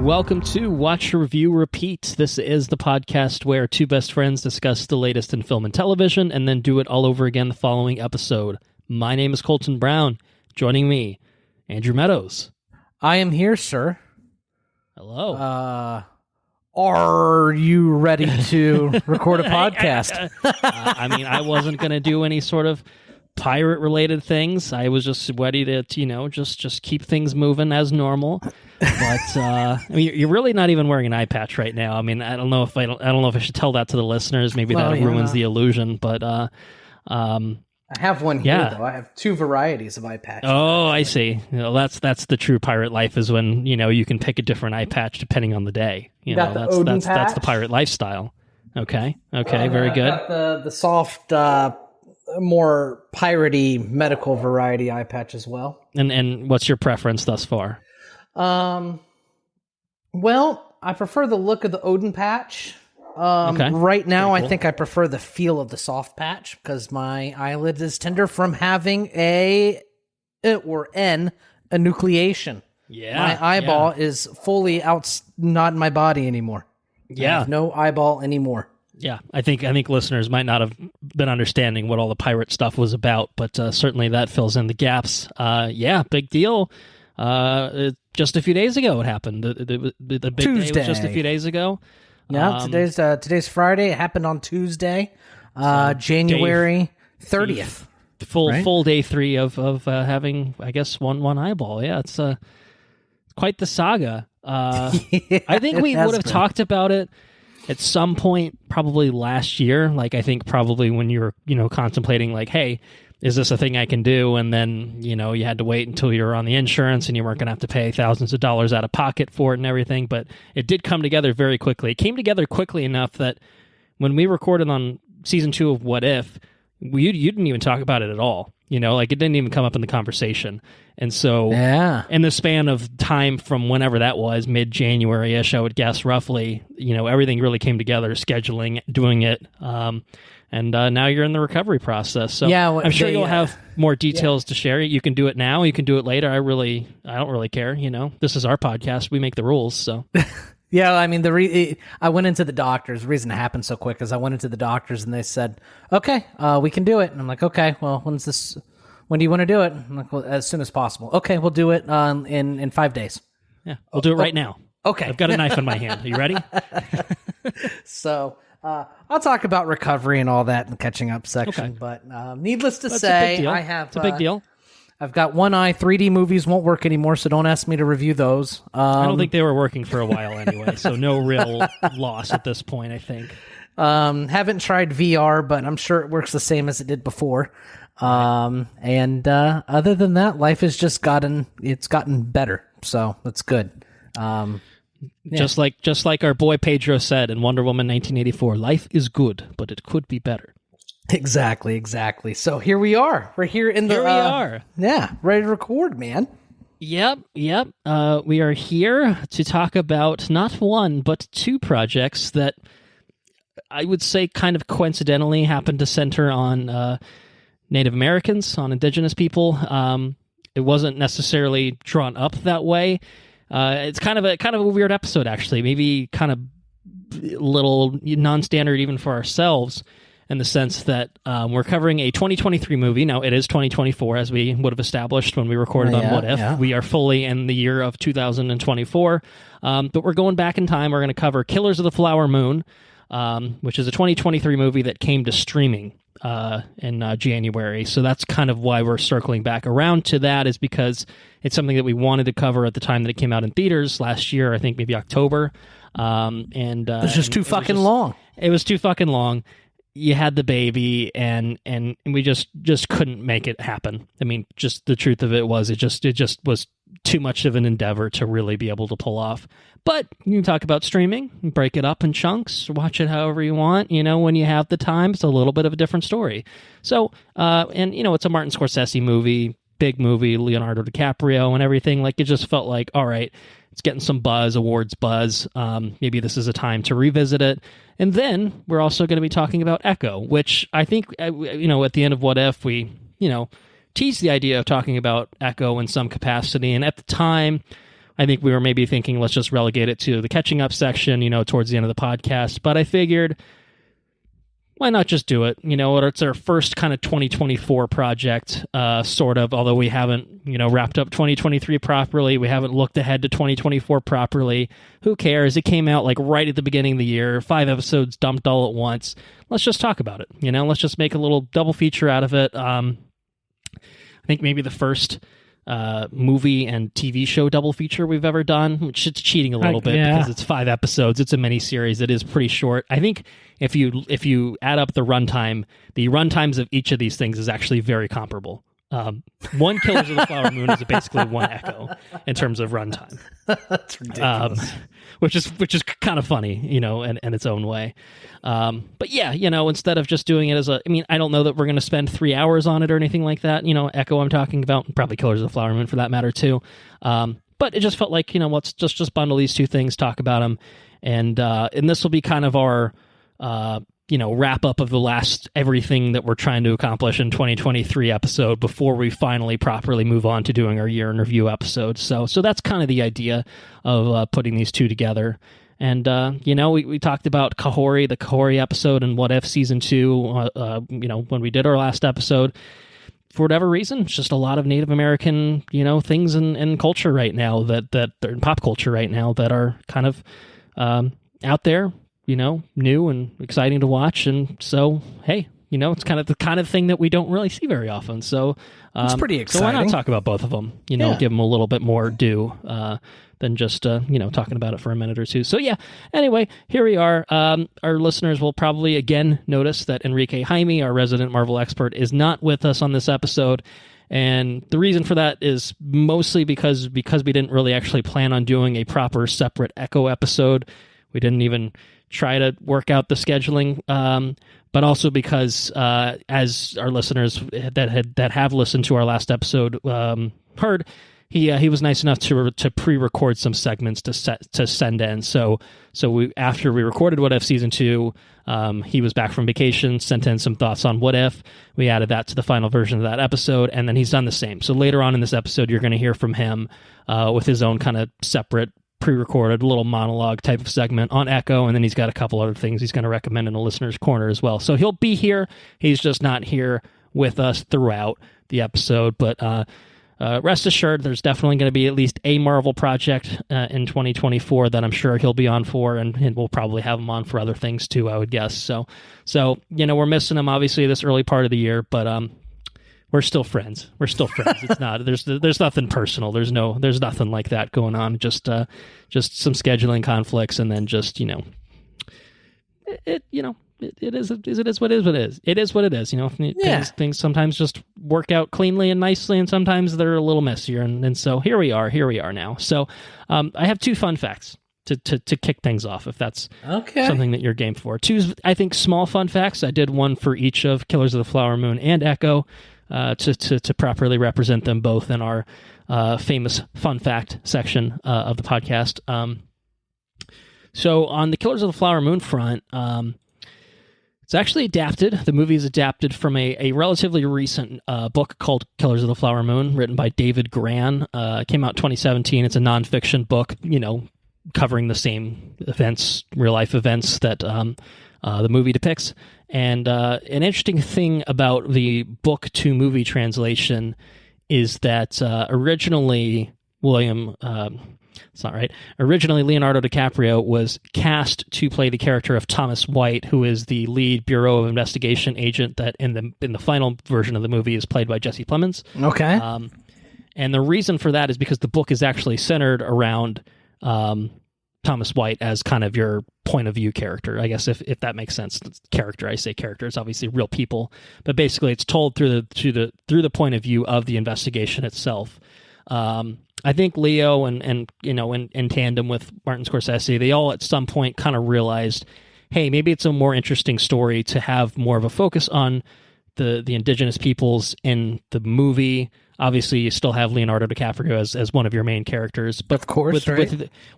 Welcome to Watch, Review, Repeat. This is the podcast where two best friends discuss the latest in film and television and then do it all over again the following episode. My name is Colton Brown. Joining me, Andrew Meadows. I am here, sir. Hello. Are you ready to record a podcast? I wasn't going to do any sort of pirate-related things. I was just ready to just keep things moving as normal. But you're really not even wearing an eye patch right now. I don't know if I should tell that to the listeners. Maybe that ruins the illusion. But I have one here, though. I have two varieties of eye patches. Oh, I see. That's the true pirate life, is when you can pick a different eye patch depending on the day. That's the pirate lifestyle. Okay, very good. Got the soft, more piratey medical variety eye patch as well. And what's your preference thus far? Well, I prefer the look of the Odin patch. Okay. Right now, Pretty cool. I think I prefer the feel of the soft patch because my eyelid is tender from having a enucleation. Yeah, my eyeball is fully out, not in my body anymore. Yeah, I have no eyeball anymore. Yeah, I think listeners might not have been understanding what all the pirate stuff was about, but certainly that fills in the gaps. Big deal. Just a few days ago it happened. The big Tuesday. Day was just a few days ago. Yeah, today's Friday. It happened on Tuesday, January 30th. Full day 3 of having, I guess, one eyeball. Yeah, it's quite the saga. I think we would have talked about it at some point probably last year. Like, I think probably when you were, contemplating like, hey, is this a thing I can do? And then, you had to wait until you were on the insurance and you weren't going to have to pay thousands of dollars out of pocket for it and everything. But it did come together very quickly. It came together quickly enough that when we recorded on season 2 of What If, you didn't even talk about it at all. It didn't even come up in the conversation. And so in the span of time from whenever that was, mid-January-ish, I would guess roughly, everything really came together, scheduling, doing it. And now you're in the recovery process. So I'm sure you'll have more details to share. You can do it now. You can do it later. I don't really care. This is our podcast. We make the rules. So yeah, I went into the doctors. The reason it happened so quick is I went into the doctors and they said, okay, we can do it. And I'm like, okay, well, when do you want to do it? I'm like, well, as soon as possible. Okay, we'll do it in 5 days. Yeah, we'll do it right now. Okay. I've got a knife in my hand. Are you ready? So I'll talk about recovery and all that in the catching up section. Okay. But needless to say, it's a big deal. I've got one eye. 3D movies won't work anymore, so don't ask me to review those. I don't think they were working for a while anyway, so no real loss at this point, I think. Haven't tried VR, but I'm sure it works the same as it did before. And other than that, life has just gotten better, so that's good. Just like our boy Pedro said in Wonder Woman 1984, life is good, but it could be better. Exactly. So here we are. We're here in the... Here we are. Yeah, ready to record, man. Yep. We are here to talk about not one, but 2 projects that I would say kind of coincidentally happened to center on Native Americans, on indigenous people. It wasn't necessarily drawn up that way. It's kind of a weird episode, actually. Maybe kind of a little non-standard even for ourselves, in the sense that we're covering a 2023 movie. Now, it is 2024, as we would have established when we recorded on What If. Yeah. We are fully in the year of 2024, but we're going back in time. We're going to cover Killers of the Flower Moon, which is a 2023 movie that came to streaming in January. So that's kind of why we're circling back around to that, is because it's something that we wanted to cover at the time that it came out in theaters last year, I think maybe October. It was just too fucking long. It was too fucking long. You had the baby, and we just couldn't make it happen. I mean, just the truth of it was, it just was too much of an endeavor to really be able to pull off. But you can talk about streaming, break it up in chunks, watch it however you want. When you have the time, it's a little bit of a different story. So, it's a Martin Scorsese movie, big movie, Leonardo DiCaprio and everything. Like, it just felt like, all right, it's getting some buzz, awards buzz. Maybe this is a time to revisit it. And then we're also going to be talking about Echo, which I think, at the end of What If, we, teased the idea of talking about Echo in some capacity. And at the time, I think we were maybe thinking, let's just relegate it to the catching up section, towards the end of the podcast. But I figured, why not just do it? It's our first kind of 2024 project, sort of, although we haven't, wrapped up 2023 properly. We haven't looked ahead to 2024 properly. Who cares? It came out like right at the beginning of the year, 5 episodes dumped all at once. Let's just talk about it. Let's just make a little double feature out of it. I think maybe the first movie and TV show double feature we've ever done, which it's cheating a little bit because it's 5 episodes. It's a miniseries. It is pretty short. I think if you add up the runtimes of each of these things is actually very comparable. One Killers of the Flower Moon is basically one Echo in terms of runtime. That's ridiculous. Which is kind of funny, in its own way. But yeah, instead of just doing it as I don't know that we're going to spend 3 hours on it or anything like that. Echo I'm talking about, probably Killers of the Flower Moon for that matter too. But it just felt like, let's just bundle these two things, talk about them. And this will be kind of our, wrap up of the last everything that we're trying to accomplish in 2023 episode before we finally properly move on to doing our year in review episode. So that's kind of the idea of putting these two together. And, we talked about Kahori, the Kahori episode, and What If Season 2, when we did our last episode. For whatever reason, it's just a lot of Native American, things in culture right now that in pop culture right now that are kind of out there, new and exciting to watch. And so, hey, it's kind of the kind of thing that we don't really see very often. So it's pretty exciting. So why not talk about both of them? Give them a little bit more due than just talking about it for a minute or two. So yeah. Anyway, here we are. Our listeners will probably again notice that Enrique Jaime, our resident Marvel expert, is not with us on this episode. And the reason for that is mostly because we didn't really actually plan on doing a proper separate Echo episode. We didn't even try to work out the scheduling, but also because as our listeners that have listened to our last episode heard, he was nice enough to pre-record some segments to send in. So after we recorded What If Season 2, he was back from vacation, sent in some thoughts on What If. We added that to the final version of that episode, and then he's done the same. So later on in this episode, you're going to hear from him with his own kind of separate pre-recorded little monologue type of segment on Echo, and then he's got a couple other things he's going to recommend in the listener's corner as well. So he'll be here. He's just not here with us throughout the episode, but rest assured, there's definitely going to be at least a Marvel project in 2024 that I'm sure he'll be on for, and we'll probably have him on for other things too, I would guess. So we're missing him obviously this early part of the year, but we're still friends. It's not there's nothing personal. There's nothing like that going on. Just some scheduling conflicts, and then just it is what it is. It is what it is. Things sometimes just work out cleanly and nicely, and sometimes they're a little messier. And so here we are now. So I have 2 fun facts to kick things off, if that's something that you're game for. 2, I think, small fun facts. I did one for each of Killers of the Flower Moon and Echo to properly represent them both in our famous fun fact section of the podcast. So on the Killers of the Flower Moon front, it's actually adapted. The movie is adapted from a relatively recent book called Killers of the Flower Moon, written by David Gran. It came out 2017. It's a nonfiction book, covering the same events, real-life events that the movie depicts. And an interesting thing about the book-to-movie translation is that originally Originally, Leonardo DiCaprio was cast to play the character of Thomas White, who is the lead Bureau of Investigation agent that in the final version of the movie is played by Jesse Plemons. Okay. And the reason for that is because the book is actually centered around Thomas White as kind of your point of view character, I guess, if that makes sense. Character, I say character, it's obviously real people, but basically it's told through the point of view of the investigation itself. I think Leo and in tandem with Martin Scorsese, they all at some point kind of realized, hey, maybe it's a more interesting story to have more of a focus on the indigenous peoples in the movie. Obviously, you still have Leonardo DiCaprio as one of your main characters, but of course,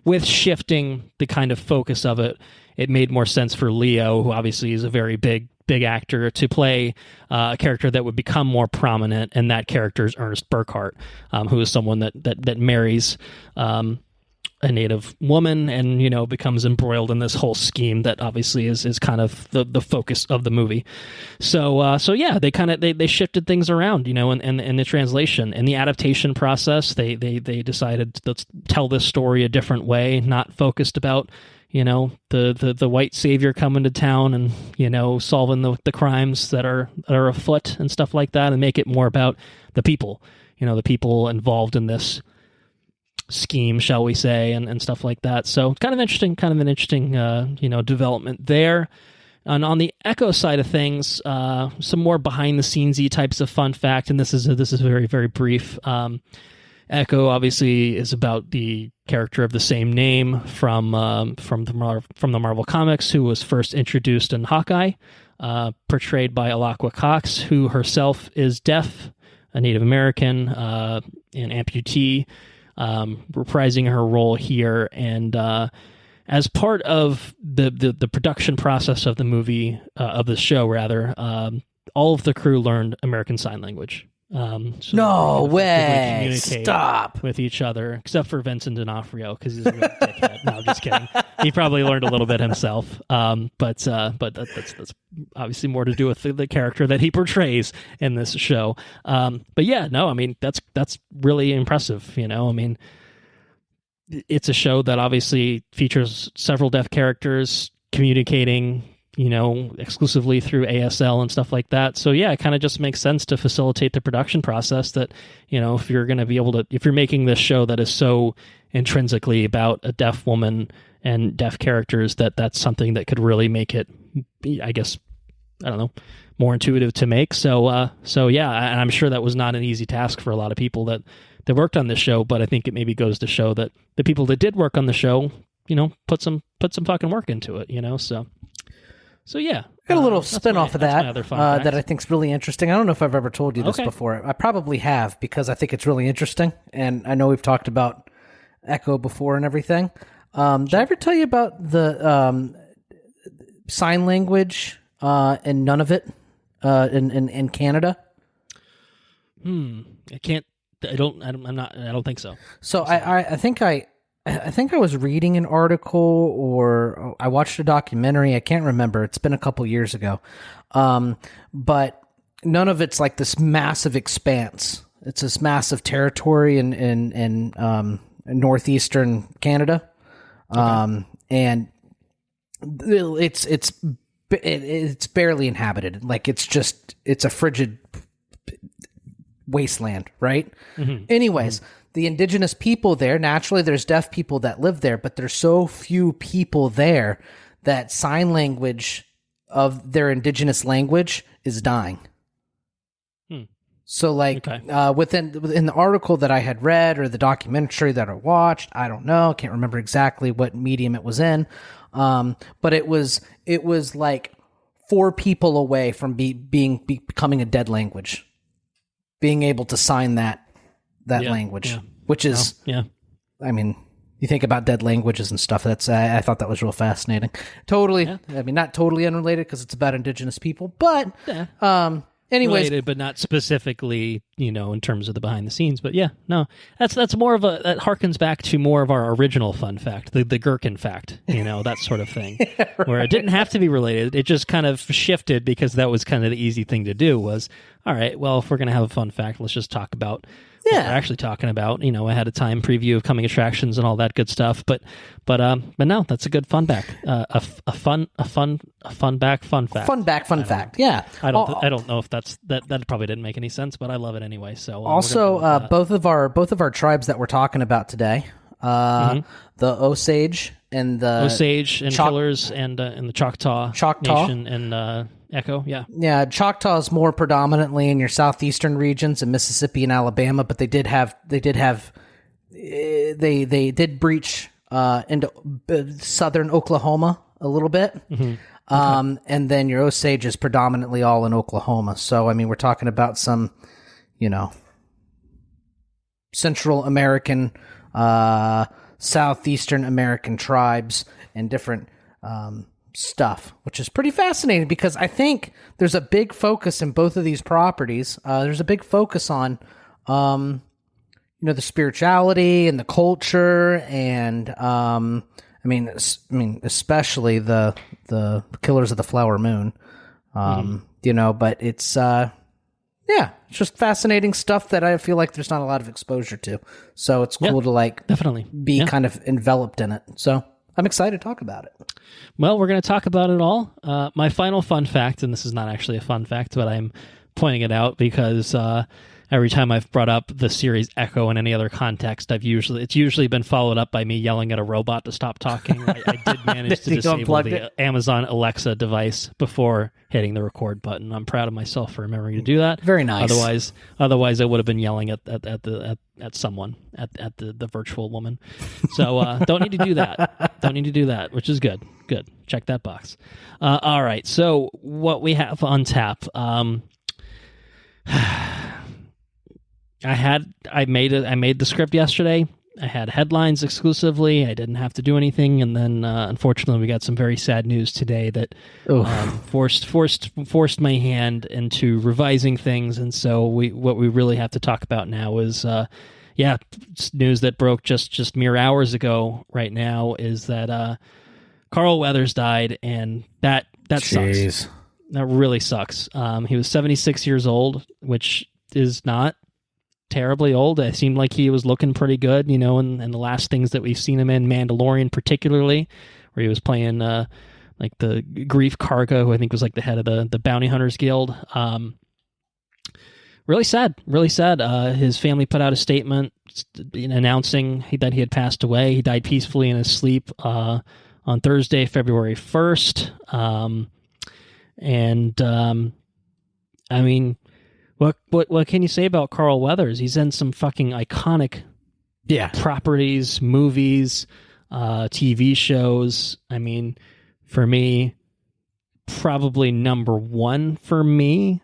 with shifting the kind of focus of it, it made more sense for Leo, who obviously is a very big actor, to play a character that would become more prominent, and that character is Ernest Burkhart, who is someone that marries a Native woman and, becomes embroiled in this whole scheme that obviously is kind of the focus of the movie. So yeah, they shifted things around, in the translation and the adaptation process. They decided to tell this story a different way, not focused about, the white savior coming to town and, solving the crimes that are afoot and stuff like that, and make it more about the people, the people involved in this scheme, shall we say, and stuff like that. So kind of an interesting development there. And on the Echo side of things, some more behind the scenesy types of fun fact, and this is very, very brief. Echo obviously is about the character of the same name from the Marvel Comics, who was first introduced in Hawkeye, portrayed by Alaqua Cox, who herself is deaf, a Native American, an amputee, reprising her role here. And as part of the production process of the movie, of the show rather, all of the crew learned American Sign Language. So no way! Stop with each other, except for Vincent D'Onofrio because he's a real dickhead. No, I'm just kidding. He probably learned a little bit himself, but that's obviously more to do with the character that he portrays in this show. But yeah, no, I mean that's really impressive. I mean, it's a show that obviously features several deaf characters communicating, exclusively through ASL and stuff like that. So yeah, it kind of just makes sense to facilitate the production process that, if you're going to be able to, if you're making this show that is so intrinsically about a deaf woman and deaf characters, that's something that could really make it, I guess, I don't know, more intuitive to make. So yeah, and I'm sure that was not an easy task for a lot of people that worked on this show, but I think it maybe goes to show that the people that did work on the show, put some fucking work into it, So yeah, got a little spin off of that that I think is really interesting. I don't know if I've ever told you this before. I probably have because I think it's really interesting, and I know we've talked about Echo before and everything. Did I ever tell you about the sign language and none of it in Canada? I can't. I don't think so. So I think I was reading an article or I watched a documentary. I can't remember. It's been a couple years ago. But none of it's like this massive expanse. It's this massive territory in northeastern Canada. And it's barely inhabited. Like it's a frigid wasteland, right? Mm-hmm. Anyways, the indigenous people there, naturally there's deaf people that live there, but there's so few people there that sign language of their indigenous language is dying. So within the article that I had read or the documentary that I watched, I don't know, can't remember exactly what medium it was in. But it was like 4 people away from becoming a dead language. Being able to sign that language, which is, I mean, you think about dead languages and stuff. That's I thought that was real fascinating. Totally, I mean, not totally unrelated because it's about indigenous people, but anyways, related, but not specifically, in terms of the behind the scenes. But yeah, no, that's more of that harkens back to more of our original fun fact, the Gherkin fact, that sort of thing, right. Where it didn't have to be related. It just kind of shifted because that was kind of the easy thing to do was, all right, well, if we're going to have a fun fact, let's just talk about what we're actually talking about, ahead of time, preview of coming attractions and all that good stuff. But no, that's a good fun back, a fun fact. Yeah. I don't know if that probably didn't make any sense, but I love it anyway. So also, both of our tribes that we're talking about today, the Osage and Killers and the Choctaw Nation and Echo, yeah. Choctaw is more predominantly in your southeastern regions in Mississippi and Alabama, but they did breach into southern Oklahoma a little bit, and then your Osage is predominantly all in Oklahoma. So I mean, we're talking about some, Central American, Southeastern American tribes and different stuff, which is pretty fascinating because I think there's a big focus in both of these properties. There's a big focus on, the spirituality and the culture, and especially the Killers of the Flower Moon. But it's it's just fascinating stuff that I feel like there's not a lot of exposure to. So it's cool to definitely be kind of enveloped in it. So I'm excited to talk about it. Well, we're going to talk about it all. My final fun fact, and this is not actually a fun fact, but I'm pointing it out because every time I've brought up the series Echo in any other context, it's usually been followed up by me yelling at a robot to stop talking. I did manage to disable the Amazon Alexa device before hitting the record button. I'm proud of myself for remembering to do that. Very nice. Otherwise I would have been yelling at someone, at the virtual woman. So don't need to do that. Don't need to do that, which is good. Good. Check that box. All right. So what we have on tap. I made the script yesterday. I had headlines exclusively. I didn't have to do anything, and then unfortunately, we got some very sad news today that forced my hand into revising things. And so what we really have to talk about now is news that broke just mere hours ago. Right now is that Carl Weathers died, and that sucks. That really sucks. He was 76 years old, which is not terribly old. It seemed like he was looking pretty good, in the last things that we've seen him in, Mandalorian particularly, where he was playing like the Grief Karga, who I think was like the head of the Bounty Hunters Guild. Really sad. His family put out a statement announcing that he had passed away. He died peacefully in his sleep on Thursday, February 1st. What can you say about Carl Weathers? He's in some fucking iconic properties, movies, TV shows. I mean, for me, probably number one for me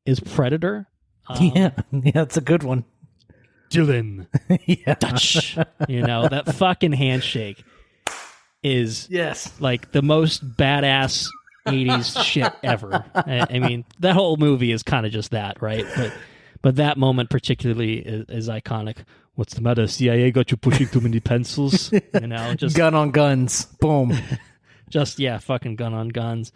is Predator. It's a good one. Dylan. Dutch. That fucking handshake is like the most badass 80s shit ever. I mean, that whole movie is kind of just that, right? But that moment particularly is iconic. What's the matter? CIA got you pushing too many pencils? Just gun on guns. Boom. Fucking gun on guns.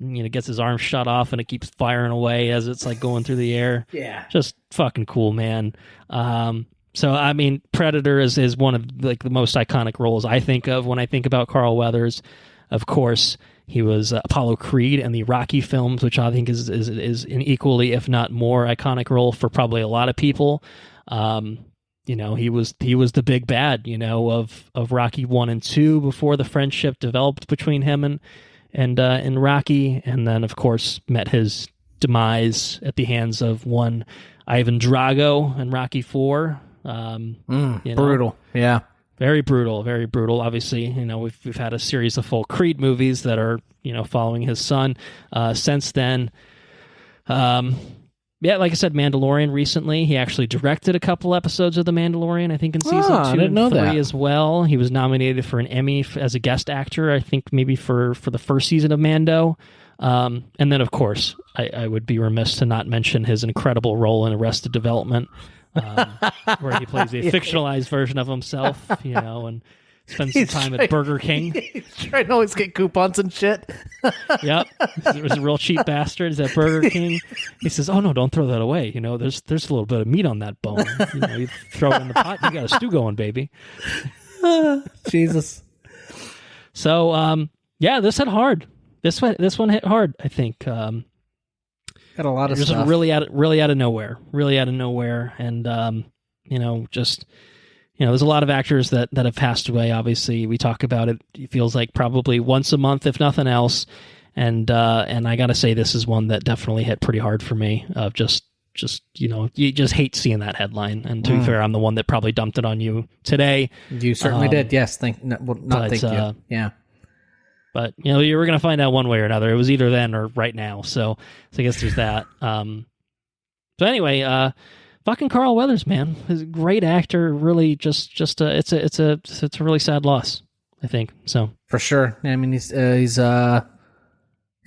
Gets his arm shut off and it keeps firing away as it's like going through the air. Yeah. Just fucking cool, man. So, I mean, Predator is one of like the most iconic roles I think of when I think about Carl Weathers. Of course, he was Apollo Creed in the Rocky films, which I think is an equally, if not more, iconic role for probably a lot of people. He was the big bad, of Rocky 1 and 2 before the friendship developed between him and Rocky, and then of course met his demise at the hands of one Ivan Drago in Rocky 4. Brutal, yeah. Very brutal, very brutal. Obviously, we've had a series of full Creed movies that are, following his son since then. Like I said, Mandalorian recently. He actually directed a couple episodes of The Mandalorian, I think in season 2 and 3 as well. He was nominated for an Emmy as a guest actor, I think maybe for the first season of Mando. And then, of course, I would be remiss to not mention his incredible role in Arrested Development. Where he plays a fictionalized version of himself, and spends some time at Burger King. He's trying to always get coupons and shit. Yep. He was a real cheap bastard. He's at Burger King. He says, "Oh no, don't throw that away. There's a little bit of meat on that bone. You throw it in the pot. You got a stew going, baby." Jesus. So, this hit hard. This one hit hard, I think. Got a lot of stuff. Just really out of nowhere, and there's a lot of actors that have passed away. Obviously, we talk about it. It feels like probably once a month, if nothing else. And I got to say, this is one that definitely hit pretty hard for me. Of you just hate seeing that headline. And to be fair, I'm the one that probably dumped it on you today. You certainly did. Yes, thank you. Yeah. But, you were going to find out one way or another. It was either then or right now. So I guess there's that. So anyway, fucking Carl Weathers, man. He's a great actor. Really it's a really sad loss, I think. So for sure. I mean, he's a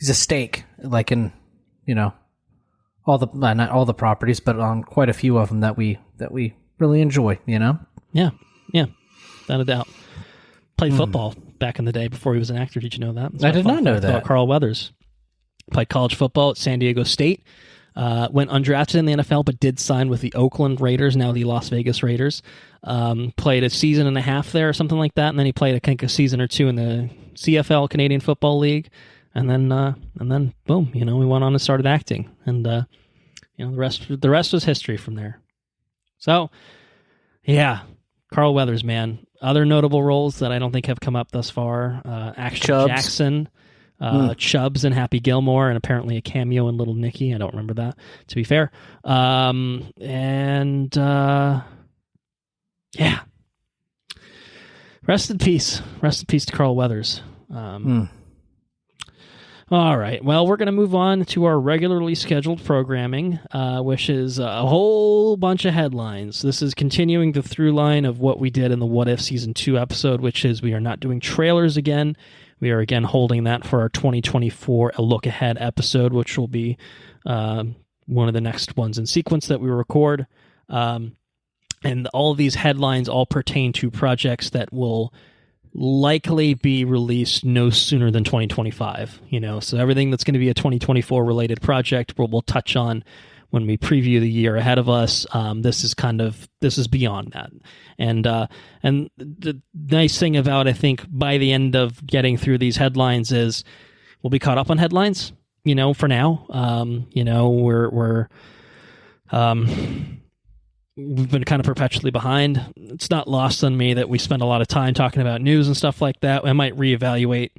stake, like in, not all the properties, but on quite a few of them that we really enjoy, you know? Yeah, without a doubt. Played football back in the day before he was an actor. Did you know that? I did not know that. Carl Weathers played college football at San Diego State. Went undrafted in the NFL, but did sign with the Oakland Raiders, now the Las Vegas Raiders. Played a season and a half there or something like that, and then he played a season or two in the CFL, Canadian Football League, and then boom, we went on and started acting, and the rest was history from there. So, yeah, Carl Weathers, man. Other notable roles that I don't think have come up thus far: Action Jackson. Chubbs and Happy Gilmore, and apparently a cameo in Little Nicky. I don't remember that, to be fair. Yeah. Rest in peace. Rest in peace to Carl Weathers. All right. Well, we're going to move on to our regularly scheduled programming, which is a whole bunch of headlines. This is continuing the through line of what we did in the What If Season 2 episode, which is we are not doing trailers again. We are again holding that for our 2024 A Look Ahead episode, which will be one of the next ones in sequence that we record. And all of these headlines all pertain to projects that will likely be released no sooner than 2025. So everything that's going to be a 2024 related project we'll touch on when we preview the year ahead of us. This is beyond that. And the nice thing about, I think, by the end of getting through these headlines is we'll be caught up on headlines, for now. We've been kind of perpetually behind. It's not lost on me that we spend a lot of time talking about news and stuff like that. I might reevaluate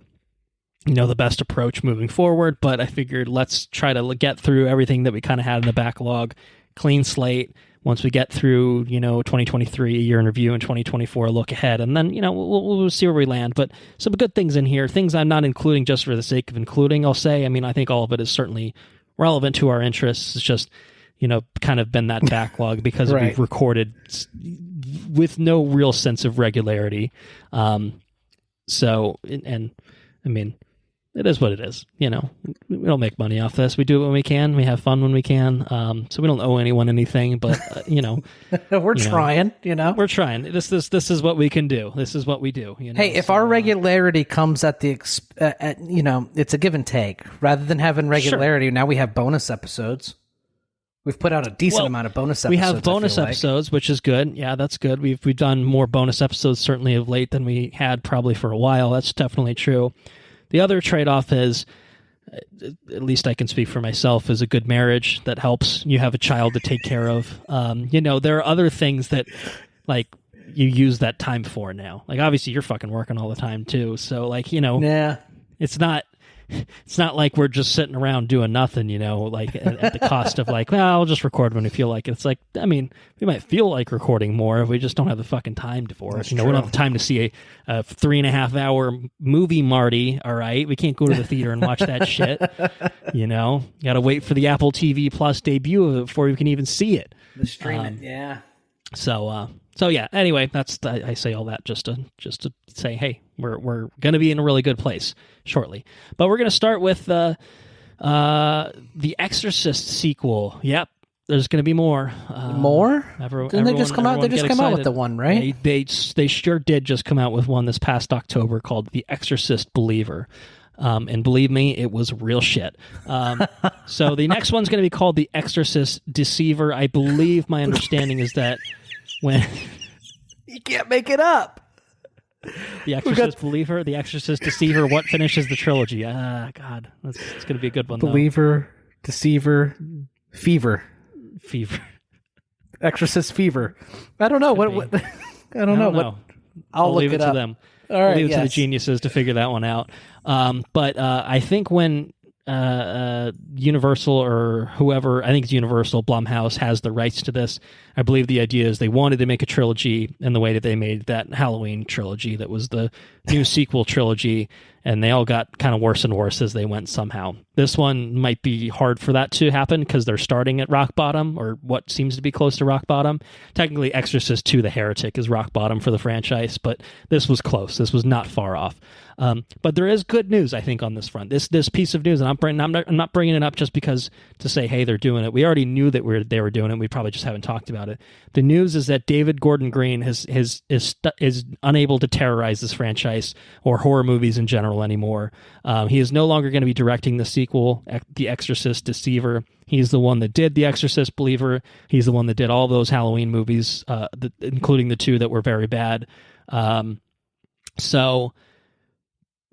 the best approach moving forward, but I figured let's try to get through everything that we kind of had in the backlog, clean slate. Once we get through, 2023, a year in review, and 2024, a look ahead, and then, we'll see where we land. But some good things in here, things I'm not including just for the sake of including, I'll say. I think all of it is certainly relevant to our interests. It's just, kind of been that backlog because right. We've recorded with no real sense of regularity. It is what it is. We don't make money off this. We do it when we can. We have fun when we can. So we don't owe anyone anything, but we're trying, we're trying. This is what we can do. This is what we do. Hey, if our regularity comes at the, it's a give and take rather than having regularity. Sure. Now we have bonus episodes. We've put out a decent amount of bonus episodes. We have bonus episodes, which is good. Yeah, that's good. We've done more bonus episodes certainly of late than we had probably for a while. That's definitely true. The other trade-off is, at least I can speak for myself, is a good marriage that helps. You have a child to take care of. There are other things that, you use that time for now. Obviously, you're fucking working all the time, too. So, yeah. It's not like we're just sitting around doing nothing, at the cost of I'll just record when we feel like it. It's we might feel like recording more if we just don't have the fucking time for it. We don't have the time to see a 3.5 hour movie, Marty, all right? We can't go to the theater and watch that shit, You got to wait for the Apple TV Plus debut of it before you can even see it. The streaming, yeah. So yeah. Anyway, I say all that just to say, hey, we're going to be in a really good place shortly. But we're going to start with the Exorcist sequel. Yep, there's going to be more. More? Didn't they just come out? They just came out with the one, right? They sure did just come out with one this past October called The Exorcist Believer. And believe me, it was real shit. So the next one's going to be called The Exorcist Deceiver. I believe my understanding is that when you can't make it up. The Exorcist Believer, The Exorcist Deceiver, what finishes the trilogy? God, it's going to be a good one. Believer, Deceiver, Fever. Exorcist Fever. I don't know what I don't know. I'll leave it to them. All right, leave it to the geniuses to figure that one out. But I think when Universal or whoever, I think it's Universal, Blumhouse, has the rights to this, I believe the idea is they wanted to make a trilogy in the way that they made that Halloween trilogy that was the new sequel trilogy, and they all got kind of worse and worse as they went somehow. This one might be hard for that to happen because they're starting at rock bottom, or what seems to be close to rock bottom. Technically, Exorcist II: The Heretic is rock bottom for the franchise, but this was close. This was not far off. But there is good news, I think, on this front. This piece of news, and I'm not bringing it up just because to say, hey, they're doing it. We already knew that they were doing it. We probably just haven't talked about it. The news is that David Gordon Green is unable to terrorize this franchise or horror movies in general anymore. He is no longer going to be directing the sequel, The Exorcist, Deceiver. He's the one that did The Exorcist, Believer. He's the one that did all those Halloween movies, including the 2 that were very bad. So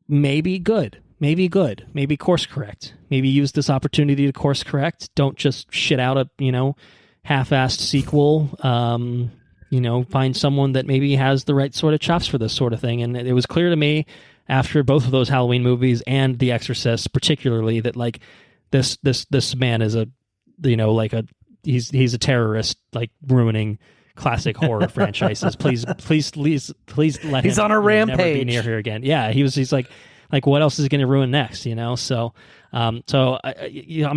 maybe good, maybe course correct, maybe use this opportunity to course correct. Don't just shit out a, half-assed sequel. Find someone that maybe has the right sort of chops for this sort of thing. And it was clear to me after both of those Halloween movies and The Exorcist particularly that like this man is he's a terrorist, like ruining classic horror franchises. Please let him. He's on a rampage. Never be near here again. Yeah, he's like what else is he going to ruin next? So I'm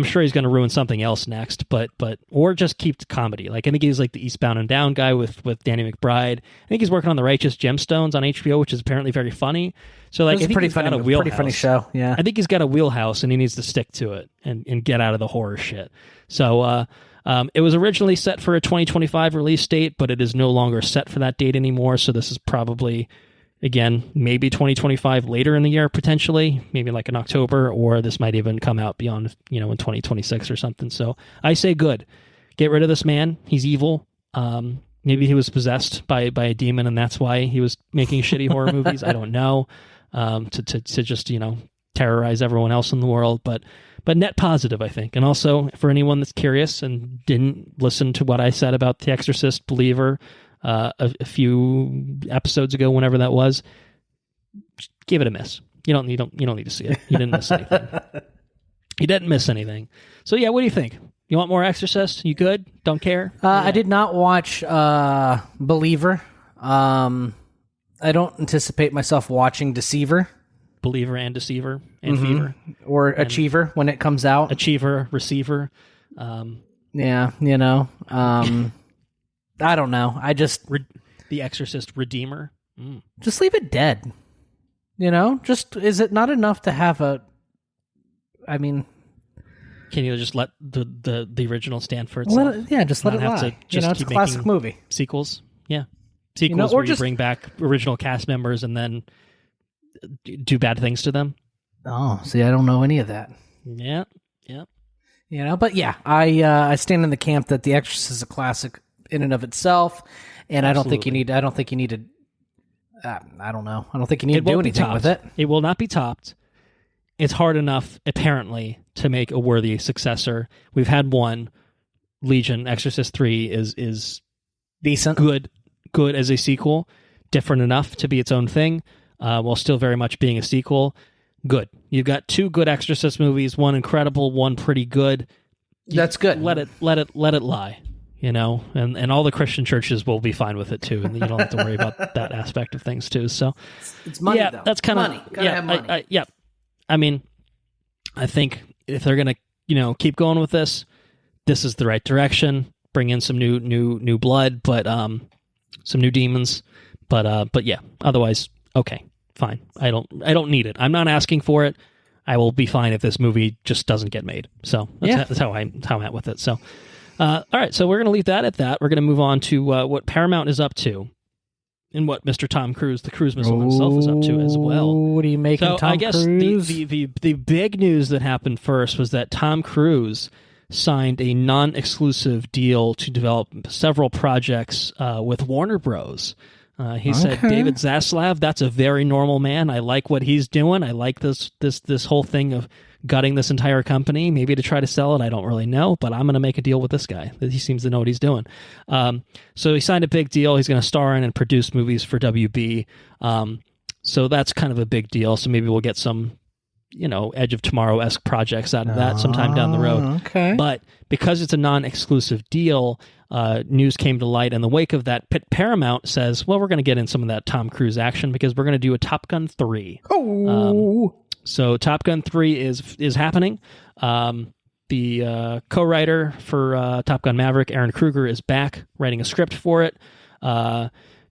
sure he's going to ruin something else next. But or just keep the comedy. Like I think he's like the Eastbound and Down guy with Danny McBride. I think he's working on The Righteous Gemstones on HBO, which is apparently very funny. So like, it's a pretty funny show. Yeah, I think he's got a wheelhouse and he needs to stick to it and get out of the horror shit. So. It was originally set for a 2025 release date, but it is no longer set for that date anymore. So this is probably, again, maybe 2025 later in the year, potentially, maybe like in October, or this might even come out beyond, in 2026 or something. So I say good. Get rid of this man. He's evil. Maybe he was possessed by a demon, and that's why he was making shitty horror movies. I don't know. To just, terrorize everyone else in the world, but net positive, I think. And also, for anyone that's curious and didn't listen to what I said about The Exorcist, Believer, a few episodes ago, whenever that was, just give it a miss. You don't need to see it. You didn't miss anything. You didn't miss anything. So yeah, what do you think? You want more Exorcist? You good? Don't care? I did not watch Believer. I don't anticipate myself watching Deceiver. Believer and Deceiver and Fever. Or Achiever when it comes out. Achiever, Receiver. Yeah, I don't know. I just... The Exorcist Redeemer. Just leave it dead. Just, is it not enough to have a... I mean... Can you just let the original stand for itself? Just let it lie. It's a classic movie. Sequels? Yeah. Sequels where you bring back original cast members and then do bad things to them. Oh, see, I don't know any of that. Yeah. But yeah, I stand in the camp that The Exorcist is a classic in and of itself, and I don't think you need to. I don't think you need to do anything with it. It will not be topped. It's hard enough, apparently, to make a worthy successor. We've had one. Legion, Exorcist 3 is decent, good as a sequel, different enough to be its own thing. While still very much being a sequel. Good. You've got 2 good Exorcist movies, one incredible, one pretty good. That's good. Let it lie, and all the Christian churches will be fine with it too, and you don't have to worry about that aspect of things too. So it's money, though. That's kind of money. Gotta have money. I mean, I think if they're gonna, keep going with this is the right direction. Bring in some new blood, but some new demons, but yeah. Otherwise, okay. Fine. I don't need it. I'm not asking for it. I will be fine if this movie just doesn't get made. So that's how I'm at with it. So, all right. So we're going to leave that at that. We're going to move on to what Paramount is up to and what Mr. Tom Cruise, the cruise missile himself, is up to as well. What are you making, Tom Cruise? So I guess the big news that happened first was that Tom Cruise signed a non-exclusive deal to develop several projects with Warner Bros. He said, David Zaslav, that's a very normal man. I like what he's doing. I like this whole thing of gutting this entire company, maybe to try to sell it. I don't really know, but I'm going to make a deal with this guy. He seems to know what he's doing. So he signed a big deal. He's going to star in and produce movies for WB. So that's kind of a big deal. So maybe we'll get some, Edge of Tomorrow-esque projects out of that sometime down the road. Okay. But because it's a non-exclusive deal, news came to light in the wake of that. Paramount says, well, we're going to get in some of that Tom Cruise action because we're going to do a Top Gun 3. So Top Gun 3 is happening. The co-writer for Top Gun Maverick, Aaron Kruger, is back writing a script for it.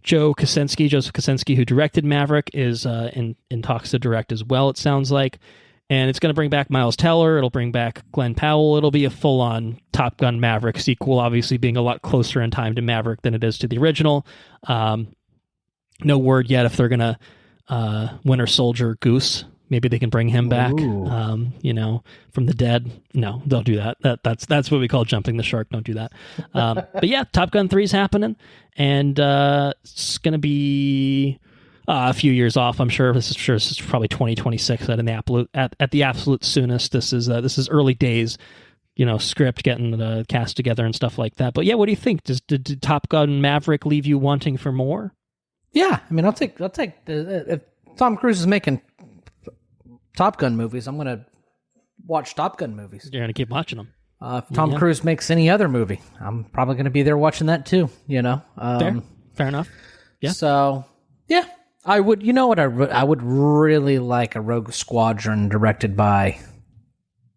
Joseph Kosinski, who directed Maverick, is in talks to direct as well, it sounds like. And it's going to bring back Miles Teller. It'll bring back Glenn Powell. It'll be a full-on Top Gun Maverick sequel, obviously being a lot closer in time to Maverick than it is to the original. No word yet if they're going to Winter Soldier Goose. Maybe they can bring him back, from the dead. No, don't do that. That's what we call jumping the shark. Don't do that. But yeah, Top Gun 3 is happening, and it's going to be a few years off. I'm sure. This is probably 2026 at the absolute soonest. This is early days. Script, getting the cast together and stuff like that. But yeah, what do you think? Did Top Gun Maverick leave you wanting for more? Yeah, I mean, I'll take if Tom Cruise is making Top Gun movies, I'm gonna watch Top Gun movies. You're gonna keep watching them. If Tom Cruise makes any other movie, I'm probably gonna be there watching that too. Fair enough. Yeah. So yeah, I would. You know what? I would really like a Rogue Squadron directed by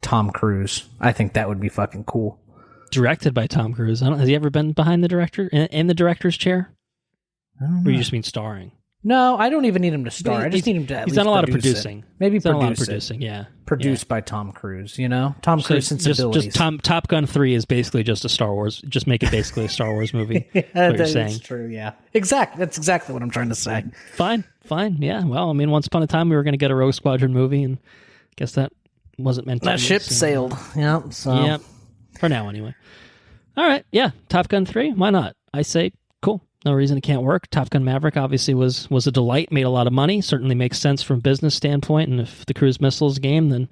Tom Cruise. I think that would be fucking cool. Directed by Tom Cruise. Has he ever been behind the director in the director's chair? Or you just mean starring? No, I don't even need him to star. I just need him to at least done a lot of produce producing. It. Maybe he's done produce a lot of producing, yeah. Produced by Tom Cruise, Tom Cruise sensibilities. Just Top Gun 3 is basically just a Star Wars. Just make it basically a Star Wars movie. That's what you're saying. That's true, yeah. Exactly. That's exactly what I'm trying to say. Fine, yeah. Well, I mean, once upon a time we were going to get a Rogue Squadron movie, and I guess that wasn't meant to be. That ship sailed. Yeah. So. Yeah. For now, anyway. All right, yeah. Top Gun 3, why not? I say, cool. No reason it can't work. Top Gun Maverick obviously was a delight, made a lot of money, certainly makes sense from a business standpoint, and if the cruise missiles game,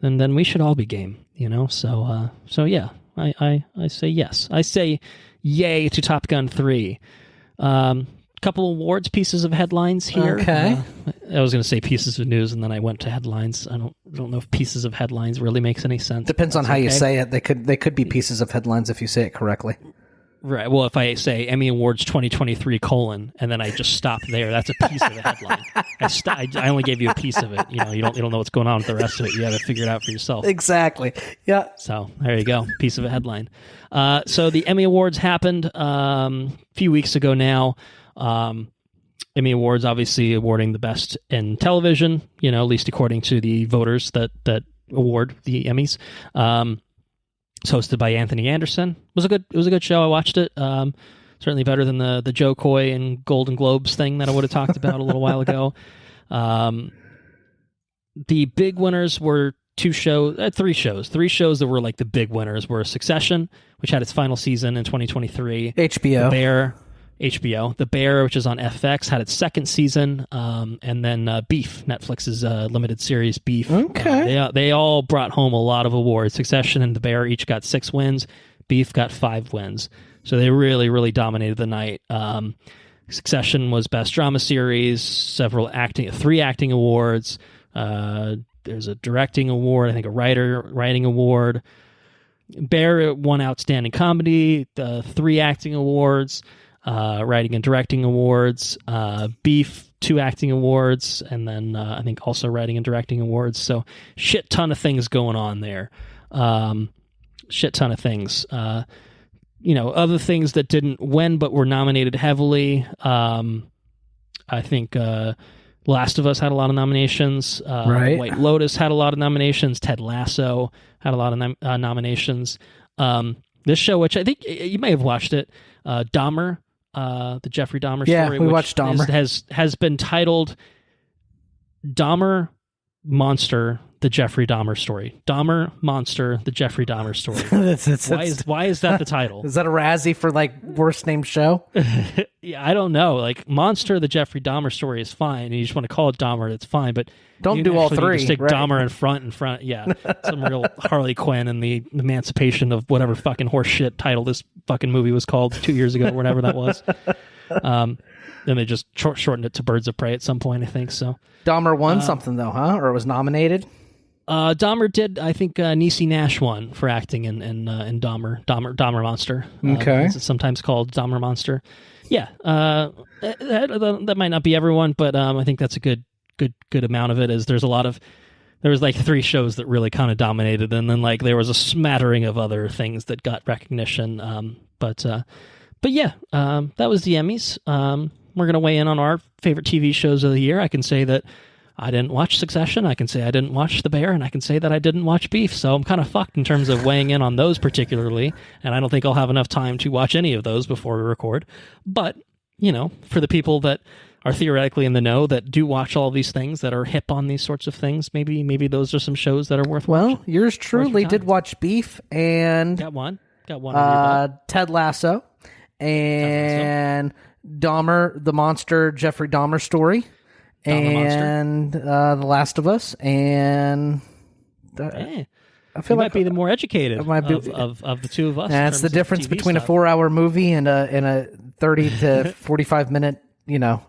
then we should all be game, So yeah, I say yes. I say yay to Top Gun 3. Couple awards, pieces of headlines here. Okay. I was going to say pieces of news, and then I went to headlines. I don't know if pieces of headlines really makes any sense. Depends on how you say it. They could be pieces of headlines if you say it correctly. Right. Well, if I say Emmy Awards 2023 : and then I just stop there, that's a piece of the headline. I only gave you a piece of it. You don't know what's going on with the rest of it. You got to figure it out for yourself. Exactly. Yeah. So there you go. Piece of a headline. So the Emmy Awards happened a few weeks ago now. Emmy Awards obviously awarding the best in television, at least according to the voters that award the Emmys. It's hosted by Anthony Anderson. It was a good show. I watched it. Certainly better than the Joe Coy and Golden Globes thing that I would have talked about a little while ago. The big winners were three shows. Three shows that were like the big winners were Succession, which had its final season in 2023. HBO. The Bear, which is on FX, had its second season, and then Beef, Netflix's limited series Beef. Okay. They all brought home a lot of awards. Succession and The Bear each got 6 wins. Beef got 5 wins. So they really, really dominated the night. Succession was Best Drama Series, 3 acting awards. There's a directing award, I think a writing award. Bear won Outstanding Comedy, 3 acting awards. Writing and directing awards, Beef 2 acting awards, and then I think also writing and directing awards. So shit ton of things going on there. Shit ton of things. Other things that didn't win but were nominated heavily. I think Last of Us had a lot of nominations. Right. White Lotus had a lot of nominations. Ted Lasso had a lot of nominations. This show, which I think you may have watched it, Dahmer. The Jeffrey Dahmer story. Yeah, we watched Dahmer. Has been titled Dahmer Monster, the Jeffrey Dahmer story. Dahmer Monster, the Jeffrey Dahmer story. Why is that the title? Is that a Razzie for worst named show? Yeah, I don't know. Monster, the Jeffrey Dahmer story is fine, and you just want to call it Dahmer, that's fine. But don't do all three. Stick right? Dahmer in front. Yeah, some real Harley Quinn and the emancipation of whatever fucking horse shit title this fucking movie was called 2 years ago, or whatever that was. Then they just shortened it to Birds of Prey at some point, I think. So Dahmer won something though, huh? Or was nominated? Dahmer did. I think Niecy Nash won for acting in Dahmer Monster. Okay, it's sometimes called Dahmer Monster. Yeah, that might not be everyone, but I think that's a good amount of it. There was 3 shows that really kind of dominated, and then there was a smattering of other things that got recognition. But yeah, that was the Emmys. we're going to weigh in on our favorite TV shows of the year. I can say that I didn't watch Succession. I can say I didn't watch The Bear, and I can say that I didn't watch Beef. So I'm kind of fucked in terms of weighing in on those particularly, and I don't think I'll have enough time to watch any of those before we record. But, for the people that are theoretically in the know, that do watch all these things, that are hip on these sorts of things, maybe those are some shows that are worth watching. Well, yours truly did watch Beef and... Got one. Ted Lasso and Dahmer, the monster Jeffrey Dahmer story. And The Last of Us, and I feel like might be the more educated of the two of us. That's the difference between a 4-hour movie and a 30 to 45 minute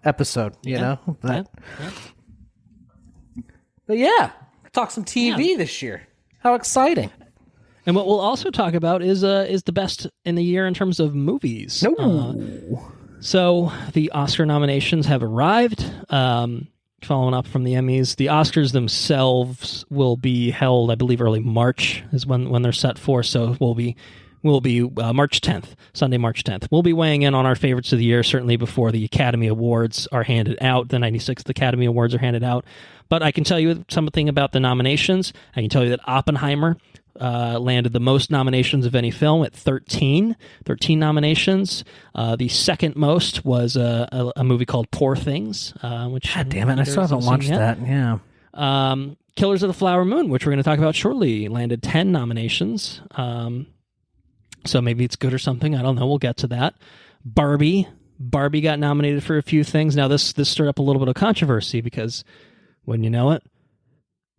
episode. But talk some TV this year. How exciting! And what we'll also talk about is the best in the year in terms of movies. So the Oscar nominations have arrived. Following up from the Emmys, the Oscars themselves will be held, I believe, early March is when they're set for. So we'll be March 10th, Sunday, March 10th. We'll be weighing in on our favorites of the year, certainly before the Academy Awards are handed out. The 96th Academy Awards are handed out. But I can tell you something about the nominations. I can tell you that Oppenheimer landed the most nominations of any film at 13 nominations. The second most was a movie called Poor Things, which God damn it, I still haven't watched that. Yeah. Killers of the Flower Moon, which we're going to talk about shortly, landed 10 nominations. So maybe it's good or something. I don't know. We'll get to that. Barbie got nominated for a few things. Now this stirred up a little bit of controversy because, when you know it,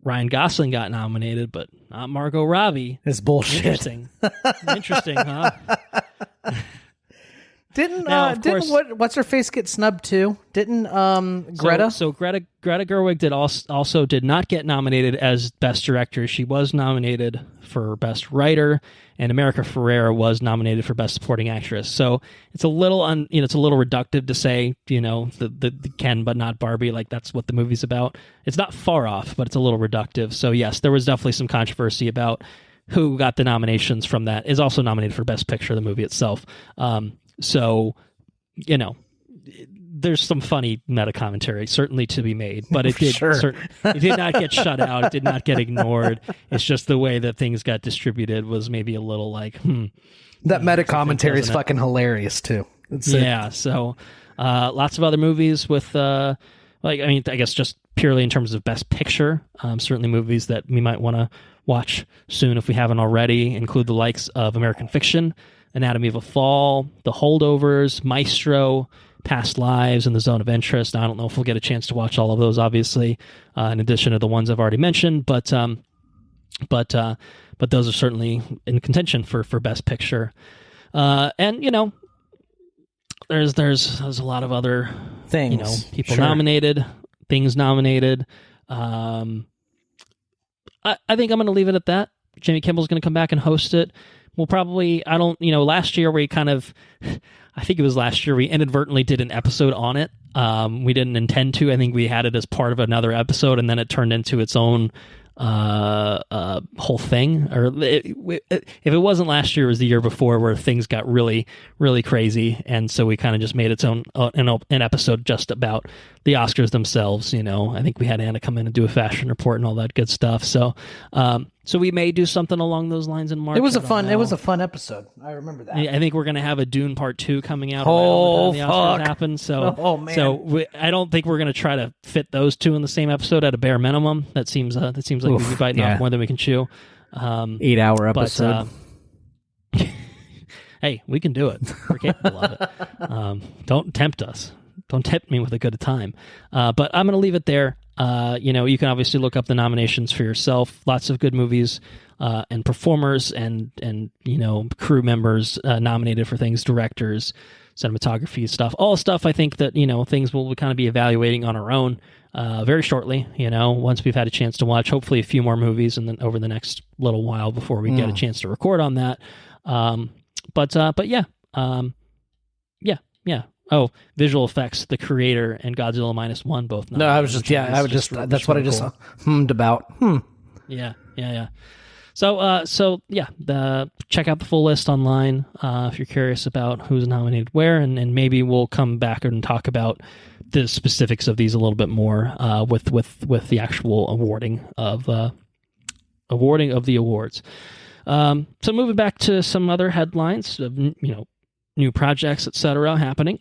Ryan Gosling got nominated, but not Margot Robbie. It's bullshit. Interesting, huh? Didn't what's her face get snubbed too? Didn't Greta? So Greta Gerwig also did not get nominated as Best Director. She was nominated for Best Writer, and America Ferrera was nominated for Best Supporting Actress. So it's a little it's a little reductive to say the Ken but not Barbie, like that's what the movie's about. It's not far off, but it's a little reductive. So yes, there was definitely some controversy about who got the nominations from that. Is also nominated for Best Picture, the movie itself. So, there's some funny meta commentary certainly to be made, but it did it did not get shut out. It did not get ignored. It's just the way that things got distributed was maybe a little like, That meta commentary is fucking hilarious too. So lots of other movies with I guess just purely in terms of Best Picture, certainly movies that we might want to watch soon if we haven't already include the likes of American Fiction, Anatomy of a Fall, The Holdovers, Maestro, Past Lives, and The Zone of Interest. I don't know if we'll get a chance to watch all of those, obviously, in addition to the ones I've already mentioned, but those are certainly in contention for Best Picture. And there's a lot of other things, people nominated, things nominated. I think I'm going to leave it at that. Jimmy Kimmel's going to come back and host it. We'll probably, last year I think it was last year we inadvertently did an episode on it. We didn't intend to. I think we had it as part of another episode, and then it turned into its own whole thing. Or if it wasn't last year, it was the year before, where things got really, really crazy, and so we kind of just made its own an episode just about the Oscars themselves. I think we had Anna come in and do a fashion report and all that good stuff. So we may do something along those lines in March. It was a fun episode. I remember that. I think we're going to have a Dune Part 2 coming out around the Oscars happen. So, man. I don't think we're going to try to fit those two in the same episode at a bare minimum. That seems like we'd be biting off more than we can chew. 8-hour episode. Hey, we can do it. We're capable of it. Don't tempt us. Don't tempt me with a good time. But I'm going to leave it there. You can obviously look up the nominations for yourself. Lots of good movies and performers and crew members nominated for things, directors, cinematography stuff, all stuff I think that, things we'll kind of be evaluating on our own very shortly, once we've had a chance to watch hopefully a few more movies and then over the next little while before we get a chance to record on that. But yeah. Oh, visual effects, The Creator and Godzilla -1 both. No, I was just, that's what I just hummed about. Yeah. So yeah, check out the full list online if you're curious about who's nominated where, and maybe we'll come back and talk about the specifics of these a little bit more with the actual awarding of the awards. So moving back to some other headlines of new projects, etc. happening.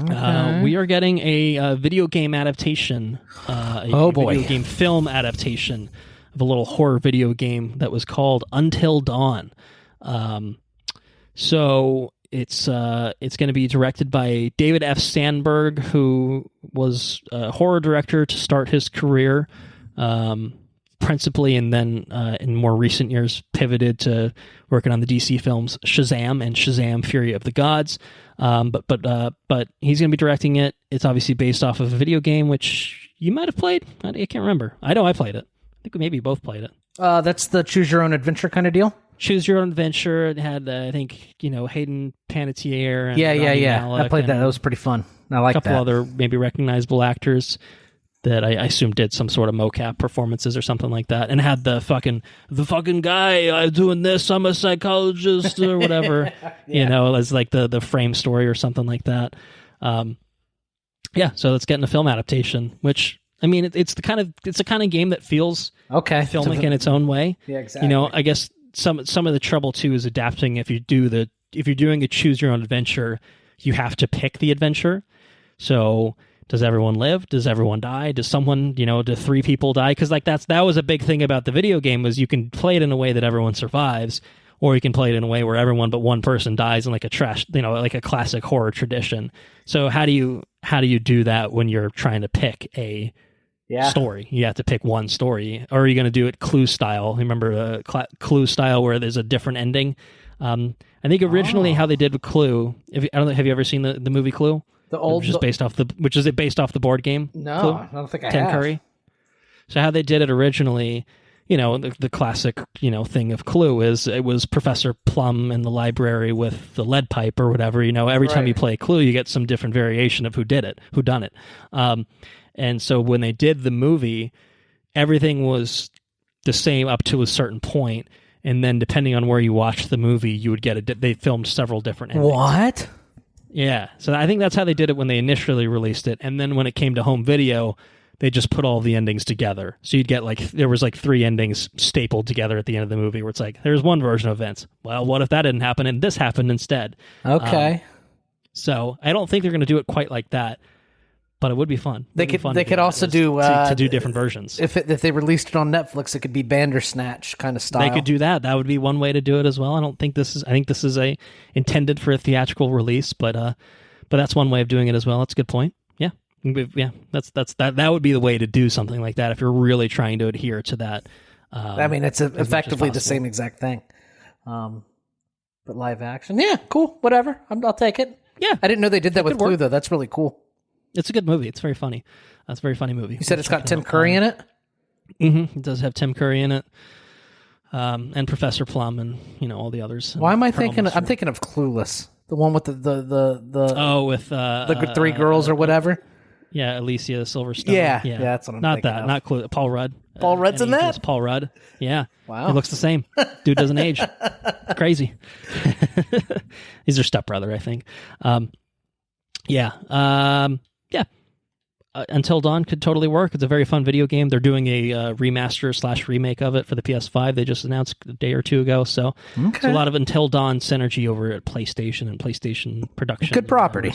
Okay. We are getting a video game adaptation, video game film adaptation of a little horror video game that was called Until Dawn. So it's going to be directed by David F. Sandberg, who was a horror director to start his career, principally, and then in more recent years pivoted to working on the DC films Shazam and Shazam: Fury of the Gods. But he's going to be directing it. It's obviously based off of a video game, which you might have played. I can't remember. I know I played it. I think we maybe both played it. That's the choose your own adventure kind of deal. Choose your own adventure. It had I think Hayden Panettiere. And yeah. Malik, I played that. That was pretty fun. I like that. A couple other maybe recognizable actors that I assume did some sort of mocap performances or something like that, and had the fucking guy I'm doing this, I'm a psychologist or whatever, as like the frame story or something like that. So let's get in a film adaptation, which I mean it's the kind of game that feels filmic in its own way. Yeah, exactly. I guess some of the trouble too is adapting. If you're doing a choose your own adventure, you have to pick the adventure. So does everyone live? Does everyone die? Does someone, do 3 people die? Because that was a big thing about the video game, was you can play it in a way that everyone survives, or you can play it in a way where everyone but one person dies in like like a classic horror tradition. So how do you do that when you're trying to pick a story? You have to pick one story, or are you going to do it Clue style? Remember Clue style where there's a different ending? I think originally how they did with Clue. Have you ever seen the movie Clue? The old, which is based off the board game? No, Clue? I don't think I Tim have. Curry. So how they did it originally, the classic, thing of Clue is it was Professor Plum in the library with the lead pipe or whatever. Every time you play Clue, you get some different variation of who done it. And so when they did the movie, everything was the same up to a certain point, and then depending on where you watched the movie, you would get they filmed several different endings. What? Yeah, so I think that's how they did it when they initially released it, and then when it came to home video, they just put all the endings together. So you'd get there was 3 endings stapled together at the end of the movie, where it's like, there's one version of events. Well, what if that didn't happen and this happened instead? Okay. So I don't think they're going to do it quite like that, but it would be fun. They could also do to do different versions. If they released it on Netflix, it could be Bandersnatch kind of style. They could do that. That would be one way to do it as well. I think this is intended for a theatrical release, but that's one way of doing it as well. That's a good point. Yeah. That would be the way to do something like that if you're really trying to adhere to that. It's effectively the same exact thing, but live action. Yeah, cool. Whatever. I'll take it. Yeah, I didn't know they did that with Clue though. That's really cool. It's a good movie. It's very funny. That's a very funny movie. You said it's got Tim Curry in it? Mm-hmm. It does have Tim Curry in it. And Professor Plum and, all the others. Why am I thinking? I'm thinking of Clueless. The one with the 3 girls or whatever. Yeah, Alicia Silverstone. Yeah, that's what I'm thinking of. Not Clueless. Paul Rudd. Paul Rudd's in that? Paul Rudd. Yeah. Wow. He looks the same. Dude doesn't age. It's crazy. He's their stepbrother, I think. Until Dawn could totally work. It's a very fun video game. They're doing a remaster/remake of it for the PS5. They just announced a day or 2 ago. So it's a lot of Until Dawn synergy over at PlayStation and PlayStation production. Good property.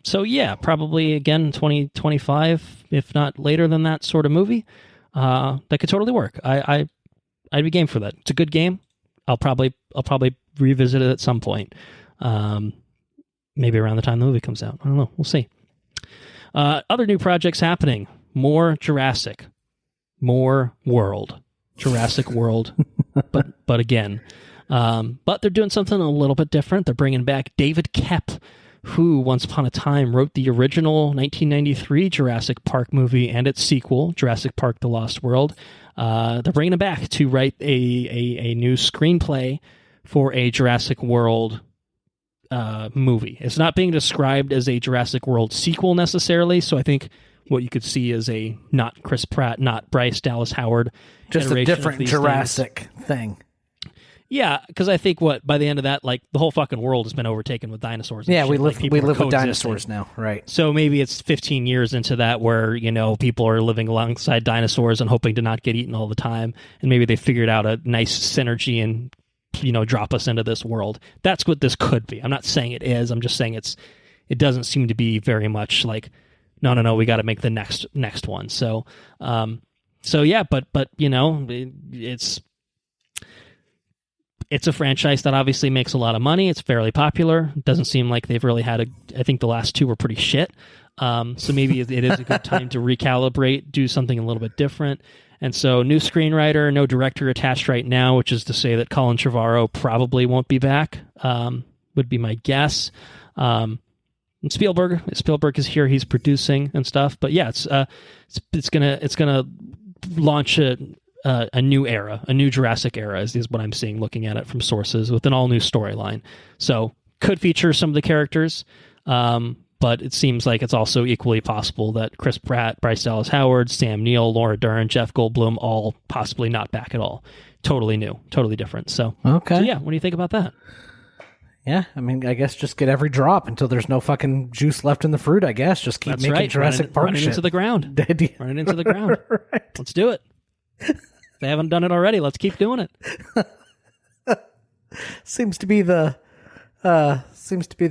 So yeah, probably again 2025, if not later than that sort of movie. That could totally work. I'd be game for that. It's a good game. I'll probably revisit it at some point. Maybe around the time the movie comes out. I don't know. We'll see. Other new projects happening. More Jurassic. More World. Jurassic World. but again. But they're doing something a little bit different. They're bringing back David Koepp, who once upon a time wrote the original 1993 Jurassic Park movie and its sequel, Jurassic Park: The Lost World. They're bringing him back to write a new screenplay for a Jurassic World movie. It's not being described as a Jurassic World sequel necessarily, so I think what you could see as a not Chris Pratt, not Bryce Dallas Howard, just a different Jurassic thing. Yeah, because I think by the end of that, like the whole fucking world has been overtaken with dinosaurs. Yeah, we live like, with dinosaurs now, right? So maybe it's 15 years into that where people are living alongside dinosaurs and hoping to not get eaten all the time, and maybe they figured out a nice synergy and drop us into this world. That's what this could be. I'm not saying it is. I'm just saying it doesn't seem to be very much like no, we got to make the next one. So yeah, but it's a franchise that obviously makes a lot of money. It's fairly popular. It doesn't seem like they've really had I think the last two were pretty shit. So maybe it is a good time to recalibrate, do something a little bit different. And so new screenwriter, no director attached right now, which is to say that Colin Trevorrow probably won't be back, would be my guess. And Spielberg is here. He's producing and stuff. But yeah, it's gonna launch a new era, a new Jurassic era is what I'm seeing looking at it from sources, with an all new storyline. So could feature some of the characters, but it seems like it's also equally possible that Chris Pratt, Bryce Dallas Howard, Sam Neill, Laura Dern, Jeff Goldblum, all possibly not back at all. Totally new, totally different. So yeah, what do you think about that? Yeah, I mean, I guess just get every drop until there's no fucking juice left in the fruit, I guess. Just keep making Jurassic Park shit. Run it into the ground. Run it into the ground. Right. Let's do it. They haven't done it already. Let's keep doing it. Seems to be the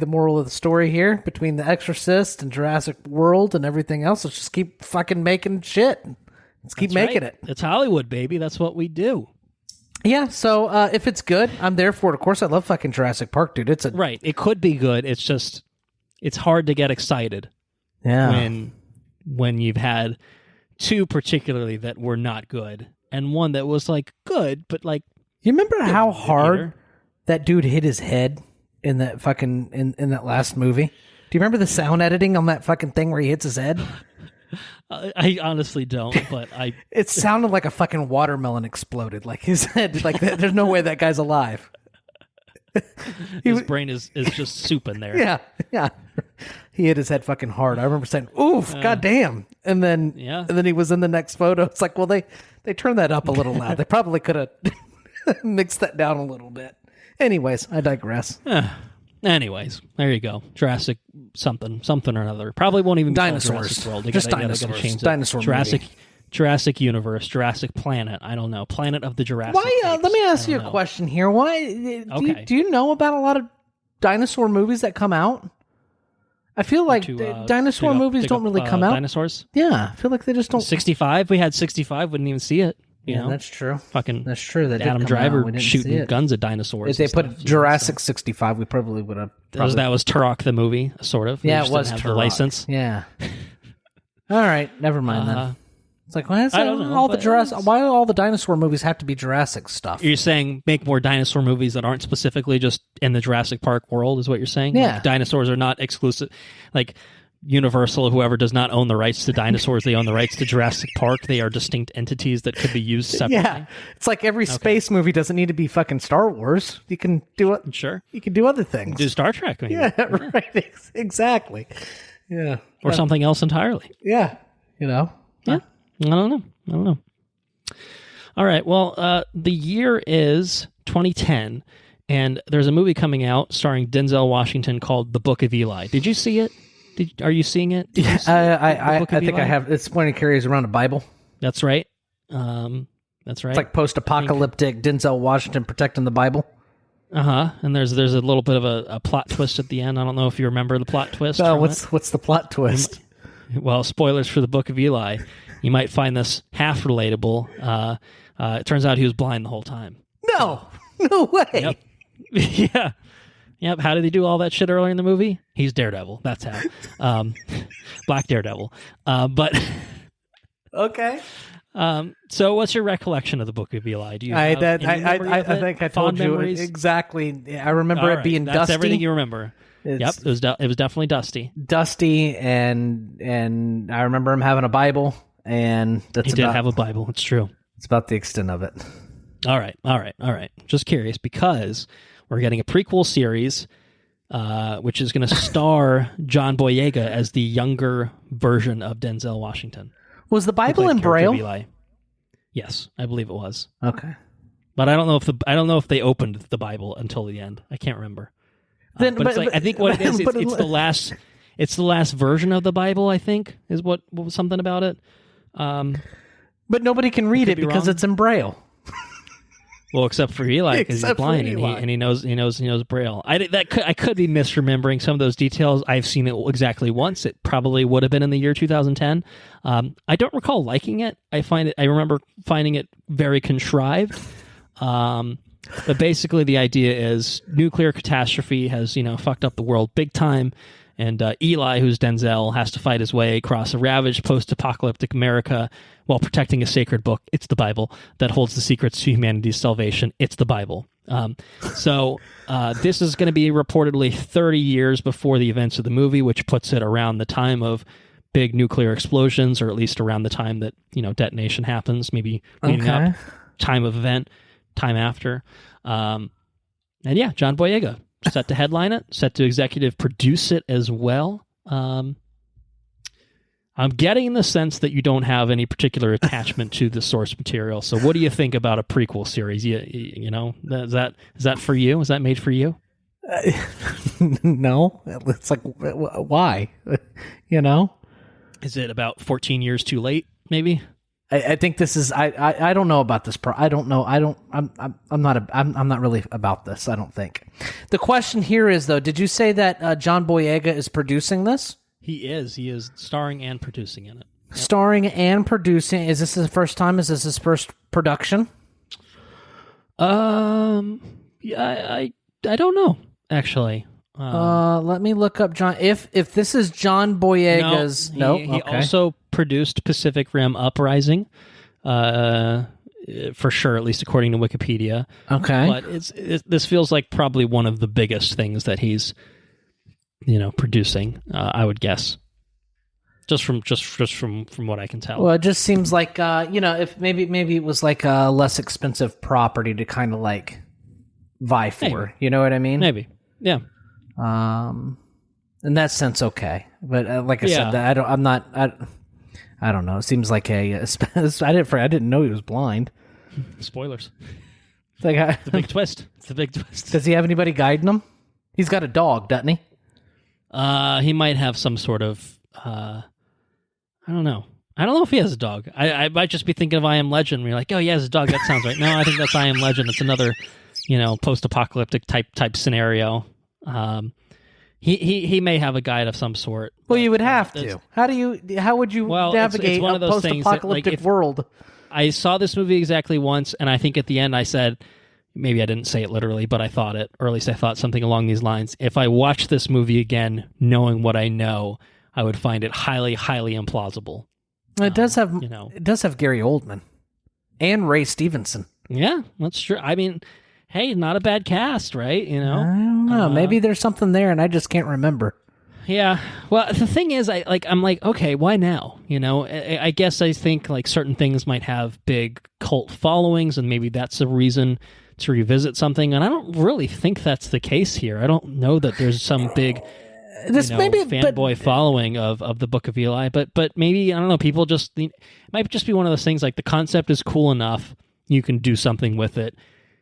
moral of the story here between The Exorcist and Jurassic World and everything else. Let's just keep fucking making shit. Let's keep making it. It's Hollywood, baby. That's what we do. Yeah, so if it's good, I'm there for it. Of course, I love fucking Jurassic Park, dude. Right. It could be good. It's just, it's hard to get excited. Yeah. When you've had two particularly that were not good, and one that was like good, but like, you remember how hard that dude hit his head in that fucking in that last movie? Do you remember the sound editing on that fucking thing where he hits his head? I honestly don't, but it sounded like a fucking watermelon exploded, like his head. Like there's no way that guy's alive. His brain is just soup in there. Yeah. He hit his head fucking hard. I remember saying, "Oof, goddamn!" And then he was in the next photo. It's like, well, they turned that up a little loud. They probably could have mixed that down a little bit. Anyways, I digress. Anyways, there you go. Jurassic something or another. Probably won't even be dinosaurs. Jurassic World. Just dinosaurs. Change Dinosaur Jurassic movie. Jurassic Universe, Jurassic Planet. I don't know. Planet of the Jurassic. Why? Let me ask you a question here. Why? Do you know about a lot of dinosaur movies that come out? I feel like dinosaur movies don't really come out. Dinosaurs? Yeah, I feel like they just don't. 65. We had 65. Wouldn't even see it. You know? That's true. That's true. That Adam Driver shooting guns at dinosaurs. If they put Jurassic 65, we probably would have. That was Turok the movie, sort of. Yeah, it was Turok. The license. Yeah. All right, never mind then. It's like, why I don't know, why do all the dinosaur movies have to be Jurassic stuff? You're saying make more dinosaur movies that aren't specifically just in the Jurassic Park world, is what you're saying? Yeah. Like, dinosaurs are not exclusive. Like Universal, whoever does not own the rights to dinosaurs, they own the rights to Jurassic Park. They are distinct entities that could be used separately. Yeah. It's like every space movie doesn't need to be fucking Star Wars. You can do it. Sure. You can do other things. Do Star Trek. Maybe. Yeah, right. Exactly. Yeah. Or something else entirely. Yeah. You know? Yeah. I don't know. All right. Well, the year is 2010, and there's a movie coming out starring Denzel Washington called The Book of Eli. Did you see it? Are you seeing it? I think I have. It's when he carries around a Bible. That's right. That's right. It's like post-apocalyptic Denzel Washington protecting the Bible. And there's a little bit of a plot twist at the end. I don't know if you remember the plot twist. What's the plot twist? Well, spoilers for The Book of Eli. You might find this half relatable. It turns out he was blind the whole time. No way. Yep. Yep. How did he do all that shit earlier in the movie? He's Daredevil. That's how. Black Daredevil. But okay. So, what's your recollection of The Book of Eli? Do you? I think I told you exactly. I remember it being dusty. That's everything you remember. Yep, it was definitely dusty. Dusty, and I remember him having a Bible, and he did have a Bible. It's true. It's about the extent of it. All right. Just curious, because we're getting a prequel series which is going to star John Boyega as the younger version of Denzel Washington. Was the Bible in Braille? Eli. Yes, I believe it was. Okay, but I don't know if they opened the Bible until the end. I can't remember. I think what it is, it's the last. It's the last version of the Bible. I think is what was something about it. But nobody can read it because it's in Braille. Well, except for Eli, because he's blind and he knows Braille. I could be misremembering some of those details. I've seen it exactly once. It probably would have been in the year 2010. I don't recall liking it. I remember finding it very contrived. But basically, the idea is nuclear catastrophe has fucked up the world big time. And Eli, who's Denzel, has to fight his way across a ravaged post-apocalyptic America while protecting a sacred book. It's the Bible that holds the secrets to humanity's salvation. It's the Bible. So this is going to be reportedly 30 years before the events of the movie, which puts it around the time of big nuclear explosions, or at least around the time that detonation happens. Maybe leading up, time of event, time after. And yeah, John Boyega. Set to headline it, set to executive produce it as well. I'm getting the sense that you don't have any particular attachment to the source material. So what do you think about a prequel series? Is that for you? Is that made for you? No. It's like, why? Is it about 14 years too late, maybe? I think this is. I don't know about this. I don't know. I'm not really about this. I don't think. The question here is though. Did you say that John Boyega is producing this? He is. He is starring and producing in it. Yep. Starring and producing. Is this his first time? Is this his first production? Yeah. I don't know actually. Let me look up John. If this is John Boyega's, he also produced Pacific Rim Uprising, for sure, at least according to Wikipedia. Okay, but this feels like probably one of the biggest things that he's, producing. I would guess, just from what I can tell. Well, it just seems like if maybe it was like a less expensive property to kind of like vie for. Maybe. You know what I mean? Maybe, yeah. In that sense, okay, but like I said, I don't know. It seems like I didn't know he was blind. Spoilers. It's like it's a big twist. It's a big twist. Does he have anybody guiding him? He's got a dog, doesn't he? He might have some sort of. I don't know. I don't know if he has a dog. I might just be thinking of I Am Legend. Where you're like, oh, he has a dog. That sounds right. No, I think that's I Am Legend. It's another, post-apocalyptic type scenario. He may have a guide of some sort. Well, you would have to. How would you navigate one of those post-apocalyptic world? I saw this movie exactly once, and I think at the end I said, maybe I didn't say it literally, but I thought it, or at least I thought something along these lines. If I watch this movie again, knowing what I know, I would find it highly, highly implausible. It does have, it does have Gary Oldman and Ray Stevenson. Yeah, that's true. I mean, hey, not a bad cast, right? I don't know. Maybe there's something there, and I just can't remember. Yeah. Well, the thing is, I'm like, okay, why now? I guess I think like certain things might have big cult followings, and maybe that's a reason to revisit something. And I don't really think that's the case here. I don't know that there's some big fanboy following of the Book of Eli, but maybe, I don't know, people just, it might just be one of those things like the concept is cool enough, you can do something with it.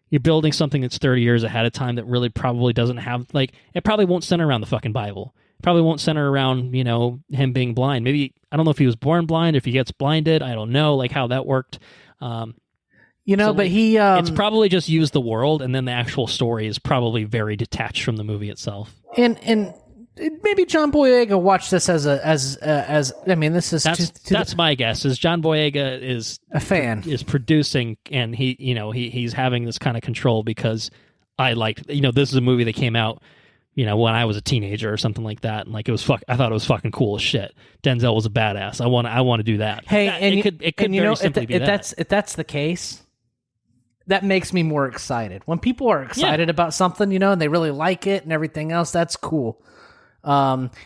You're building something that's 30 years ahead of time that really probably doesn't have, like, it probably won't center around the fucking Bible. It probably won't center around, him being blind. Maybe, I don't know if he was born blind, if he gets blinded. I don't know, like, how that worked. But he... it's probably just use the world, and then the actual story is probably very detached from the movie itself. And maybe John Boyega watched this as I mean, this is that's my guess. Is John Boyega is a fan, is producing, and he's having this kind of control because I liked, this is a movie that came out, when I was a teenager or something like that, and like I thought it was fucking cool as shit. Denzel was a badass. I want to do that. Hey, it could very simply be that. If that's the case, that makes me more excited. When people are excited about something, and they really like it and everything else, that's cool.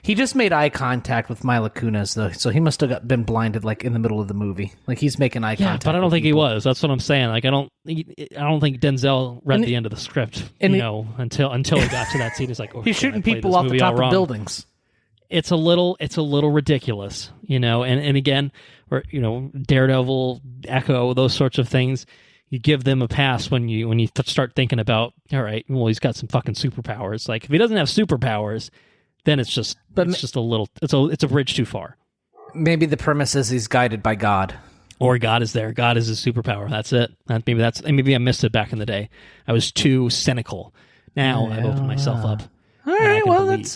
He just made eye contact with Mila Kunis, though, so he must have been blinded, like, in the middle of the movie. Like, he's making eye contact. But I don't think people. he was. That's what I'm saying. Like, I don't think Denzel read the end of the script, until he got to that scene. He's like, he's shooting people off the top of buildings. It's a little ridiculous, and again, or Daredevil, Echo, those sorts of things. You give them a pass when you start thinking about, all right, well, he's got some fucking superpowers. Like, if he doesn't have superpowers, then it's a bridge too far. Maybe the premise is he's guided by God, or God is there. God is his superpower. That's it. Maybe I missed it back in the day. I was too cynical. Now I've opened myself up. All right, well, that's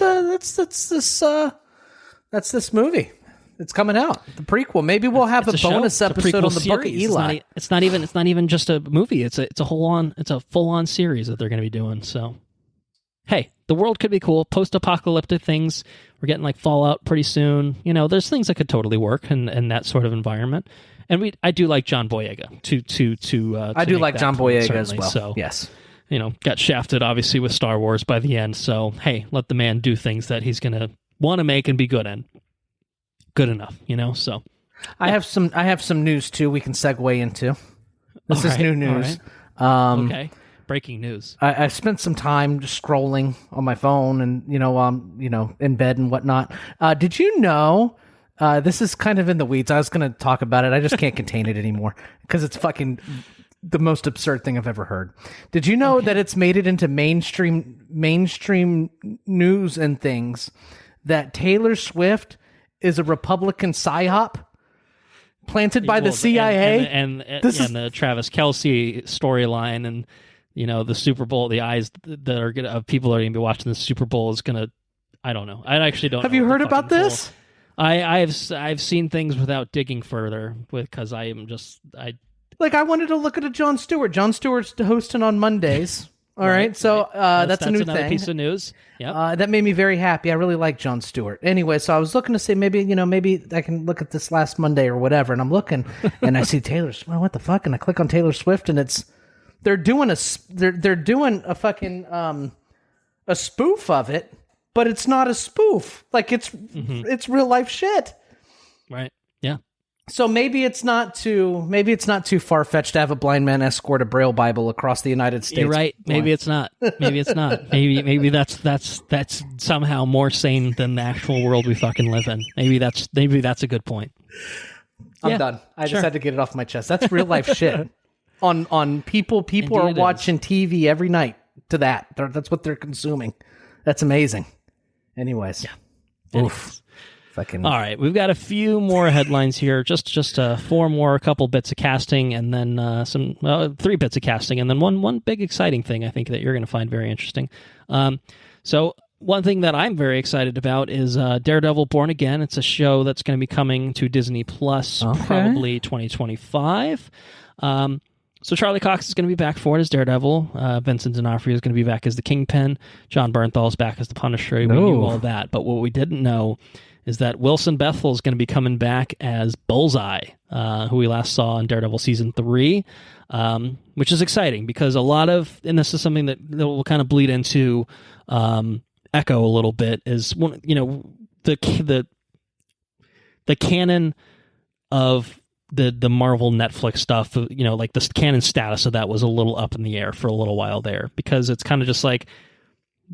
this movie. It's coming out, the prequel. Maybe we'll have a bonus episode on the Book of Eli. It's not even just a movie. It's a full on series that they're going to be doing. So, hey, the world could be cool. Post-apocalyptic things. We're getting like Fallout pretty soon. There's things that could totally work in that sort of environment. And I do like John Boyega. I do like John Boyega as well. So, yes. Got shafted obviously with Star Wars by the end. So, hey, let the man do things that he's going to want to make and be good in. Good enough, so. I have some news too we can segue into. This is new news. Okay. Breaking news. I spent some time just scrolling on my phone and, in bed and whatnot. Did you know, this is kind of in the weeds. I was going to talk about it. I just can't contain it anymore because it's fucking the most absurd thing I've ever heard. Did you know that it's made it into mainstream news and things that Taylor Swift is a Republican psyop planted by the CIA? And the Travis Kelce storyline and, the Super Bowl, the eyes that are going to, people are going to be watching the Super Bowl is going to, I don't know. I actually don't know. Have you heard about this? I've seen things without digging further because I wanted to look at a Jon Stewart. Jon Stewart's hosting on Mondays. All right, so that's a new another thing. Piece of news. Yeah, that made me very happy. I really like Jon Stewart. Anyway, so I was looking to say maybe I can look at this last Monday or whatever, and I'm looking and I see Taylor. Well, what the fuck? And I click on Taylor Swift, and they're doing a fucking a spoof of it, but it's not a spoof. Like it's real life shit. Right. Yeah. So maybe it's not too far fetched to have a blind man escort a Braille Bible across the United States. You're right. Maybe it's not. Maybe that's somehow more sane than the actual world we fucking live in. Maybe that's a good point. I'm done. I just had to get it off my chest. That's real life shit. On people Indeed are watching TV every night to that. That's what they're consuming. That's amazing. Anyways. Yeah. Oof. Fucking. All right, we've got a few more headlines here. Just four more, a couple bits of casting, and then three bits of casting, and then one big exciting thing I think that you're going to find very interesting. So one thing that I'm very excited about is Daredevil: Born Again. It's a show that's going to be coming to Disney Plus probably 2025. So Charlie Cox is going to be back for it as Daredevil. Vincent D'Onofrio is going to be back as the Kingpin. John Bernthal is back as the Punisher. We knew all that, but what we didn't know is that Wilson Bethel is going to be coming back as Bullseye, who we last saw in Daredevil Season 3, which is exciting because and this is something that will kind of bleed into Echo a little bit, is the canon of the Marvel Netflix stuff, like the canon status of that was a little up in the air for a little while there because it's kind of just like,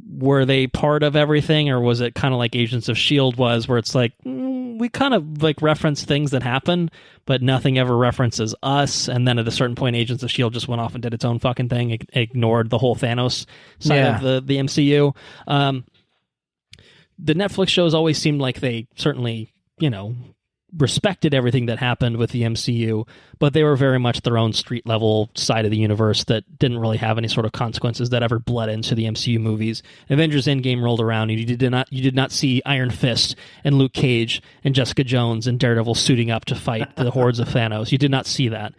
were they part of everything, or was it kind of like Agents of S.H.I.E.L.D. was, where it's like, we kind of like reference things that happen, but nothing ever references us, and then at a certain point, Agents of S.H.I.E.L.D. just went off and did its own fucking thing, ignored the whole Thanos side of the MCU. The Netflix shows always seemed like they certainly, respected everything that happened with the MCU, but they were very much their own street level side of the universe that didn't really have any sort of consequences that ever bled into the MCU movies. Avengers Endgame rolled around, and you did not see Iron Fist and Luke Cage and Jessica Jones and Daredevil suiting up to fight the hordes of Thanos. You did not see that.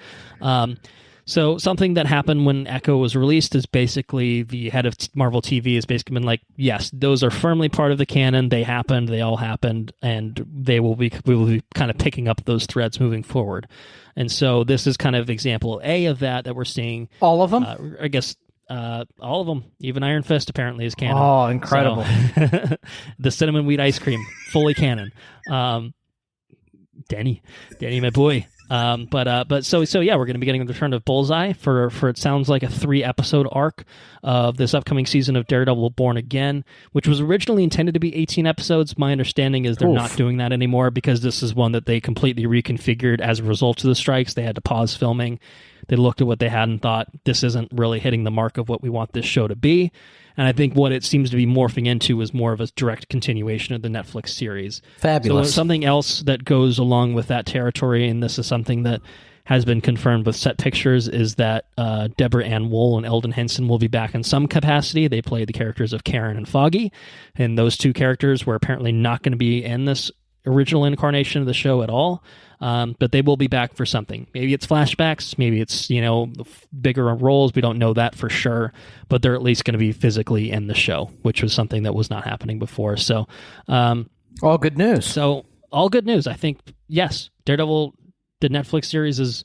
So something that happened when Echo was released is basically the head of Marvel TV has basically been like, yes, those are firmly part of the canon. They happened. They all happened. And we will be kind of picking up those threads moving forward. And so this is kind of example A of that we're seeing. All of them? I guess All of them. Even Iron Fist apparently is canon. Oh, incredible. So, the cinnamon wheat ice cream, fully canon. Danny, my boy. But so yeah, we're going to be getting the return of Bullseye for it sounds like a 3-episode arc of this upcoming season of Daredevil Born Again, which was originally intended to be 18 episodes. My understanding is they're not doing that anymore because this is one that they completely reconfigured as a result of the strikes. They had to pause filming. They looked at what they had and thought, this isn't really hitting the mark of what we want this show to be. And I think what it seems to be morphing into is more of a direct continuation of the Netflix series. Fabulous. So something else that goes along with that territory, and this is something that has been confirmed with Set Pictures, is that Deborah Ann Wool and Eldon Henson will be back in some capacity. They play the characters of Karen and Foggy, and those two characters were apparently not going to be in this original incarnation of the show at all. But they will be back for something. Maybe it's flashbacks. Maybe it's, bigger roles. We don't know that for sure. But they're at least going to be physically in the show, which was something that was not happening before. So, all good news. So, all good news. I think, yes, Daredevil, the Netflix series is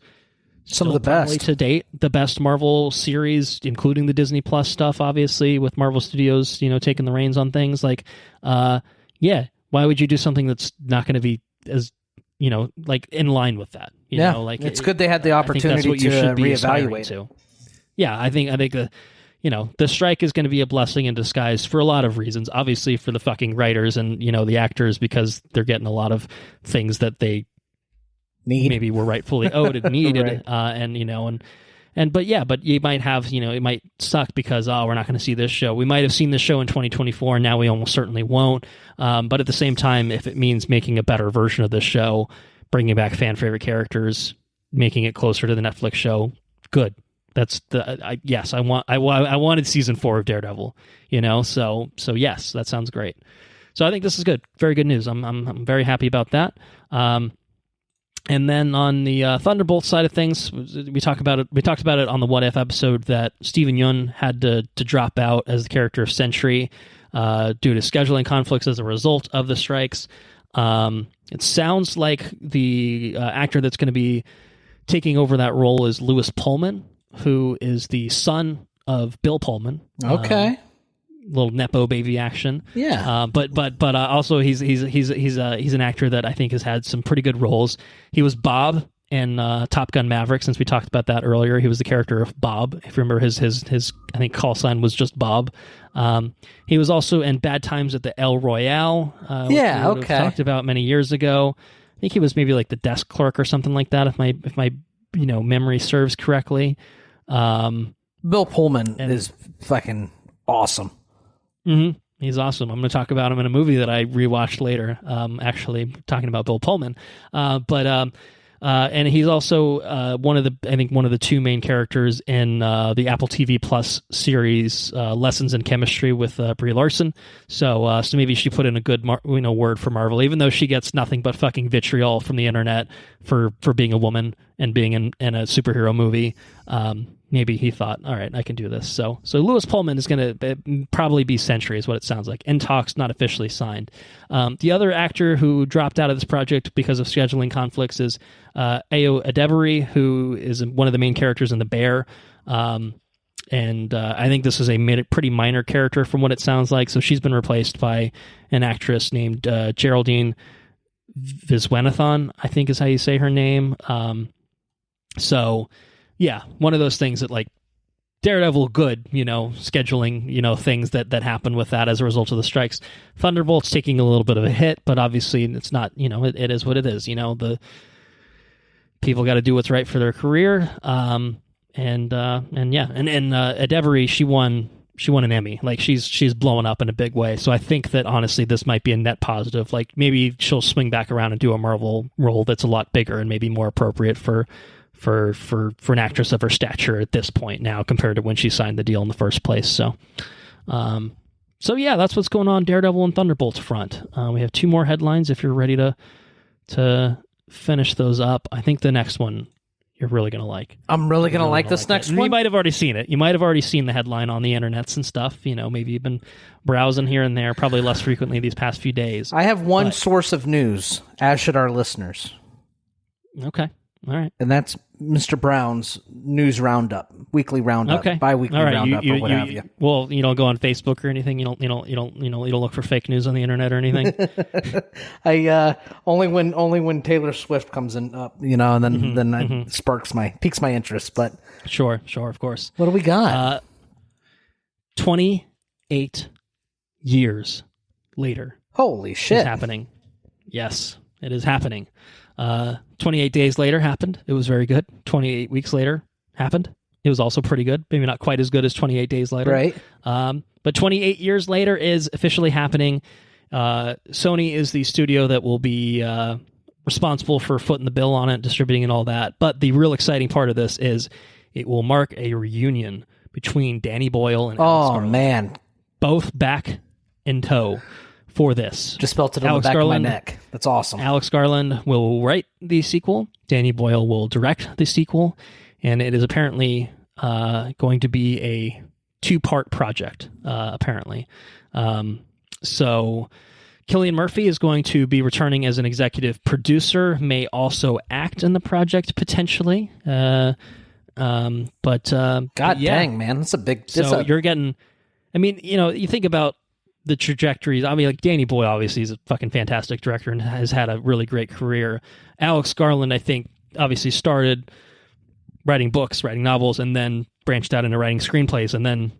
some of the best to date. The best Marvel series, including the Disney Plus stuff, obviously, with Marvel Studios, taking the reins on things. Like, yeah, why would you do something that's not going to be as in line with that? It's good they had the opportunity to reevaluate to. Yeah, I think the strike is going to be a blessing in disguise for a lot of reasons. Obviously, for the fucking writers and the actors, because they're getting a lot of things that they maybe were rightfully owed and needed, right. But you might have it might suck because we're not going to see this show. We might have seen this show in 2024, and now we almost certainly won't. But at the same time, if it means making a better version of this show, bringing back fan favorite characters, making it closer to the Netflix show, good. That's I wanted season 4 of Daredevil. So yes, that sounds great. So I think this is good, very good news. I'm very happy about that. And then on the Thunderbolts side of things, we talked about it on the What If episode that Steven Yeun had to drop out as the character of Sentry due to scheduling conflicts as a result of the strikes. It sounds like the actor that's going to be taking over that role is Lewis Pullman, who is the son of Bill Pullman. Okay. Little nepo baby action, yeah. But also he's an actor that I think has had some pretty good roles. He was Bob in Top Gun Maverick, since we talked about that earlier. He was the character of Bob. If you remember, his I think call sign was just Bob. He was also in Bad Times at the El Royale. Which we talked about many years ago. I think he was maybe like the desk clerk or something like that. If my memory serves correctly. Bill Pullman is fucking awesome. Mm-hmm. He's awesome. I'm going to talk about him in a movie that I rewatched later. Actually, talking about Bill Pullman, and he's also one of the two main characters in the Apple TV Plus series Lessons in Chemistry with Brie Larson. So maybe she put in a good word for Marvel, even though she gets nothing but fucking vitriol from the internet for being a woman and being in a superhero movie. Maybe he thought, all right, I can do this. So Lewis Pullman is going to probably be Sentry, is what it sounds like. In talks, not officially signed. The other actor who dropped out of this project because of scheduling conflicts is Ayo Edebiri, who is one of the main characters in The Bear. And I think this is a pretty minor character from what it sounds like. So she's been replaced by an actress named Geraldine Viswanathan, I think is how you say her name. Yeah, one of those things that, like, Daredevil, good, scheduling, things that happen with that as a result of the strikes. Thunderbolts taking a little bit of a hit, but obviously it's not, it is what it is. The people got to do what's right for their career. And Edebiri, she won an Emmy. Like, she's blowing up in a big way. So I think that honestly this might be a net positive. Like, maybe she'll swing back around and do a Marvel role that's a lot bigger and maybe more appropriate for an actress of her stature at this point now compared to when she signed the deal in the first place. So yeah, that's what's going on Daredevil and Thunderbolts front. We have 2 more headlines if you're ready to finish those up. I think the next one you're really going to like. I'm really going to like this next one. You might have already seen it. You might have already seen the headline on the internets and stuff. Maybe you've been browsing here and there, probably less frequently these past few days. I have one source of news, as should our listeners. Okay. All right. And that's Mr. Brown's news roundup, weekly roundup, bi-weekly roundup, or what have you. Well, you don't go on Facebook or anything. You don't look for fake news on the internet or anything. I only when Taylor Swift comes in up, and then that piques my interest. But sure, of course. What do we got? 28 years later. Holy shit! It's happening. Yes, it is happening. 28 days later happened. It was very good. 28 weeks later happened. It was also pretty good. Maybe not quite as good as 28 days later. Right. But 28 years later is officially happening. Sony is the studio that will be responsible for footing the bill on it, distributing and all that. But the real exciting part of this is it will mark a reunion between Danny Boyle and Alex Garland. Man. Both back in tow for this. Just spelt it on the back of my neck. That's awesome. Alex Garland will write the sequel. Danny Boyle will direct the sequel. And it is apparently going to be a 2-part project, apparently. So Cillian Murphy is going to be returning as an executive producer, may also act in the project potentially. But dang, man. That's a big... you're getting... I mean, you think about the trajectories. I mean, like Danny Boyle obviously is a fucking fantastic director and has had a really great career. Alex Garland, I think, obviously started writing books, writing novels, and then branched out into writing screenplays, and then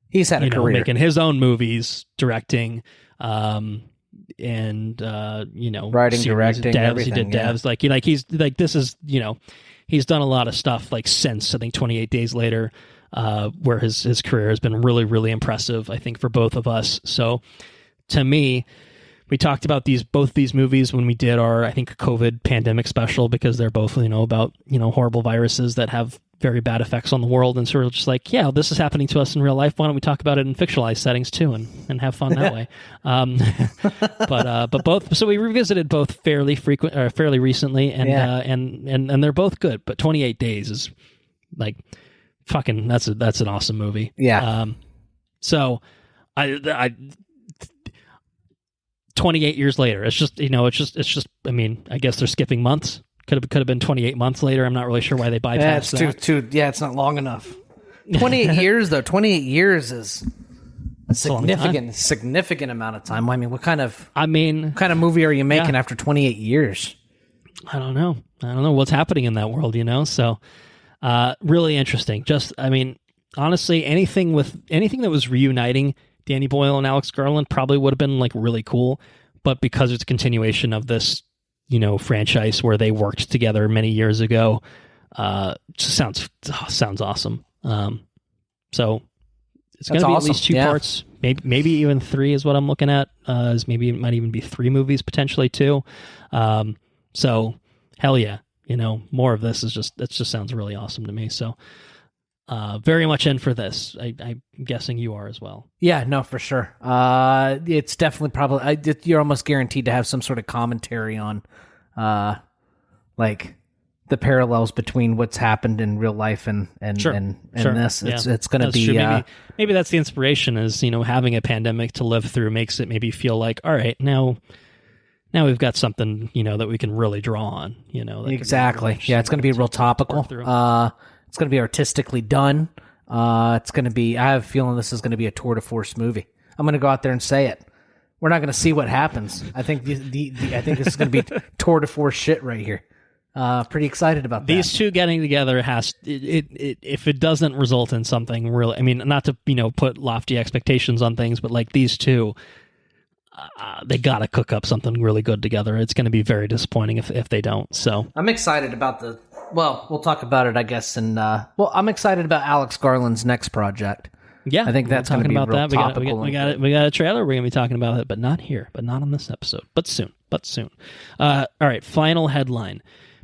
he's had a career making his own movies, directing, and writing, directing, devs. everything. He did devs. He's like this is he's done a lot of stuff since I think 28 Days Later. Where his career has been really, really impressive, I think, for both of us. So to me, we talked about both these movies when we did our, I think, COVID pandemic special, because they're both, about, horrible viruses that have very bad effects on the world. And so we're just like, yeah, this is happening to us in real life. Why don't we talk about it in fictionalized settings too and have fun that way? But both, so we revisited both fairly recently and they're both good, but 28 Days is like, fucking, that's an awesome movie. Yeah. So I 28 years later, it's just I mean, I guess they're skipping months. Could have been 28 months later. I'm not really sure why they bypassed that. It's not long enough. 28 years though. 28 years is a significant amount of time. I mean, what kind of movie are you making after 28 years? I don't know what's happening in that world, so really interesting. Just, I mean, honestly, anything that was reuniting Danny Boyle and Alex Garland probably would have been really cool, but because it's a continuation of this, franchise where they worked together many years ago, just sounds awesome. So it's going to be awesome. At least 2 parts, maybe even 3 is what I'm looking at. Maybe it might even be 3 movies potentially too. So hell yeah. More of this it just sounds really awesome to me. So, very much in for this. I'm guessing you are as well. Yeah, no, for sure. It's definitely probably, you're almost guaranteed to have some sort of commentary on, the parallels between what's happened in real life and this. It's going to be, maybe that's the inspiration is, having a pandemic to live through makes it maybe feel like, all right, now we've got something, that we can really draw on, Exactly. Yeah, it's going to be real topical. It's going to be artistically done. It's going to be, I have a feeling this is going to be a tour de force movie. I'm going to go out there and say it. We're not going to see what happens. I think I think this is going to be tour de force shit right here. Pretty excited about that. These two getting together if it doesn't result in something really, I mean, not to, put lofty expectations on things, but these two, they got to cook up something really good together. It's going to be very disappointing if they don't. So I'm excited about we'll talk about it, I guess. And I'm excited about Alex Garland's next project. Yeah, I think that's going to be real topical. We got a trailer. We're going to be talking about it, but not here, but not on this episode, but soon. All right, final headline.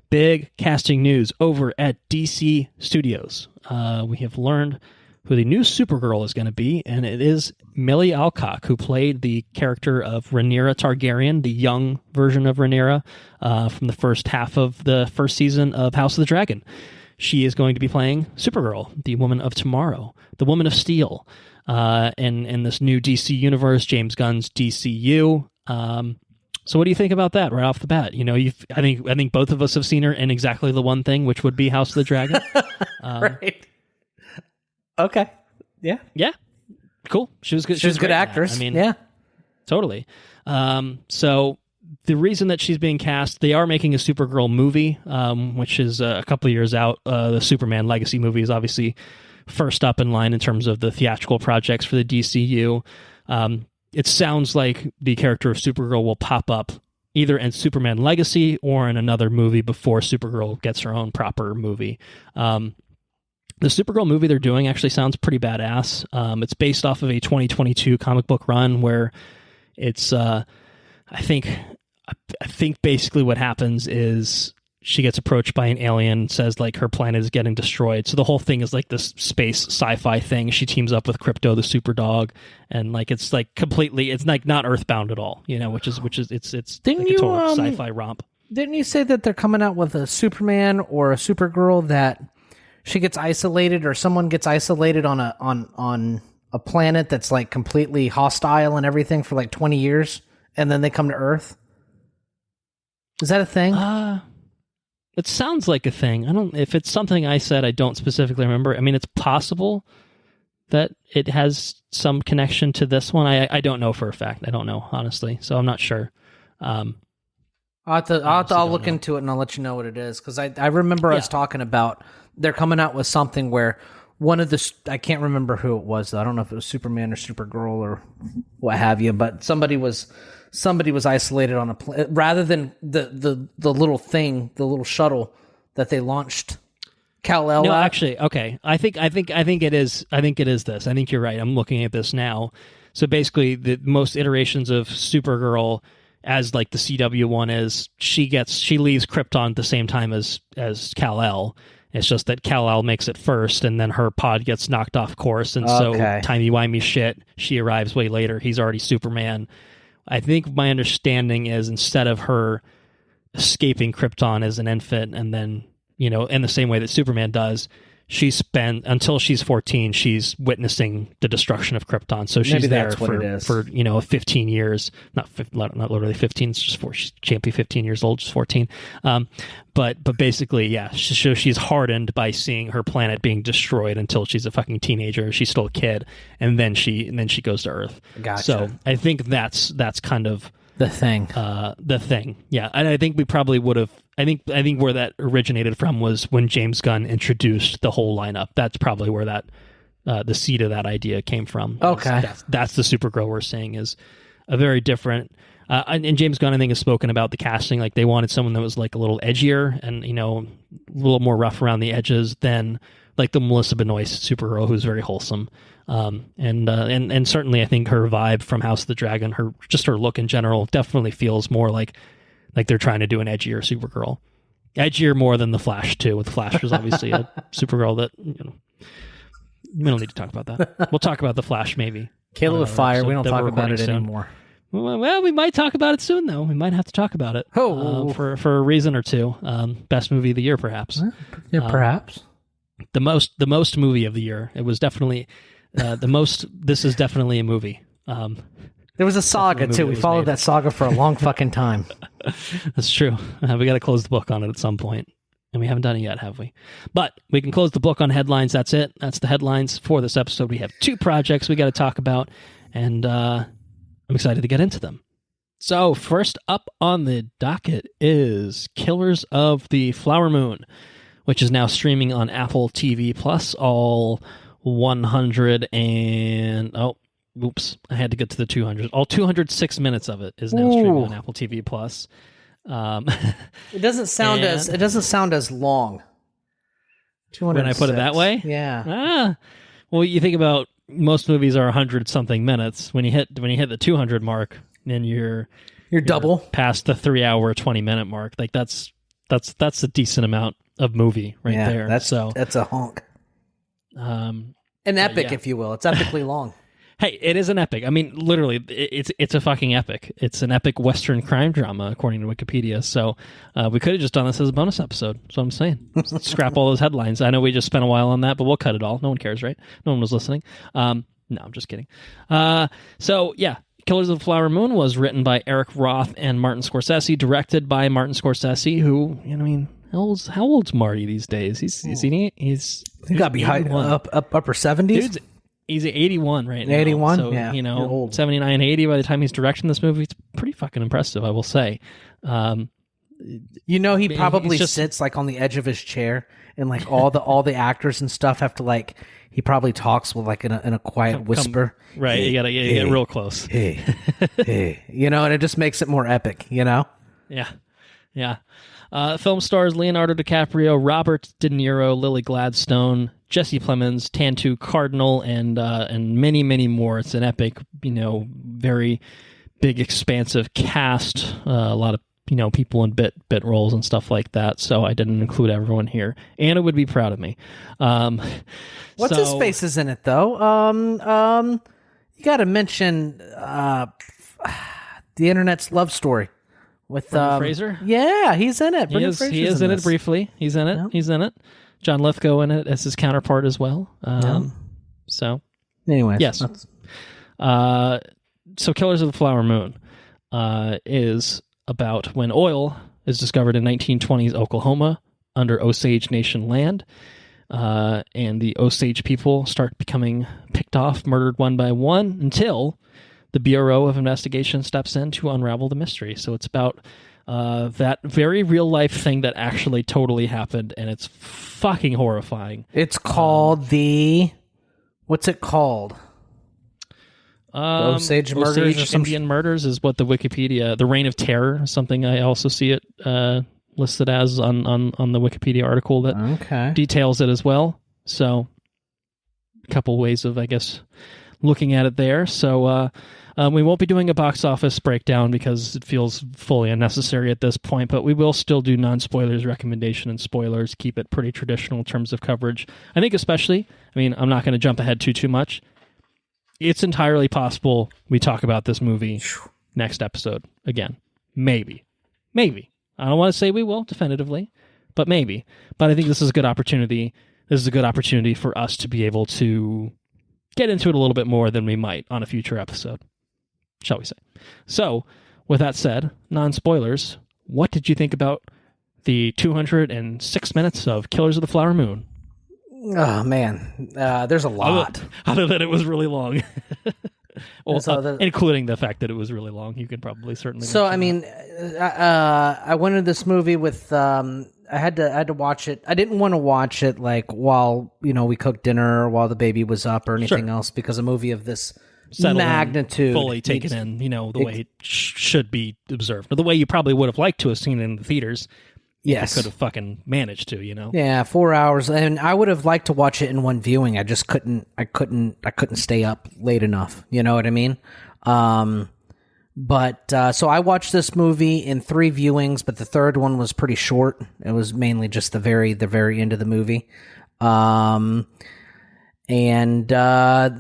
Big casting news over at DC Studios. We have learned who the new Supergirl is going to be, and it is Millie Alcock, who played the character of Rhaenyra Targaryen, the young version of Rhaenyra from the first half of the first season of House of the Dragon. She is going to be playing Supergirl, the Woman of Tomorrow, the Woman of Steel, in this new DC universe, James Gunn's DCU. So what do you think about that right off the bat? I think both of us have seen her in exactly the one thing, which would be House of the Dragon. Right. Okay. Yeah. Yeah. Cool. She was good. She was a good actress. Yeah. Totally. So the reason that she's being cast, they are making a Supergirl movie, which is a couple of years out. The Superman Legacy movie is obviously first up in line in terms of the theatrical projects for the DCU. It sounds like the character of Supergirl will pop up either in Superman Legacy or in another movie before Supergirl gets her own proper movie. The Supergirl movie they're doing actually sounds pretty badass. It's based off of a 2022 comic book run where it's, I think basically what happens is she gets approached by an alien, says like her planet is getting destroyed. So the whole thing is like this space sci-fi thing. She teams up with Crypto, the super dog, and like it's like completely, it's like not Earthbound at all, which is it's like a total sci-fi romp. Didn't you say that they're coming out with a Superman or a Supergirl that she gets isolated or someone gets isolated on a planet that's like completely hostile and everything for like 20 years and then they come to Earth? Is that a thing? It sounds like a thing. If it's something I said, I don't specifically remember. I mean, it's possible that it has some connection to this one. I don't know for a fact. I don't know, honestly. So I'm not sure. I'll look into it and I'll let you know what it is. Because I remember us talking about they're coming out with something where one of the, I can't remember who it was, though. I don't know if it was Superman or Supergirl or what have you, but somebody was isolated on a planet rather than the little thing, the little shuttle that they launched. Kal-El. No, actually, okay. I think it is. I think it is this. I think you're right. I'm looking at this now. So basically, the most iterations of Supergirl, as like the CW one is, she leaves Krypton at the same time as Kal-El. It's just that Kal-El makes it first, and then her pod gets knocked off course, and so timey-wimey shit. She arrives way later. He's already Superman. I think my understanding is instead of her escaping Krypton as an infant and then, in the same way that Superman does, she spent until she's 14, she's witnessing the destruction of Krypton. So she's there for 15 years, not literally 15, it's just she can't be 15 years old, just 14. But basically, yeah, she's hardened by seeing her planet being destroyed until she's a fucking teenager. She's still a kid, and then she goes to Earth. Gotcha. So I think that's kind of the thing. Yeah. And I think we probably would have. I think where that originated from was when James Gunn introduced the whole lineup. That's probably where that the seed of that idea came from. Okay, that's the Supergirl we're seeing is a very different. And James Gunn, I think, has spoken about the casting. Like they wanted someone that was like a little edgier and a little more rough around the edges than like the Melissa Benoist Supergirl, who's very wholesome. And certainly, I think her vibe from House of the Dragon, her look in general, definitely feels more like they're trying to do an edgier Supergirl. Edgier more than The Flash, too. The Flash was obviously a Supergirl that, we don't need to talk about that. We'll talk about The Flash, maybe. Caleb with Fire, we don't talk about it anymore. Well, we might talk about it soon, though. We might have to talk about it. For a reason or two. Best movie of the year, perhaps. Yeah, perhaps. The most movie of the year. It was definitely the most. This is definitely a movie. There was a saga, too. We followed that saga for a long fucking time. That's true. We got to close the book on it at some point. And we haven't done it yet, have we? But we can close the book on headlines. That's it. That's the headlines for this episode. We have 2 projects we got to talk about. And I'm excited to get into them. So first up on the docket is Killers of the Flower Moon, which is now streaming on Apple TV Plus. All 100 and... Oops, I had to get to the 200. All 206 minutes of it is now streaming on Apple TV Plus. It doesn't sound as long. 206. When I put it that way? Yeah. Well, you think about most movies are 100 something minutes. When you hit the 200 mark, then you're double past the 3 hour 20 minute mark. Like that's a decent amount of movie there. That's a honk. An epic, if you will. It's epically long. Hey, it is an epic. I mean, literally, it's a fucking epic. It's an epic Western crime drama, according to Wikipedia. So we could have just done this as a bonus episode. That's what I'm saying. Scrap all those headlines. I know we just spent a while on that, but we'll cut it all. No one cares, right? No one was listening. No, I'm just kidding. So, yeah, Killers of the Flower Moon was written by Eric Roth and Martin Scorsese, directed by Martin Scorsese, who, I mean, how old's Marty these days? He's got to be high, upper 70s. He's 81 right now. 81? So, yeah, you know, 79, 80 by the time he's directing this movie. It's pretty fucking impressive, I will say. You know, he probably sits like on the edge of his chair, and like all the actors and stuff have to like. He probably talks with like in a quiet whisper. Right, hey, you gotta get real close. Hey, you know, and it just makes it more epic. You know. Yeah. Film stars Leonardo DiCaprio, Robert De Niro, Lily Gladstone, Jesse Plemons, Tantu Cardinal, and many, many more. It's an epic, you know, very big, expansive cast. A lot of, you know, people in bit roles and stuff like that. So I didn't include everyone here. Anna would be proud of me. What's his face is in it though? You got to mention the Internet's Love Story with Fraser. Yeah, he's in it. He is in it briefly. He's in it. Yeah. He's in it. John Lithgow in it as his counterpart as well. So, anyways, yes. So, Killers of the Flower Moon is about when oil is discovered in 1920s Oklahoma under Osage Nation land, and the Osage people start becoming picked off, murdered one by one, until the Bureau of Investigation steps in to unravel the mystery. So it's about that very real life thing that actually totally happened, and it's fucking horrifying. It's called what's it called? Osage murders, Osage Indian murders is what the Wikipedia, the Reign of Terror, something I also see it listed as on the Wikipedia article that details it as well. So, a couple ways of, I guess, looking at it there. So, we won't be doing a box office breakdown because it feels fully unnecessary at this point, but we will still do non-spoilers recommendation and spoilers, keep it pretty traditional in terms of coverage. I think especially, I mean, I'm not going to jump ahead too much. It's entirely possible we talk about this movie next episode again. Maybe. I don't want to say we will definitively, but maybe. But I think this is a good opportunity. This is a good opportunity for us to be able to get into it a little bit more than we might on a future episode, shall we say. So, with that said, non-spoilers, what did you think about the 206 minutes of Killers of the Flower Moon? Oh, man. There's a lot. Other than it was really long. Well, including the fact that it was really long. You could probably certainly... So, I mean, I went into this movie with... I had to watch it. I didn't want to watch it like while, you know, we cooked dinner or while the baby was up or anything else, because a movie of this magnitude... fully taken in, you know, the way it should be observed. But the way you probably would have liked to have seen it in the theaters... Yes, could have fucking managed to, you know. Yeah, 4 hours, and I would have liked to watch it in one viewing. I just couldn't. I couldn't stay up late enough. You know what I mean? But so I watched this movie in 3 viewings, but the third one was pretty short. It was mainly just the very end of the movie, and I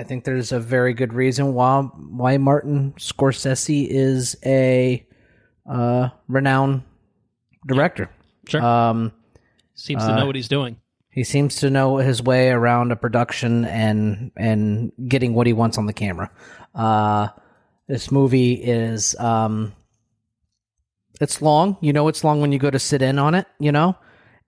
think there's a very good reason why Martin Scorsese is a renowned director. Sure. Seems to know what he's doing. He seems to know his way around a production and getting what he wants on the camera. This movie is it's long. You know it's long when you go to sit in on it, you know?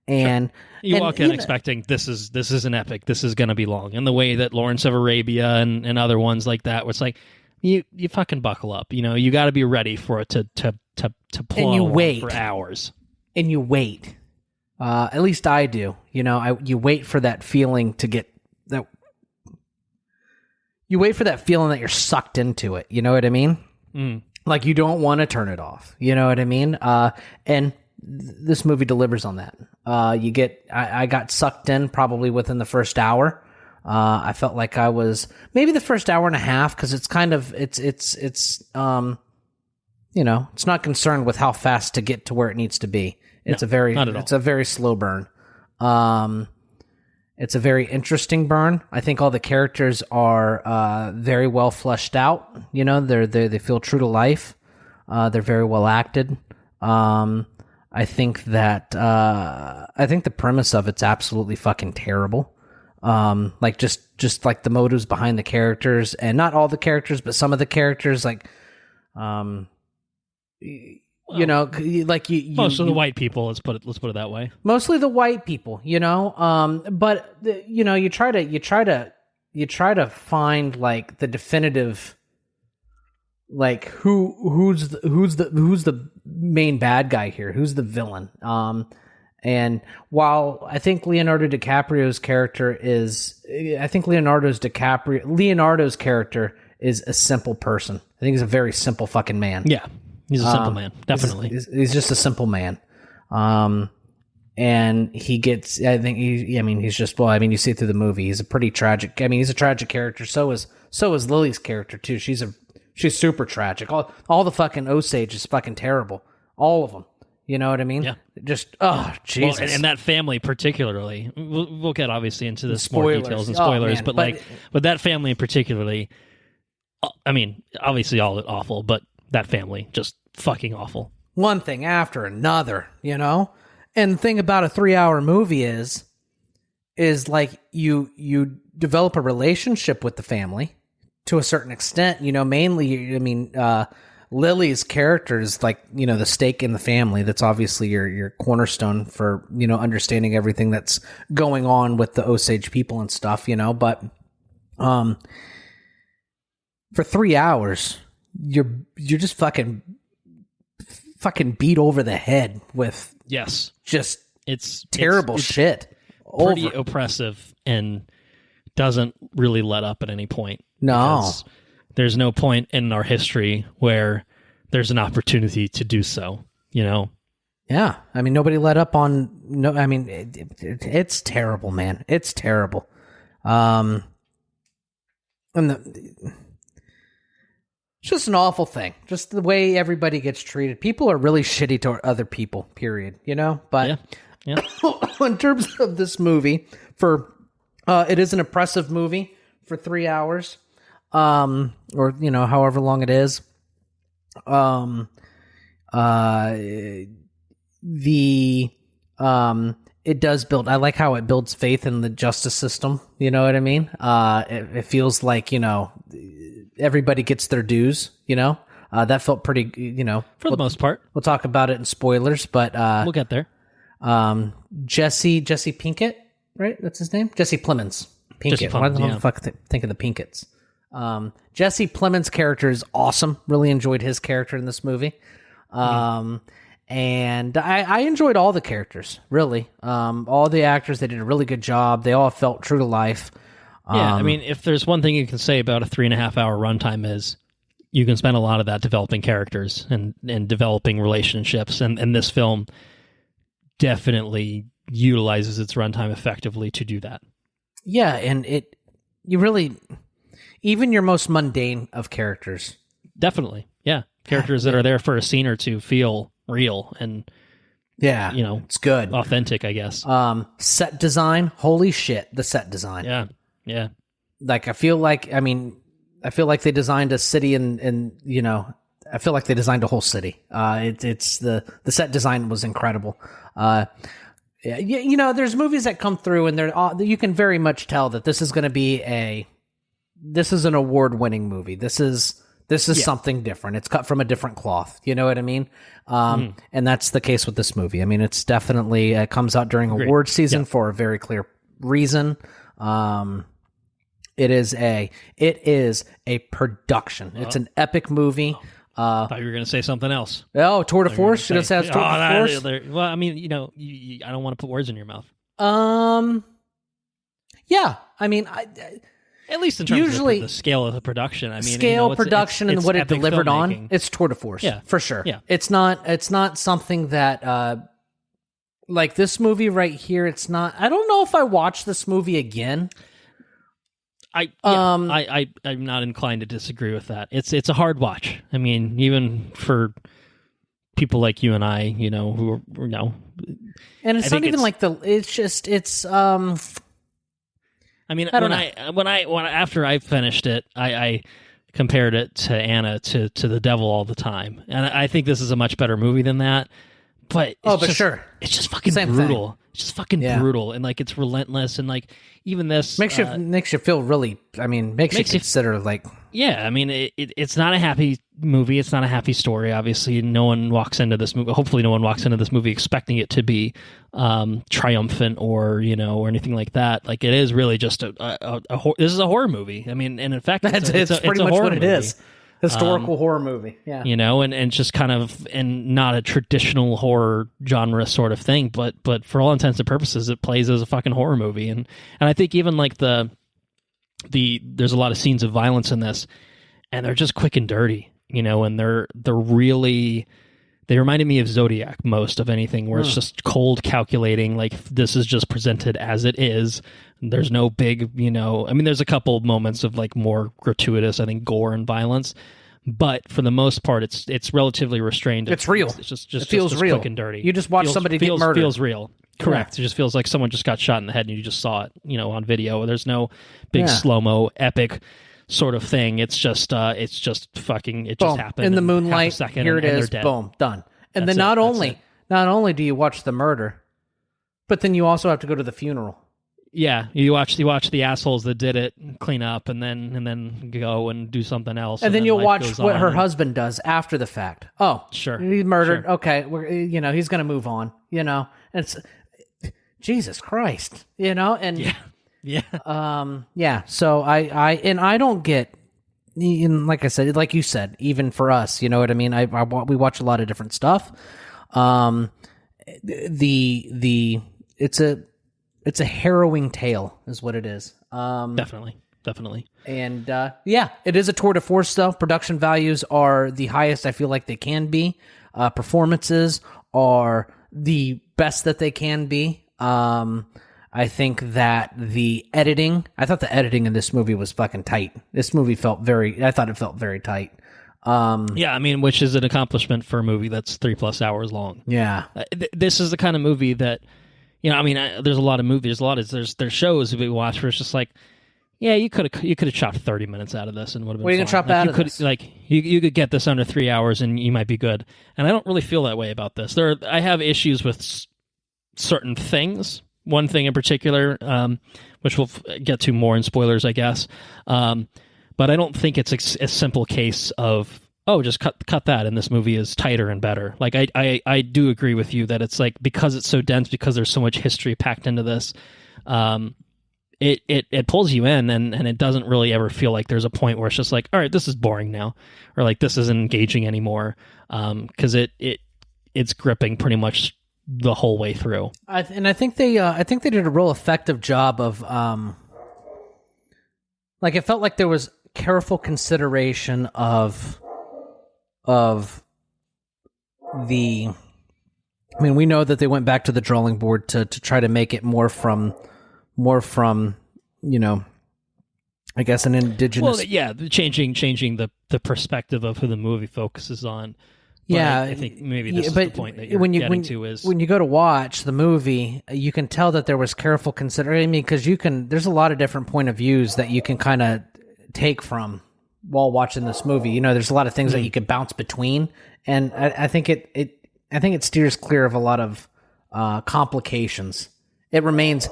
And sure. You walk in expecting this is an epic. This is going to be long. And the way that Lawrence of Arabia and other ones like that, where it's like you fucking buckle up. You know, you got to be ready for it to pull on for hours. And you wait. At least I do. You know, you wait for that feeling to get that. You wait for that feeling that you're sucked into it. You know what I mean? Like you don't want to turn it off. You know what I mean? And this movie delivers on that. I got sucked in probably within the first hour. I felt like I was maybe the first hour and a half, because it's kind of it's you know, it's not concerned with how fast to get to where it needs to be. It's a very slow burn. It's a very interesting burn. I think all the characters are very well fleshed out. You know, they feel true to life. They're very well acted. I think the premise of it's absolutely fucking terrible. Like just like the motives behind the characters, and not all the characters, but some of the characters, like, you know, like most of the white people. Let's put it that way. Mostly the white people, you know. But you know, you try to find like the definitive, like who's the main bad guy here? Who's the villain? And while I think Leonardo's character is a simple person. I think he's a very simple fucking man. Yeah, he's a simple man. Definitely, he's just a simple man. And he gets. I think he's just. Well, I mean, you see it through the movie. He's a pretty tragic. I mean, he's a tragic character. So is Lily's character too. She's super tragic. All the fucking Osage is fucking terrible. All of them. You know what I mean? Yeah. Just, oh, Jesus. Well, and that family particularly, we'll get obviously into this more details and spoilers, but that family particularly, I mean, obviously all awful, but that family, just fucking awful. One thing after another, you know? And the thing about a 3-hour movie is like you develop a relationship with the family to a certain extent, you know, mainly, I mean, Lily's character is like, you know, the stake in the family. That's obviously your cornerstone for, you know, understanding everything that's going on with the Osage people and stuff, you know. But for 3 hours, you're just fucking beat over the head with just it's terrible shit. Pretty oppressive and doesn't really let up at any point. No. There's no point in our history where there's an opportunity to do so, you know? Yeah. I mean, nobody let up on... No, I mean, it's terrible, man. It's terrible. And it's just an awful thing. Just the way everybody gets treated. People are really shitty to other people, period, you know? But yeah. In terms of this movie, it is an impressive movie for 3 hours. Or, you know, however long it is. It does build, I like how it builds faith in the justice system. You know what I mean? It feels like, you know, everybody gets their dues, you know? That felt pretty, you know. For the most part. We'll talk about it in spoilers, but, we'll get there. Jesse Pinkett, right? That's his name? Jesse Plemons. Pinkett. Why the fuck think of the Pinketts? Jesse Plemons' character is awesome. Really enjoyed his character in this movie. And I enjoyed all the characters, really. All the actors, they did a really good job. They all felt true to life. Yeah, I mean, if there's one thing you can say about a 3.5-hour runtime is you can spend a lot of that developing characters and developing relationships. And this film definitely utilizes its runtime effectively to do that. Yeah, and you really... Even your most mundane of characters. Definitely, yeah. Characters that are there for a scene or two feel real and, yeah, you know, it's good. Authentic, I guess. Set design, holy shit, the set design. Yeah. Like, I feel like they designed a city and you know, I feel like they designed a whole city. It's the set design was incredible. Yeah, you know, there's movies that come through and you can very much tell that this is going to be this is an award-winning movie. This is something different. It's cut from a different cloth. You know what I mean? And that's the case with this movie. I mean, it's definitely comes out during award season for a very clear reason. It is a production. It's an epic movie. I thought you were going to say something else. Oh, tour de force? Should have said tour de force? Well, I mean, you know, I don't want to put words in your mouth. Yeah. I mean, at least in terms of the scale of the production. I mean, production and what it delivered on, it's tour de force. Yeah. For sure. Yeah. It's not something that, like this movie right here, it's not, I don't know if I watch this movie again. I'm not inclined to disagree with that. It's a hard watch. I mean, even for people like you and I, you know, who are, you know, and it's not even like I mean, after I finished it, I compared it to Anna to The Devil All the Time, and I think this is a much better movie than that. But sure, it's just fucking Same brutal. Thing. just fucking brutal, and like it's relentless, and like even this makes you feel really. I mean, makes you consider like. Yeah, I mean, it's not a happy movie. It's not a happy story. Obviously, no one walks into this movie. Hopefully, no one walks into this movie expecting it to be triumphant or anything like that. Like it is really just this is a horror movie. I mean, and in fact, it's pretty much what it is. Historical horror movie, yeah. And just kind of, and not a traditional horror genre sort of thing, but for all intents and purposes, it plays as a fucking horror movie. And I think even like there's a lot of scenes of violence in this, and they're just quick and dirty, and they're really, they reminded me of Zodiac most of anything, where it's just cold calculating, like this is just presented as it is. There's no big, I mean, there's a couple moments of like more gratuitous, I think, gore and violence, but for the most part, it's relatively restrained. It's real. It feels real, quick and dirty. You just watch somebody get murdered. Feels real. Correct. Yeah. It just feels like someone just got shot in the head and you just saw it, on video. There's no big slow-mo epic sort of thing. It's just fucking, it just happened in the moonlight. Here it is. Dead. Boom, done. And then not only do you watch the murder, but then you also have to go to the funeral. Yeah, you watch the assholes that did it clean up, and then go and do something else, and then you'll watch what her husband does after the fact. Oh, sure, he's murdered. Sure. Okay, he's going to move on. And it's Jesus Christ, and yeah. So I don't get, like I said, like you said, even for us, you know what I mean. We watch a lot of different stuff. It's a harrowing tale, is what it is. Definitely. And it is a tour de force stuff. Production values are the highest I feel like they can be. Performances are the best that they can be. I think that I thought the editing in this movie was fucking tight. This movie I thought it felt very tight. Yeah, I mean, which is an accomplishment for a movie that's 3+ hours long. Yeah. This is the kind of movie that, I mean, there's a lot of movies, there's shows we watch where it's just like, yeah, you could have chopped 30 minutes out of this and would have been. What are you gonna chop out of this? You could get this under 3 hours and you might be good. And I don't really feel that way about this. I have issues with certain things. One thing in particular, which we'll get to more in spoilers, I guess. But I don't think it's a simple case of, just cut that, and this movie is tighter and better. Like I do agree with you that it's like, because it's so dense, because there's so much history packed into this, it pulls you in, and it doesn't really ever feel like there's a point where it's just like, all right, this is boring now, or like this isn't engaging anymore, because it's gripping pretty much the whole way through. I think they did a real effective job of like, it felt like there was careful consideration of the. I mean, we know that they went back to the drawing board to try to make it more from I guess an indigenous. Well, yeah, changing the perspective of who the movie focuses on. But yeah, I think maybe this is the point that you're getting to is when you go to watch the movie, you can tell that there was careful consideration. I mean, because there's a lot of different point of views that you can kind of take from while watching this movie. There's a lot of things that you could bounce between, and I think it steers clear of a lot of complications. It remains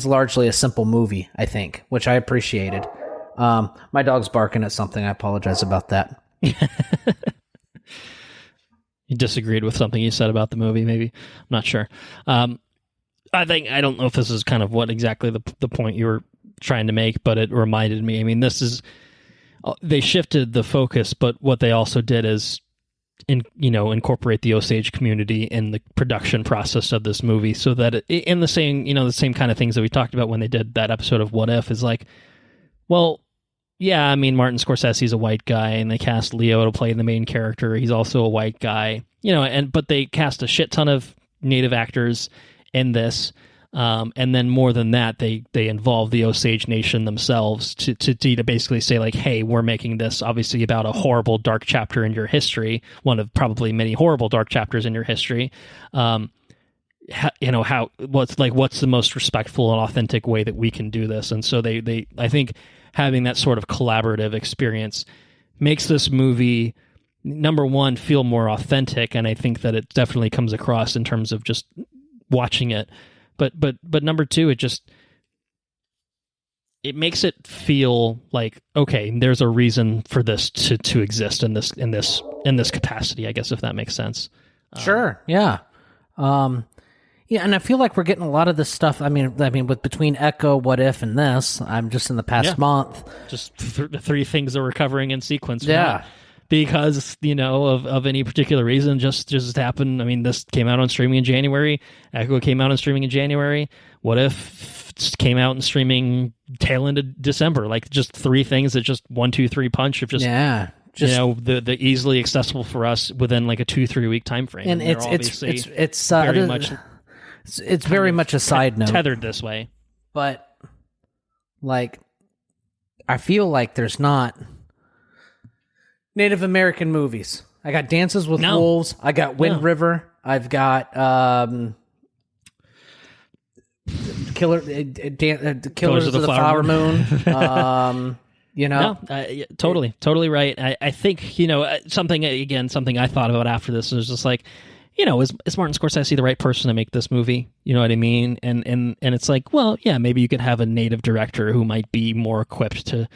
largely a simple movie, I think, which I appreciated. My dog's barking at something. I apologize about that. You disagreed with something you said about the movie, maybe? I'm not sure. I don't know if this is kind of what exactly the point you were trying to make, but it reminded me. I mean, they shifted the focus, but what they also did is incorporate the Osage community in the production process of this movie, so that in the same kind of things that we talked about when they did that episode of What If, is like, well, yeah, I mean, Martin Scorsese's a white guy, and they cast Leo to play the main character. He's also a white guy, but they cast a shit ton of native actors in this. And then more than that, they involve the Osage Nation themselves to basically say, like, hey, we're making this obviously about a horrible dark chapter in your history, one of probably many horrible dark chapters in your history. What's the most respectful and authentic way that we can do this? And so they I think having that sort of collaborative experience makes this movie, number one, feel more authentic, and I think that it definitely comes across in terms of just watching it. But number two, it makes it feel like, okay, there's a reason for this to exist in this capacity, I guess, if that makes sense. Sure. Yeah. Yeah, and I feel like we're getting a lot of this stuff. I mean, with between Echo, What If, and this, I'm just in the past month. Just three things that we're covering in sequence. Yeah. Because, of any particular reason, just happened. I mean, this came out on streaming in January. Echo came out on streaming in January. What If came out and streaming tail end of December. Like, just three things that just 1, 2, 3 punch of just... Yeah. the easily accessible for us within like a 2-3 week time frame. And it's very much... It's very much a side note. Tethered this way. But, like, I feel like there's not Native American movies. I got Dances with Wolves. I got Wind River. I've got Killers of the Flower Moon. Totally right. I think, something I thought about after this was just like, is Martin Scorsese the right person to make this movie? You know what I mean? And it's like, well, yeah, maybe you could have a native director who might be more equipped to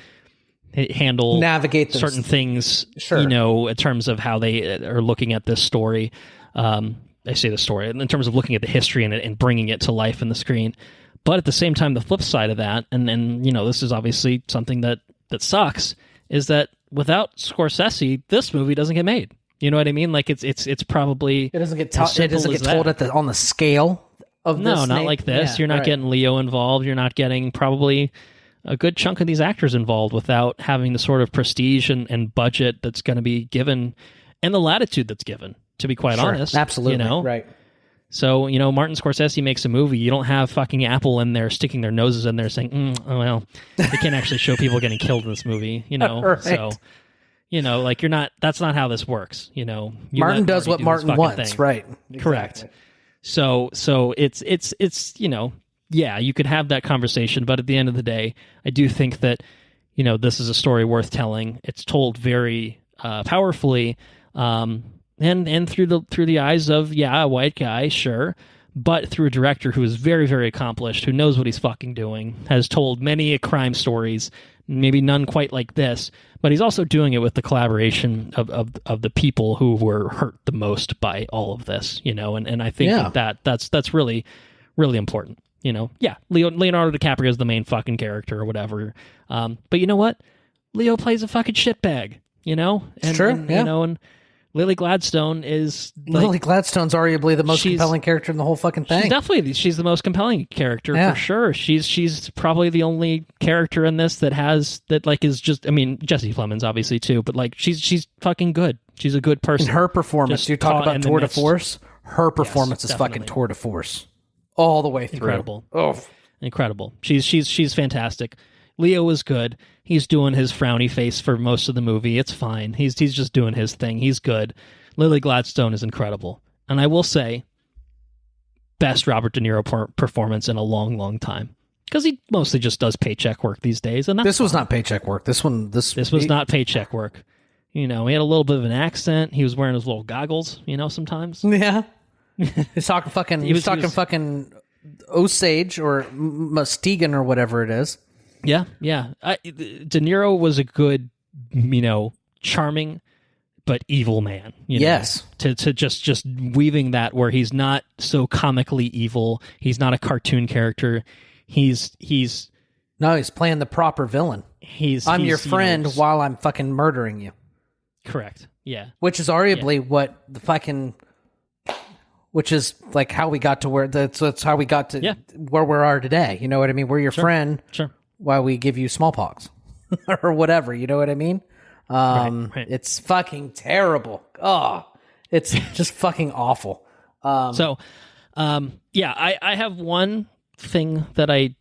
navigate certain things, sure. In terms of how they are looking at this story. I say the story in terms of looking at the history and bringing it to life in the screen. But at the same time, the flip side of that, and this is obviously something that sucks, is that without Scorsese, this movie doesn't get made. You know what I mean? Like it's probably it doesn't get told on the scale of this. No, not like this. Yeah, you're not getting Leo involved. You're not getting probably a good chunk of these actors involved without having the sort of prestige and budget that's going to be given and the latitude that's given. To be quite honest, absolutely, right. So Martin Scorsese makes a movie. You don't have fucking Apple in there sticking their noses in there saying, "Oh well, they can't actually show people getting killed in this movie." Right. So. Like you're not. That's not how this works. Martin does what Martin wants, thing. Right? Correct. Exactly. So it's yeah, you could have that conversation, but at the end of the day, I do think that this is a story worth telling. It's told very powerfully, and through the eyes of a white guy, sure, but through a director who is very, very accomplished, who knows what he's fucking doing, has told many crime stories. Maybe none quite like this, but he's also doing it with the collaboration of the people who were hurt the most by all of this, and I think that's really, really important. Leonardo DiCaprio is the main fucking character or whatever. But you know what? Leo plays a fucking shitbag, and, sure, and Lily Gladstone is Lily Gladstone's arguably the most compelling character in the whole fucking thing. She's the most compelling character for sure. She's probably the only character in this that is just. I mean, Jesse Plemons obviously too, but she's fucking good. She's a good person. And her performance, you talk about tour de force. Her performance is fucking tour de force all the way through. Incredible. Oh, incredible. She's fantastic. Leo is good. He's doing his frowny face for most of the movie. It's fine. He's just doing his thing. He's good. Lily Gladstone is incredible. And I will say, best Robert De Niro performance in a long, long time. Because he mostly just does paycheck work these days. And this was not paycheck work. This was not paycheck work. He had a little bit of an accent. He was wearing his little goggles, sometimes. Yeah. He's talking fucking Osage or Muskegon or whatever it is. Yeah. De Niro was a good, charming but evil man. Yes. To just weaving that where he's not so comically evil. He's not a cartoon character. He's playing the proper villain. I'm your friend while I'm fucking murdering you. Correct. Yeah. Which is arguably what the fucking... Which is like how we got to where... That's how we got to where we are today. You know what I mean? We're your friend... Sure. While we give you smallpox or whatever, you know what I mean? Right. It's fucking terrible. Oh, it's just fucking awful. I have one thing that I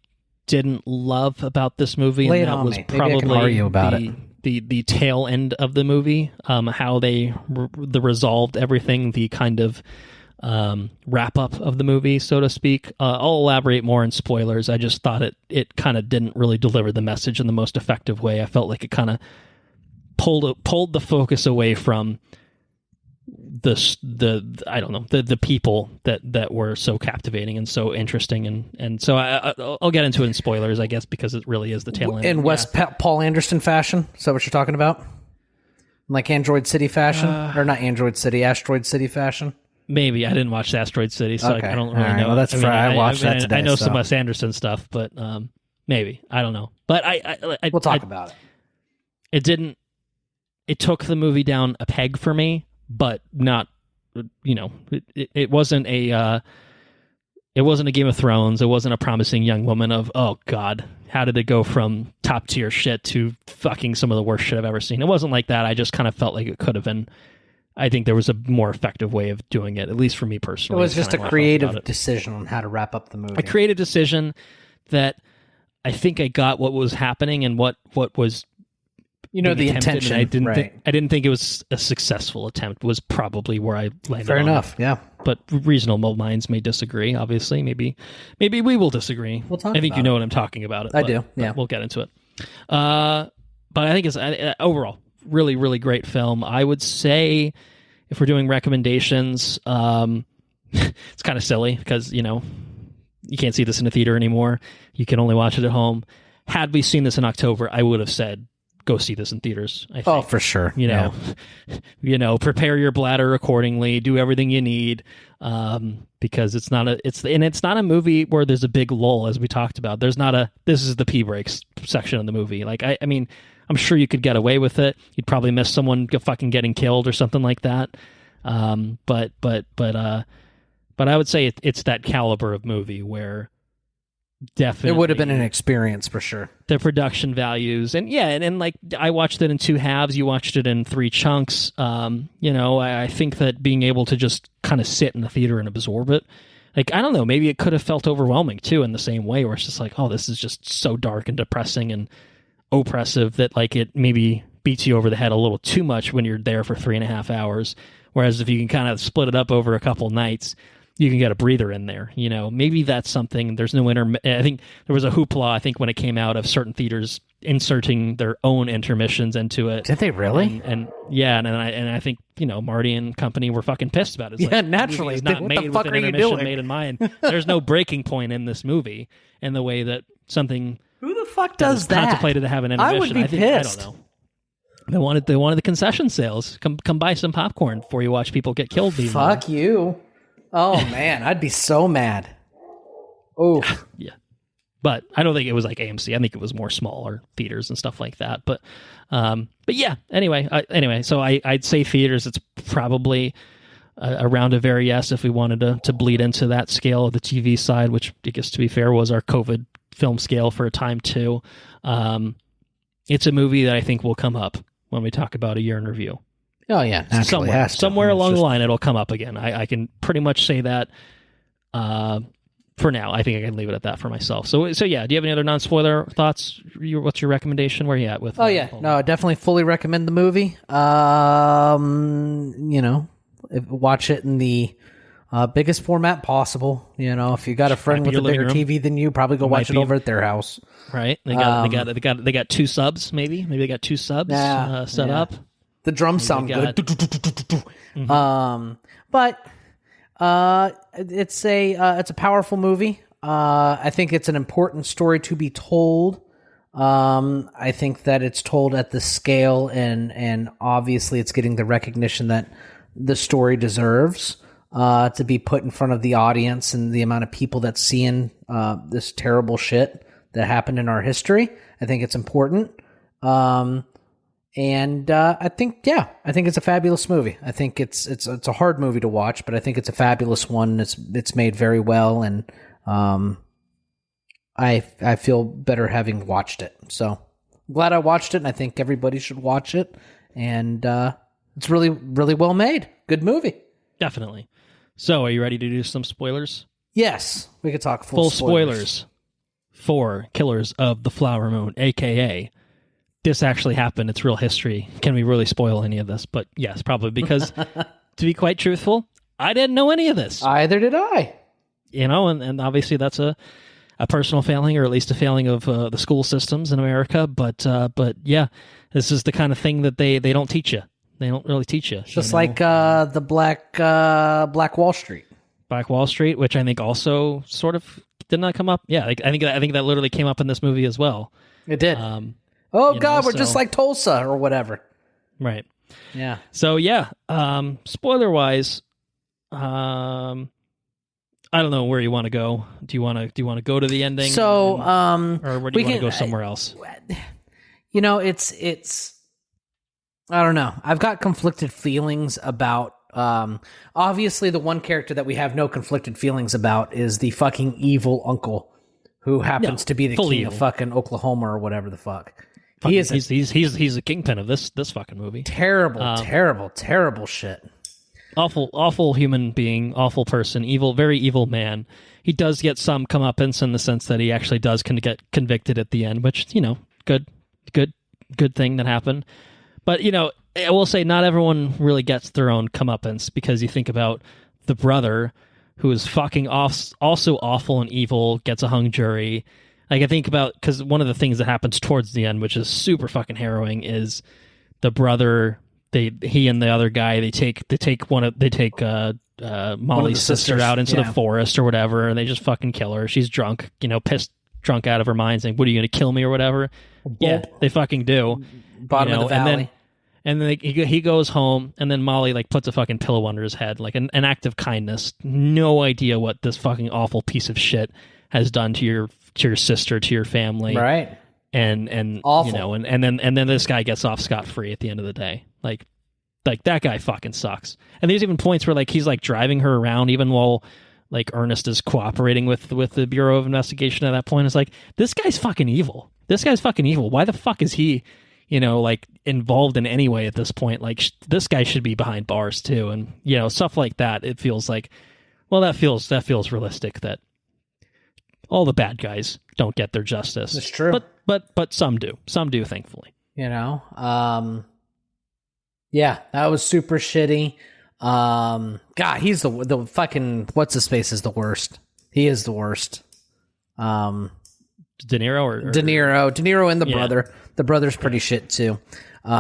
didn't love about this movie, and that was probably the tail end of the movie, how they resolved everything, the kind of wrap up of the movie, so to speak. I'll elaborate more in spoilers. I just thought it kind of didn't really deliver the message in the most effective way. I felt like it kind of pulled the focus away from I don't know, the people that were so captivating and so interesting, and so I'll get into it in spoilers, I guess, because it really is the tail end. In West Paul Anderson fashion? Is that what you're talking about? Like Android City fashion? Or not Android City, Asteroid City fashion? Maybe. I didn't watch Asteroid City, so okay. I don't really know. Well, that's I watched that today. I know some Wes Anderson stuff, but maybe. I don't know. But we'll talk about it. It took the movie down a peg for me, but not, it wasn't a Game of Thrones. It wasn't a Promising Young Woman of, oh God, how did it go from top tier shit to fucking some of the worst shit I've ever seen? It wasn't like that. I just kind of felt like it could have been. I think there was a more effective way of doing it, at least for me personally. It was just a creative decision on how to wrap up the movie. A creative decision that I think I got what was happening and what was the intention. I didn't think it was a successful attempt. Was probably where I landed. Fair enough. Yeah. But reasonable minds may disagree. Obviously, maybe we will disagree. We'll talk. I think you know what I'm talking about. I do. Yeah. We'll get into it. But I think it's overall really, really great film. I would say if we're doing recommendations, it's kind of silly because you can't see this in a theater anymore. You can only watch it at home. Had we seen this in October, I would have said, go see this in theaters. I think. Oh, for sure. Prepare your bladder accordingly. Do everything you need, because it's not a movie where there's a big lull, as we talked about. There's not this is the pee breaks section of the movie. Like I mean, I'm sure you could get away with it. You'd probably miss someone fucking getting killed or something like that. But I would say it's that caliber of movie where. Definitely. It would have been an experience for sure. The production values. And like I watched it in 2 halves. You watched it in 3 chunks. I think that being able to just kind of sit in the theater and absorb it, like, I don't know, maybe it could have felt overwhelming too in the same way where it's just like, oh, this is just so dark and depressing and oppressive that like it maybe beats you over the head a little too much when you're there for 3.5 hours. Whereas if you can kind of split it up over a couple nights, you can get a breather in there. Maybe that's something. There's no I think there was a hoopla, I think, when it came out of certain theaters inserting their own intermissions into it. Did they really? And I think, Marty and company were fucking pissed about it. It's naturally. It's not made with an intermission made in mind. There's no breaking point in this movie in the way that something. Who the fuck does that? Contemplated to have an intermission. I would be pissed. I don't know. They wanted the concession sales. Come buy some popcorn before you watch people get killed. Fuck you. Oh, man, I'd be so mad. Oh. Yeah. But I don't think it was like AMC. I think it was more smaller theaters and stuff like that. But yeah, anyway, so I'd say theaters, it's probably around a very yes if we wanted to bleed into that scale of the TV side, which I guess, to be fair, was our COVID film scale for a time too. It's a movie that I think will come up when we talk about a year in review. Oh, yeah. Somewhere along the line, it'll come up again. I can pretty much say that for now. I think I can leave it at that for myself. So yeah, do you have any other non-spoiler thoughts? What's your recommendation? Where are you at with yeah. No, I definitely fully recommend the movie. Watch it in the biggest format possible. If you got a friend with a bigger TV than you, probably go watch it over at their house. Right. They got 2 subs, maybe they got 2 subs set up. The drums sound good. Mm-hmm. But it's a powerful movie. I think it's an important story to be told. I think that it's told at the scale and obviously it's getting the recognition that the story deserves to be put in front of the audience and the amount of people that's seeing this terrible shit that happened in our history. I think it's important. And I think it's a fabulous movie. I think it's a hard movie to watch, but I think it's a fabulous one. It's made very well, and I feel better having watched it. So I'm glad I watched it, and I think everybody should watch it. And it's really, really well made. Good movie. Definitely. So, are you ready to do some spoilers? Yes, we could talk full spoilers for Killers of the Flower Moon, a.k.a. this actually happened. It's real history. Can we really spoil any of this? But yes, probably, because to be quite truthful, I didn't know any of this. Either did I. And obviously that's a personal failing, or at least a failing of the school systems in America. But yeah, this is the kind of thing that they don't teach you. They don't really teach you. Just like the Black Wall Street. Black Wall Street, which I think also sort of did not come up. Yeah, I think that literally came up in this movie as well. It did. We're just like Tulsa or whatever. Right. Yeah. So yeah, spoiler wise, I don't know where you want to go. Do you want to go to the ending? So, or where do you want to go somewhere else? You know, it's. I don't know. I've got conflicted feelings about. Obviously, the one character that we have no conflicted feelings about is the fucking evil uncle, who happens to be the king of fucking Oklahoma or whatever the fuck. He's the kingpin of this fucking movie. Terrible shit. Awful human being, awful person, very evil man. He does get some comeuppance in the sense that he actually does get convicted at the end, which, good thing that happened. But, I will say not everyone really gets their own comeuppance, because you think about the brother, who is fucking also awful and evil, gets a hung jury. Like, I think about, because one of the things that happens towards the end, which is super fucking harrowing, is the brother, he and the other guy, they take Molly's sister out into the forest or whatever, and they just fucking kill her. She's drunk, pissed drunk out of her mind, saying, "What, are you going to kill me or whatever?" Yeah, they fucking do. Bottom of the valley. And then he goes home, and then Molly puts a fucking pillow under his head, like an act of kindness. No idea what this fucking awful piece of shit has done to your sister, to your family, right? And awful. And then this guy gets off scot-free at the end of the day. Like that guy fucking sucks. And there's even points where he's driving her around, even while Ernest is cooperating with the Bureau of Investigation at that point. It's this guy's fucking evil. Why the fuck is he involved in any way at this point? This guy should be behind bars too. And stuff like that. It feels that feels realistic, that all the bad guys don't get their justice. It's true. But some do, thankfully. Yeah, that was super shitty. God, he's the fucking, what's his face is the worst. He is the worst. De Niro or De Niro and the brother. The brother's pretty shit too.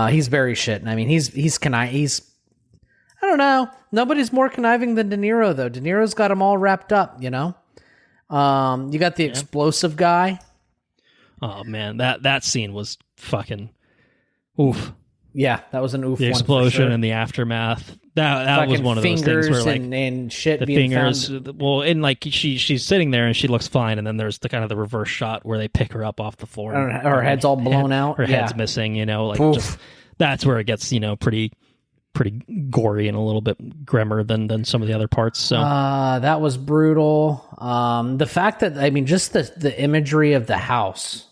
He's very shit. And I mean, he's I don't know. Nobody's more conniving than De Niro though. De Niro's got him all wrapped up. You got the explosive guy. Oh man, that scene was fucking oof. Yeah, that was an oof. The explosion and the aftermath. That was one of those things where and shit the being fingers. Found. Well, and she's sitting there and she looks fine, and then there's the kind of the reverse shot where they pick her up off the floor. Her head's all blown out. Her head's missing. Just that's where it gets pretty gory and a little bit grimmer than some of the other parts. So that was brutal. The fact that just the imagery of the house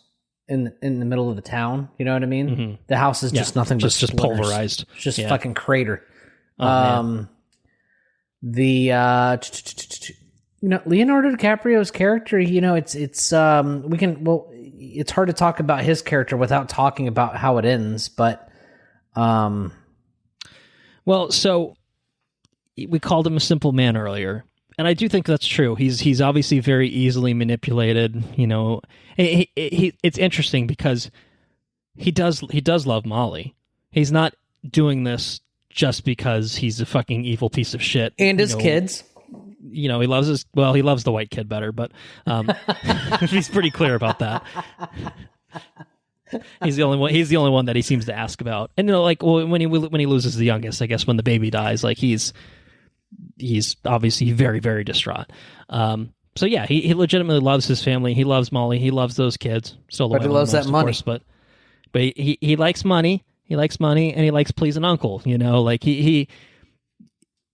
in the middle of the town, you know what I mean? Mm-hmm. The house is just nothing but just pulverized. It's just fucking crater. Oh, Leonardo DiCaprio's character, it's hard to talk about his character without talking about how it ends, but well, so we called him a simple man earlier, and I do think that's true. He's obviously very easily manipulated. It's interesting because he does love Molly. He's not doing this just because he's a fucking evil piece of shit. And his kids. He loves he loves the white kid better, but he's pretty clear about that. He's the only one that he seems to ask about. And when he loses the youngest, I guess when the baby dies, he's obviously very, very distraught. So yeah, he legitimately loves his family. He loves Molly. He loves those kids. Still, but he loves that money. Course, but he likes money. He likes money, and he likes pleasing uncle. He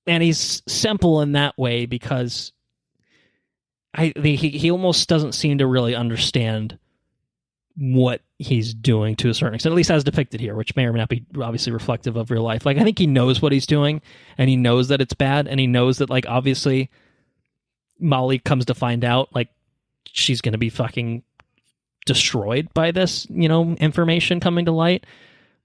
and he's simple in that way because he almost doesn't seem to really understand what he's doing to a certain extent, at least as depicted here, which may or may not be obviously reflective of real life. I think he knows what he's doing, and he knows that it's bad, and he knows that obviously Molly comes to find out she's going to be fucking destroyed by this, information coming to light.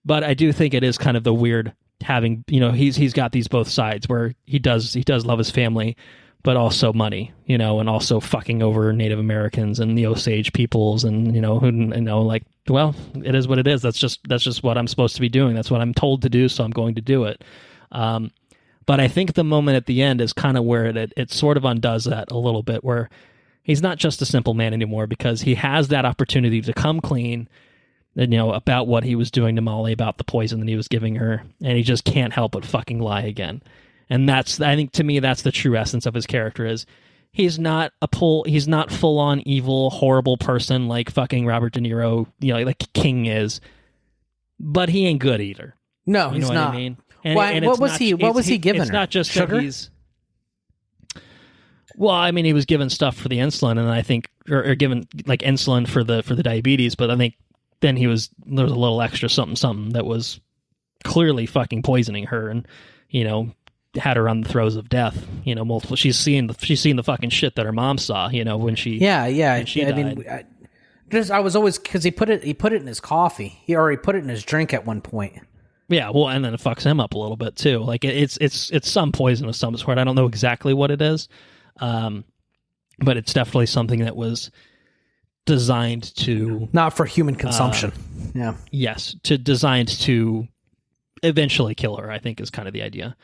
But I do think it is kind of the weird having, he's got these both sides where he does love his family, but also money, and also fucking over Native Americans and the Osage peoples and, well, it is what it is. That's just what I'm supposed to be doing. That's what I'm told to do, so I'm going to do it. But I think the moment at the end is kind of where it sort of undoes that a little bit, where he's not just a simple man anymore, because he has that opportunity to come clean, about what he was doing to Molly, about the poison that he was giving her, and he just can't help but fucking lie again. And I think to me, that's the true essence of his character. Is he's not full on evil, horrible person like fucking Robert De Niro, like King is, but he ain't good either. No, he's not. What I mean? What was he given her? It's not just sugar. Well, I mean, he was given stuff for the insulin, and I think, or given like insulin for the diabetes, but I think then there was a little extra something that was clearly fucking poisoning her, and had her on the throes of death. Multiple. She's seen the fucking shit that her mom saw. When she when she died. Mean, I was always, because he put it in his coffee. He put it in his drink at one point. Yeah, well, and then it fucks him up a little bit too. Like it's some poison of some sort. I don't know exactly what it is, but it's definitely something that was designed to not for human consumption. Yeah. Yes, designed to eventually kill her, I think, is kind of the idea.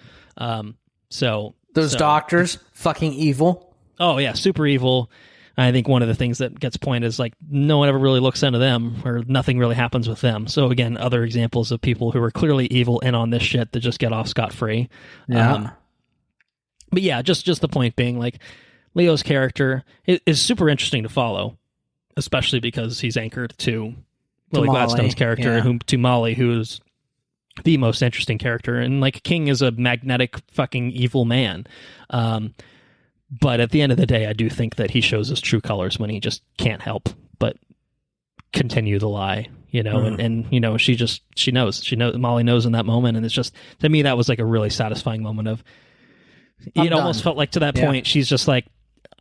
So those doctors, fucking evil. Oh yeah, super evil. I think one of the things that gets pointed is like no one ever really looks into them, or nothing really happens with them. So again, other examples of people who are clearly evil and on this shit that just get off scot-free. Yeah. But yeah, just the point being, like, Leo's character is super interesting to follow, especially because he's anchored to Lily Gladstone's character, to Molly, who's the most interesting character. And like King is a magnetic fucking evil man. But at the end of the day, I do think that he shows his true colors when he just can't help but continue to lie, and she knows, Molly knows in that moment. And it's just, to me, that was like a really satisfying moment of, it almost felt like to that point, she's just like,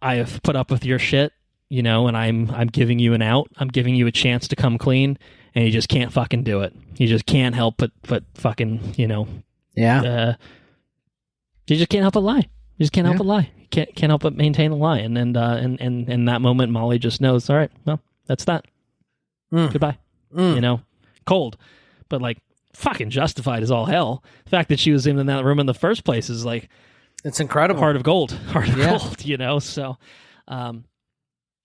I have put up with your shit, and I'm giving you an out. I'm giving you a chance to come clean, and you just can't fucking do it. You just can't help but fucking, you just can't help but lie. You just can't help but lie. Can't help but maintain the lie. And in that moment, Molly just knows, all right, well, that's that. Goodbye. Cold, but like fucking justified as all hell. The fact that she was in that room in the first place is like, it's incredible. Heart of gold. So,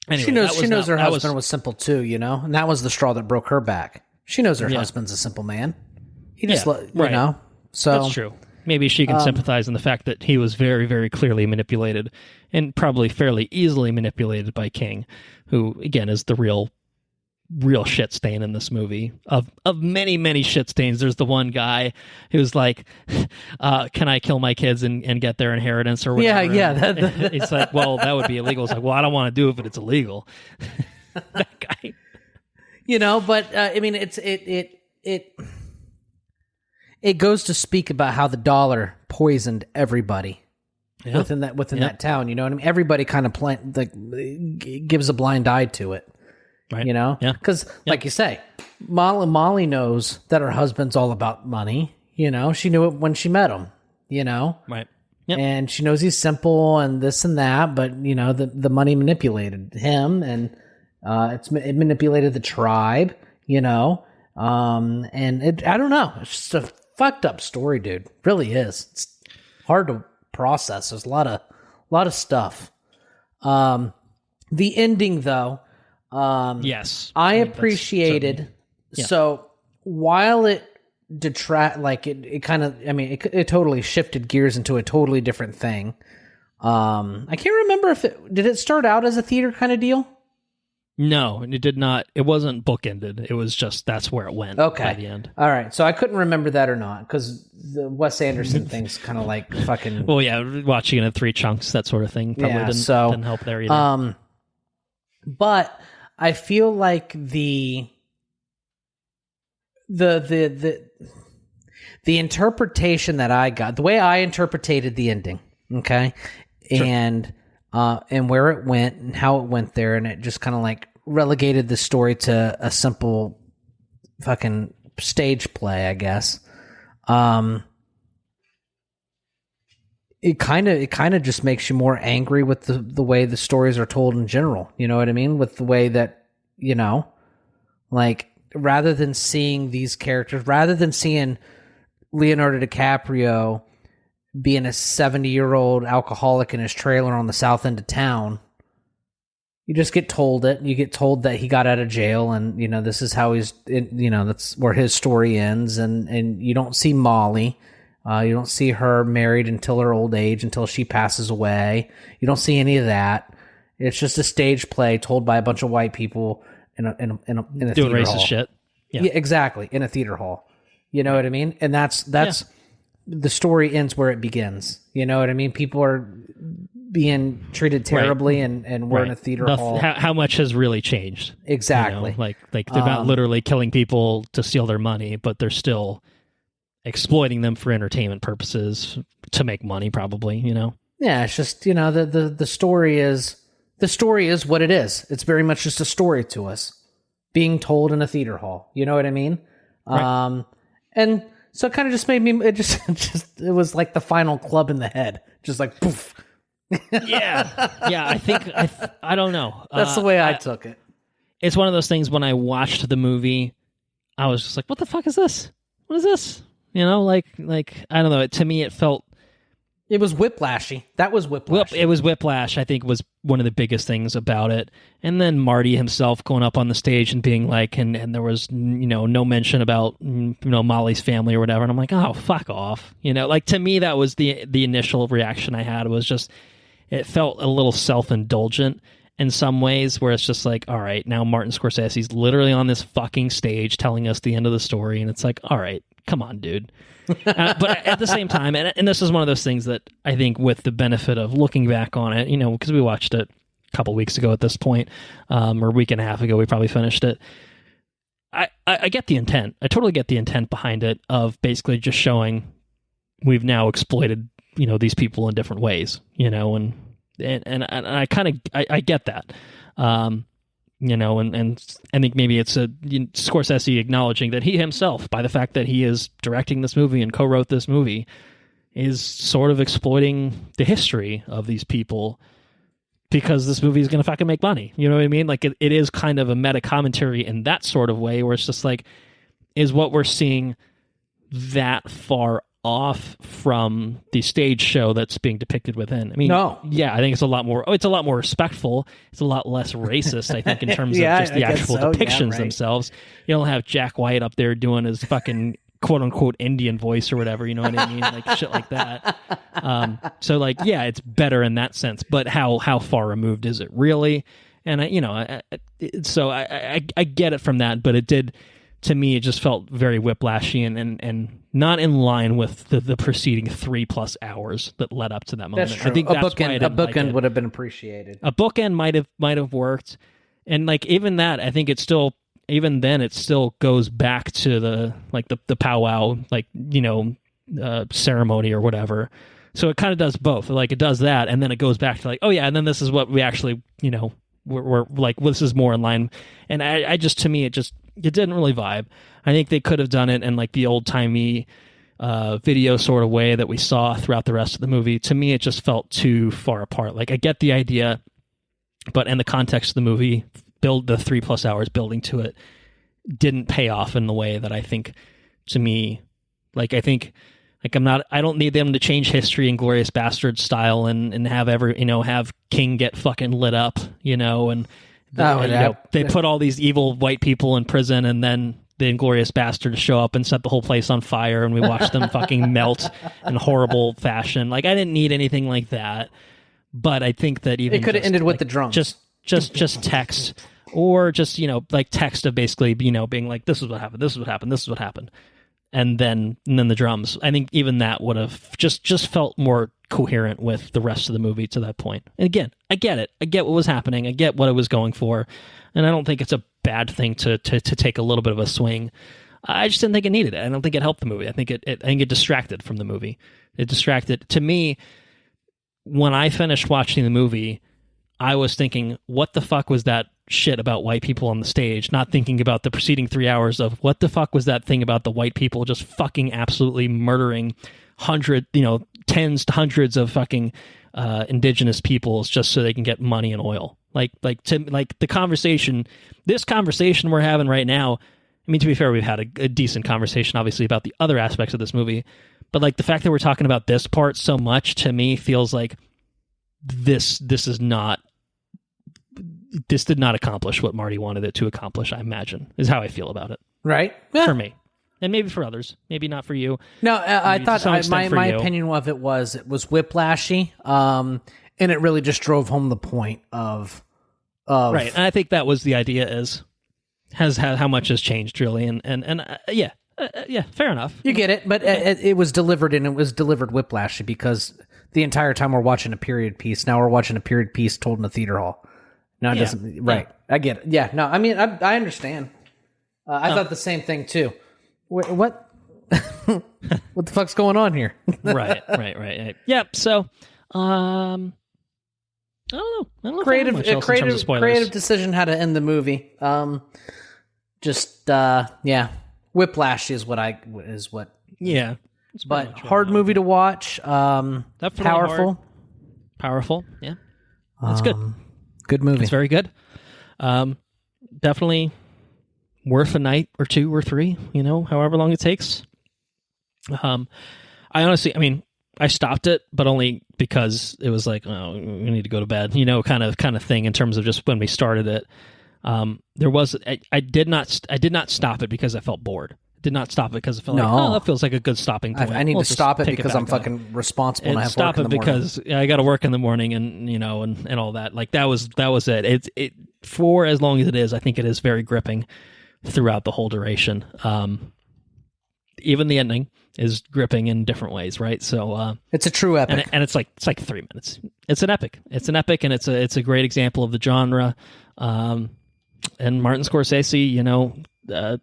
anyway, she knows her husband was simple too, and that was the straw that broke her back. She knows her husband's a simple man. He just, so that's true. Maybe she can sympathize in the fact that he was very, very clearly manipulated, and probably fairly easily manipulated by King, who again is the real shit stain in this movie. Of many, many shit stains, there's the one guy who's like, can I kill my kids and get their inheritance or whatever? Yeah. It's like, well, that would be illegal. It's like, well, I don't want to do it, but it's illegal. That guy. But I mean, it goes to speak about how the dollar poisoned everybody within that town. You know what I mean? Everybody kind of gives a blind eye to it. Right. Because like you say, Molly knows that her husband's all about money. She knew it when she met him. Right. Yep. And she knows he's simple and this and that, but the money manipulated him, and it manipulated the tribe. And I don't know. It's just a fucked up story, dude. It really is. It's hard to process. There's a lot of stuff. The ending, though. Yes, I appreciated. So while it it kind of, it totally shifted gears into a totally different thing. I can't remember did it start out as a theater kind of deal? No, it did not. It wasn't bookended. It was just, that's where it went. Okay. By the end. All right. So I couldn't remember that or not, because the Wes Anderson thing's kind of like fucking. Well, yeah, watching it in 3 chunks, that sort of thing, probably didn't help there either. But I feel like the interpretation that I got, the way I interpreted the ending, okay, sure. and where it went and how it went there, and it just kind of like relegated the story to a simple fucking stage play, I guess. It kind of just makes you more angry with the way the stories are told in general. You know what I mean? With the way that, like, rather than seeing these characters, rather than seeing Leonardo DiCaprio being a 70-year-old alcoholic in his trailer on the south end of town, you just get told it. You get told that he got out of jail, and this is how that's where his story ends. And you don't see Molly. You don't see her married until her old age, until she passes away. You don't see any of that. It's just a stage play told by a bunch of white people in a doing theater racist hall. shit. Yeah, exactly, in a theater hall. You know what I mean? And that's the story ends where it begins. You know what I mean? People are being treated terribly, and we're in a theater hall. How much has really changed? Exactly. Like they're not literally killing people to steal their money, but they're still exploiting them for entertainment purposes to make money, probably. Yeah, it's just the story is what it is. It's very much just a story to us being told in a theater hall. You know what I mean? Right. And so it kind of just made me. It was like the final club in the head, just like poof. Yeah. I don't know. That's the way I took it. It's one of those things. When I watched the movie, I was just like, "What the fuck is this? What is this?" Like I don't know. To me, it felt. It was whiplashy. That was whiplash. It was whiplash, I think, was one of the biggest things about it. And then Marty himself going up on the stage and being like, and there was, no mention about, Molly's family or whatever. And I'm like, oh, fuck off. Like, to me, that was the initial reaction I had, was just, it felt a little self-indulgent in some ways, where it's just like, all right, now Martin Scorsese's literally on this fucking stage telling us the end of the story. And it's like, all right, come on, dude. But at the same time, and this is one of those things that I think, with the benefit of looking back on it, because we watched it a couple weeks ago at this point, or a week and a half ago, we probably finished it. I get the intent. I totally get the intent behind it, of basically just showing we've now exploited, these people in different ways, and I kind of, I get that. And I think maybe it's Scorsese acknowledging that he himself, by the fact that he is directing this movie and co-wrote this movie, is sort of exploiting the history of these people, because this movie is going to fucking make money. You know what I mean? Like, it is kind of a meta commentary in that sort of way, where it's just like, is what we're seeing that far off from the stage show that's being depicted within? I mean, no. Yeah, I think it's a lot more respectful. It's a lot less racist, I think, in terms of just the actual depictions themselves. You don't have Jack White up there doing his fucking quote unquote Indian voice or whatever, you know what I mean? Like, shit like that. So like, yeah, it's better in that sense, but how far removed is it really? And I get it from that, but it did, to me, it just felt very whiplashy and not in line with the preceding 3+ hours that led up to that moment. That's true. I think a bookend would have been appreciated. A bookend might have worked, and like, even that, I think it still goes back to the powwow, ceremony or whatever. So it kind of does both. Like, it does that, and then it goes back to like, oh yeah, and then this is what we actually, we're like, well, this is more in line. And I just, to me, it didn't really vibe. I think they could have done it in like the old-timey video sort of way that we saw throughout the rest of the movie. To me, it just felt too far apart. Like, I get the idea, but in the context of the movie, the 3+ hours building to it didn't pay off in the way that I think, to me, I don't need them to change history in Glorious Bastard style and have King get fucking lit up, and they put all these evil white people in prison, and then the Inglourious Basterds show up and set the whole place on fire, and we watch them fucking melt in horrible fashion. Like, I didn't need anything like that, but I think that even it could have ended with the drums. Just text, or just text of basically being like, this is what happened, this is what happened, this is what happened, and then the drums. I think even that would have just felt more coherent with the rest of the movie to that point. And again, I get it. I get what was happening. I get what I was going for. And I don't think it's a bad thing to take a little bit of a swing. I just didn't think it needed it. I don't think it helped the movie. I think it distracted from the movie. It distracted. To me, when I finished watching the movie, I was thinking, what the fuck was that shit about white people on the stage? Not thinking about the preceding 3 hours of what the fuck was that thing about the white people just fucking absolutely murdering tens to hundreds of fucking indigenous peoples just so they can get money and oil. This conversation we're having right now I mean, to be fair, we've had a decent conversation, obviously, about the other aspects of this movie. But like the fact that we're talking about this part so much, to me, feels like this did not accomplish what Marty wanted it to accomplish, I imagine, is how I feel about it. Right? Yeah. For me. And maybe for others. Maybe not for you. No, I thought my opinion of it was whiplashy, and it really just drove home the point of right. And I think that was the idea has how much has changed, really. And yeah, fair enough. You get it, but it was delivered, and it was delivered whiplashy because the entire time we're watching a period piece. Now we're watching a period piece told in a theater hall. No, it doesn't. Right. I get it. Yeah. No, I mean, I understand. I thought the same thing too. What? What the fuck's going on here? Right. Yep. So, I don't know. Creative decision how to end the movie. Whiplash is what. Yeah. But hard movie to watch. Powerful. Powerful. Yeah. That's good. Good movie. It's very good. Definitely worth a night or two or three, however long it takes. I stopped it, but only because it was like, oh, we need to go to bed, kind of thing in terms of just when we started it. I did not stop it because I felt bored. Did not stop it because I felt that feels like a good stopping point. I need to stop it because I'm fucking responsible and I have stop work in the morning. Because I got to work in the morning and all that. Like that was it. It for as long as it is, I think it is very gripping throughout the whole duration. Even the ending is gripping in different ways, right? So it's a true epic, and it's like 3 minutes. It's an epic. It's an epic, and it's a great example of the genre. And Martin Scorsese,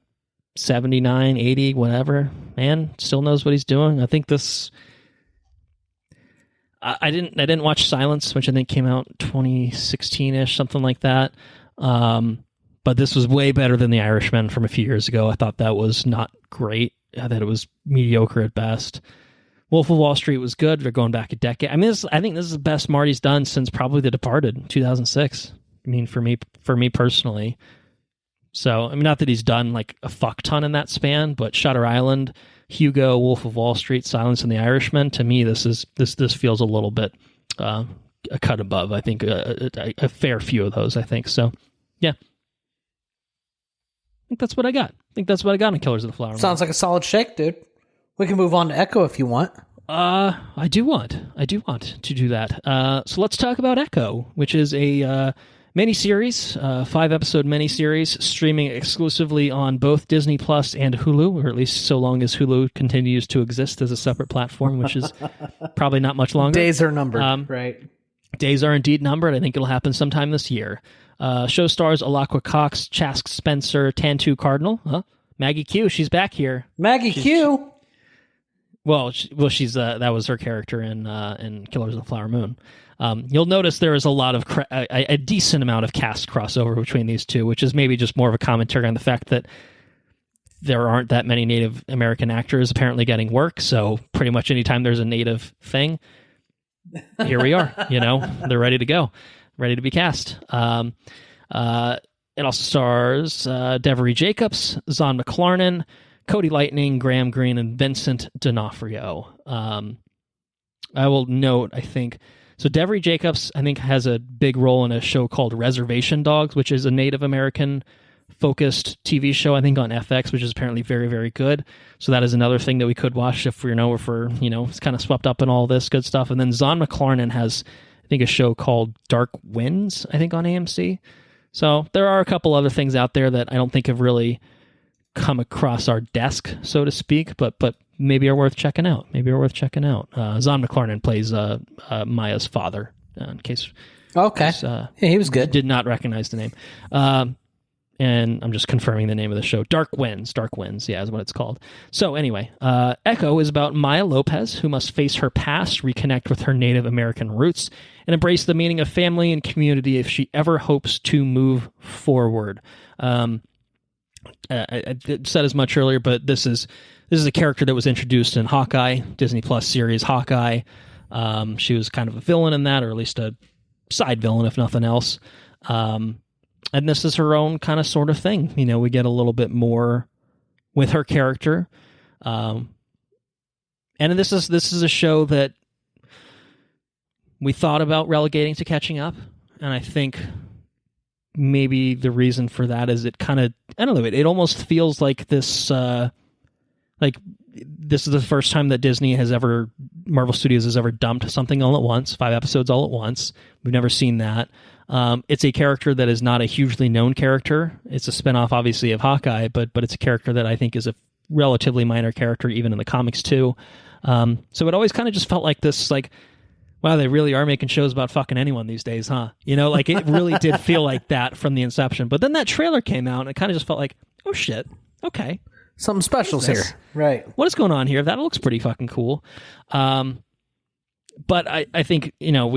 79, 80, whatever, man, still knows what he's doing. I think this. I didn't watch Silence, which I think came out 2016-ish, something like that. But this was way better than The Irishman from a few years ago. I thought that was not great. I thought it was mediocre at best. Wolf of Wall Street was good. They're going back a decade. I mean, I think this is the best Marty's done since probably The Departed, 2006. I mean, for me personally. So, I mean, not that he's done like a fuck ton in that span, but Shutter Island, Hugo, Wolf of Wall Street, Silence, and The Irishman. To me, this feels a little bit a cut above. I think a fair few of those. I think so. Yeah. I think that's what I got. On Killers of the Flower Moon. Sounds like a solid shake, dude. We can move on to Echo if you want. I do want to do that. So let's talk about Echo, which is a miniseries, 5-episode miniseries, streaming exclusively on both Disney Plus and Hulu, or at least so long as Hulu continues to exist as a separate platform, which is probably not much longer. Days are numbered, right? Days are indeed numbered. I think it'll happen sometime this year. Show stars Alaqua Cox, Chask Spencer, Tantu Cardinal, Maggie Q. She's back here. Q. Well, she's that was her character in Killers of the Flower Moon. You'll notice there is a lot of a decent amount of cast crossover between these two, which is maybe just more of a commentary on the fact that there aren't that many Native American actors apparently getting work. So pretty much anytime there's a Native thing, here we are. They're ready to go. Ready to be cast. It also stars Devery Jacobs, Zahn McClarnon, Cody Lightning, Graham Greene, and Vincent D'Onofrio. I will note, I think, so Devery Jacobs, I think, has a big role in a show called Reservation Dogs, which is a Native American-focused TV show, I think, on FX, which is apparently very, very good. So that is another thing that we could watch if we're it's kind of swept up in all this good stuff. And then Zahn McClarnon has, I think, a show called Dark Winds, I think, on AMC. So there are a couple other things out there that I don't think have really come across our desk, so to speak, but maybe are worth checking out. Zahn McClarnon plays Maya's father, in case. Okay. He was good. Did not recognize the name. And I'm just confirming the name of the show. Dark Winds, yeah, is what it's called. So anyway, Echo is about Maya Lopez, who must face her past, reconnect with her Native American roots, and embrace the meaning of family and community if she ever hopes to move forward. I said as much earlier, but this is a character that was introduced in Hawkeye, Disney Plus series Hawkeye. She was kind of a villain in that, or at least a side villain, if nothing else. And this is her own kind of sort of thing. You know, we get a little bit more with her character. And this is a show that we thought about relegating to catching up. And I think maybe the reason for that is it kind of, I don't know, it almost feels like this, this is the first time that Marvel Studios has ever dumped something all at once, 5 episodes all at once. We've never seen that. It's a character that is not a hugely known character. It's a spinoff, obviously, of Hawkeye, but it's a character that I think is a relatively minor character, even in the comics, too. So it always kind of just felt like this, like, wow, they really are making shows about fucking anyone these days, huh? You know, like, it really did feel like that from the inception. But then that trailer came out, and it kind of just felt like, oh, shit, okay. Something special's here. Right. What is going on here? That looks pretty fucking cool. But I think, you know,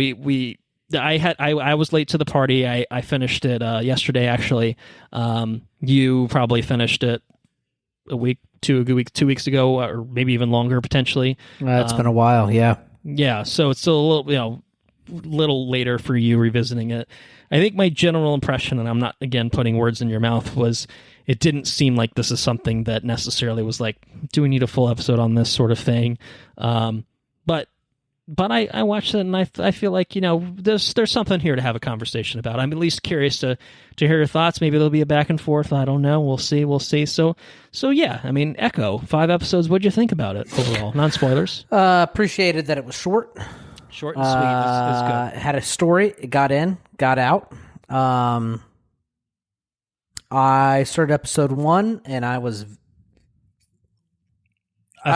I was late to the party. I finished it yesterday, actually. You probably finished it two weeks ago, or maybe even longer, potentially. It's been a while, yeah. Yeah, so it's still a little, you know, little later for you revisiting it. I think my general impression, and I'm not, again, putting words in your mouth, was it didn't seem like this is something that necessarily was like, do we need a full episode on this sort of thing? But I watched it, and I feel like, you know, there's something here to have a conversation about. I'm at least curious to hear your thoughts. Maybe there'll be a back and forth. I don't know. We'll see. So yeah, I mean, Echo, 5 episodes. What'd you think about it overall? Non-spoilers. Appreciated that it was short. Short and sweet is good. It had a story. It got in, got out. I started episode 1, and I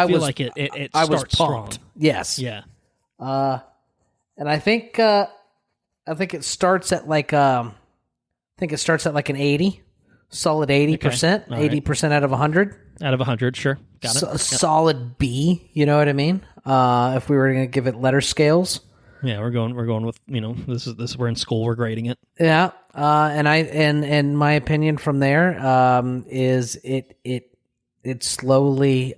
feel like it starts strong. Yes. Yeah. And I think it starts at like an 80, solid 80%, okay. 80% out of 100. Out of 100, sure. Got it. Yep. Solid B, you know what I mean? If we were going to give it letter scales. Yeah, we're going with, you know, this we're in school, we're grading it. Yeah. And my opinion from there, is it slowly,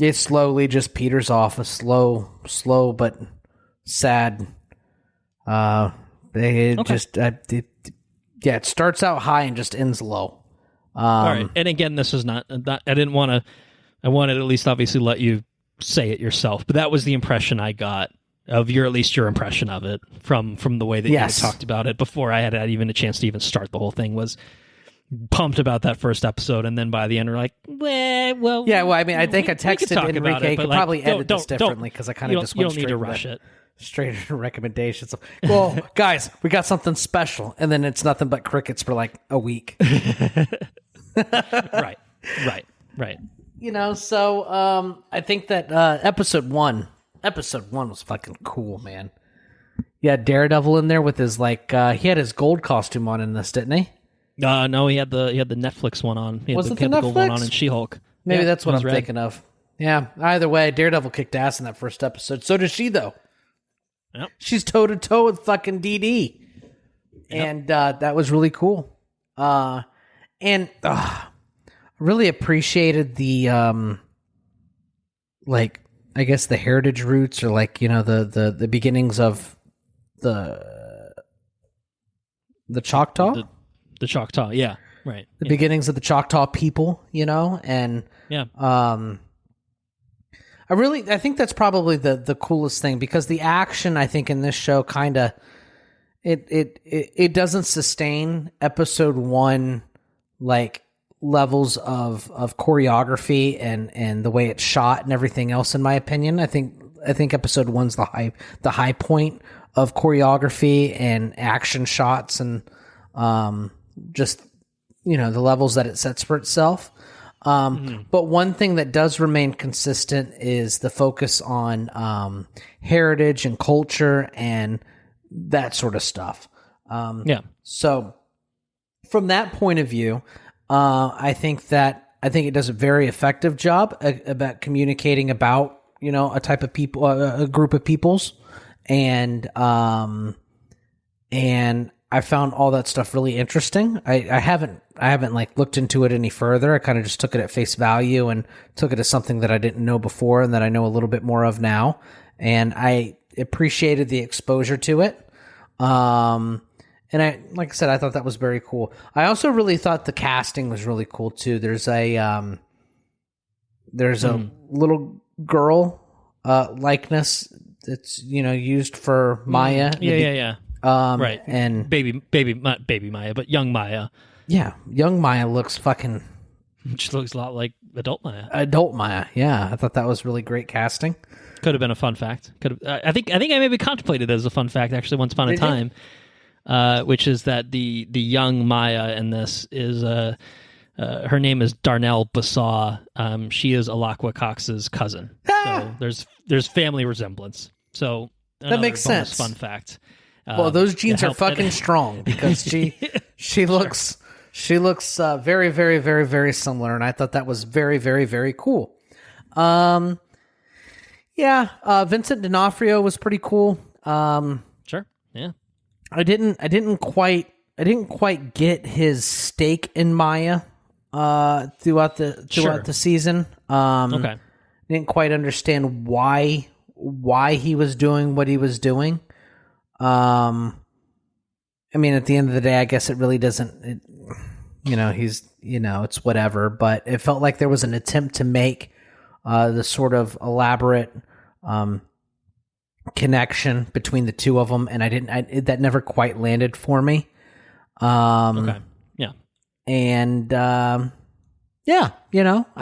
it slowly just peters off, a slow but sad. It starts out high and just ends low. All right, and again, this is not. I didn't want to. I wanted to at least obviously let you say it yourself, but that was the impression I got of your impression of it from the way that you had talked about it before I had even a chance to even start the whole thing. Was pumped about that first episode, and then by the end we're like, well, yeah. Well, I mean, I think I texted Enrique. Could probably edit this differently because I kind of just went straight. You don't need to rush it. Straight into recommendations. Well, guys, we got something special, and then it's nothing but crickets for like a week. Right. You know, so I think that episode one was fucking cool, man. Yeah, Daredevil in there with his he had his gold costume on in this, didn't he? No, he had the Netflix one on. He had the gold one on in She-Hulk. Maybe that's what I'm thinking of. Yeah. Either way, Daredevil kicked ass in that first episode. So does she, though. Yep. She's toe to toe with fucking DD, and that was really cool. And really appreciated the I guess the heritage roots, or the beginnings of the Choctaw. The Choctaw, yeah, right. The beginnings of the Choctaw people, and yeah. I think that's probably the coolest thing, because the action, I think, in this show kind of it doesn't sustain episode 1 levels of choreography and the way it's shot and everything else. In my opinion, I think episode 1's the high point of choreography and action shots and just the levels that it sets for itself. But one thing that does remain consistent is the focus on heritage and culture and that sort of stuff. So from that point of view, I think it does a very effective job about communicating about a type of people, a group of peoples, and I found all that stuff really interesting. I haven't looked into it any further. I kind of just took it at face value and took it as something that I didn't know before and that I know a little bit more of now. And I appreciated the exposure to it. And like I said, I thought that was very cool. I also really thought the casting was really cool too. There's a little girl likeness that's used for Maya. Yeah. Right. And not baby Maya, but young Maya. Yeah, young Maya looks fucking. She looks a lot like adult Maya. Adult Maya, yeah. I thought that was really great casting. Could have been a fun fact. I think I maybe contemplated it as a fun fact actually once upon a time. Which is that the young Maya in this is her name is Darnell Basaw. She is Alakwa Cox's cousin. So there's family resemblance. So that makes sense. Fun fact. Well, those genes are fucking strong because she looks very, very, very, very similar, and I thought that was very, very, very cool. Vincent D'Onofrio was pretty cool. Sure. Yeah. I didn't quite get his stake in Maya throughout the season. Okay. Didn't quite understand why he was doing what he was doing. I mean, at the end of the day, I guess it really doesn't. It's whatever. But it felt like there was an attempt to make the sort of elaborate connection between the two of them, and that never quite landed for me. Okay. Yeah. And I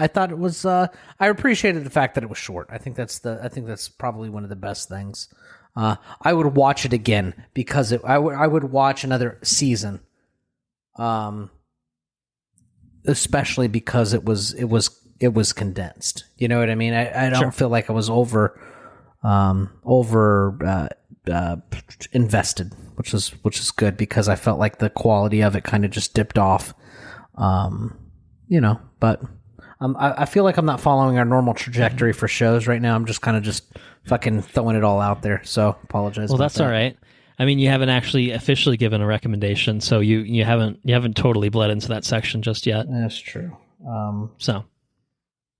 thought it was. I appreciated the fact that it was short. I think that's probably one of the best things. I would watch it again because I would watch another season. Especially because it was condensed. You know what I mean? I don't feel like I was over invested, which is good because I felt like the quality of it kind of just dipped off. But I feel like I'm not following our normal trajectory for shows right now. I'm just kind of fucking throwing it all out there. So apologize. Well, that's all right. I mean, you haven't actually officially given a recommendation, so you haven't totally bled into that section just yet. That's true.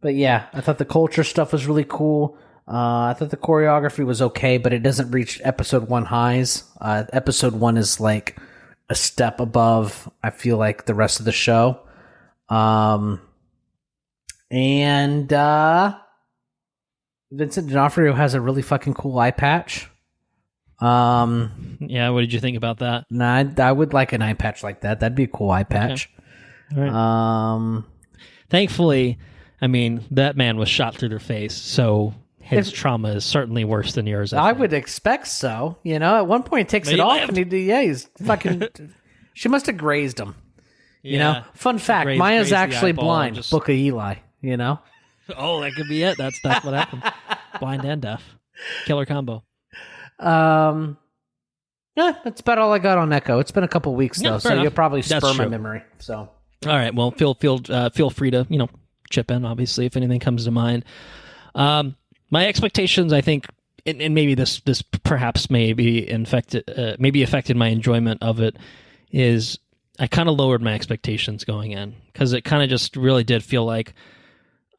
But yeah, I thought the culture stuff was really cool. I thought the choreography was okay, but it doesn't reach episode 1 highs. Episode 1 is like a step above, I feel like, the rest of the show. And Vincent D'Onofrio has a really fucking cool eye patch. Yeah, what did you think about that? Nah, I would like an eye patch like that. That'd be a cool eye patch. Okay. All right. Thankfully, I mean, that man was shot through their face, so his trauma is certainly worse than yours. I would expect so. At one point he takes it off, and he's fucking. She must have grazed him. Yeah. Fun fact: Maya's actually blind. Just... Book of Eli. Oh, that could be it. That's what happened. Blind and deaf, killer combo. Yeah, that's about all I got on Echo. It's been a couple weeks though, so you'll probably spur my memory. So, all right. Well, feel free to chip in, obviously, if anything comes to mind. My expectations, I think, and maybe this perhaps maybe affected my enjoyment of it, is I kind of lowered my expectations going in because it kind of just really did feel like,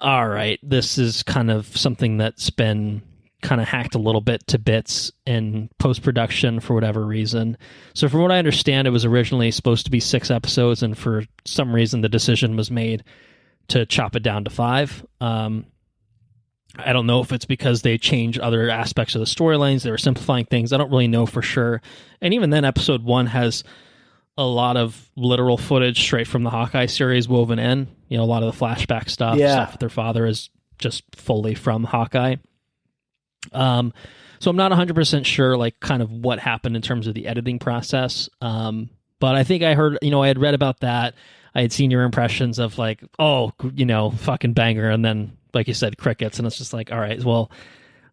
all right, this is kind of something that's been kind of hacked a little bit to bits in post-production for whatever reason. So from what I understand, it was originally supposed to be 6 episodes, and for some reason the decision was made to chop it down to 5. I don't know if it's because they changed other aspects of the storylines, they were simplifying things. I don't really know for sure. And even then, episode 1 has a lot of literal footage straight from the Hawkeye series woven in. A lot of the flashback stuff with their father is just fully from Hawkeye. So I'm not 100% sure, like, kind of what happened in terms of the editing process. But I think I heard, I had read about that. I had seen your impressions of like, oh, fucking banger. And then, like you said, crickets. And it's just like, all right, well,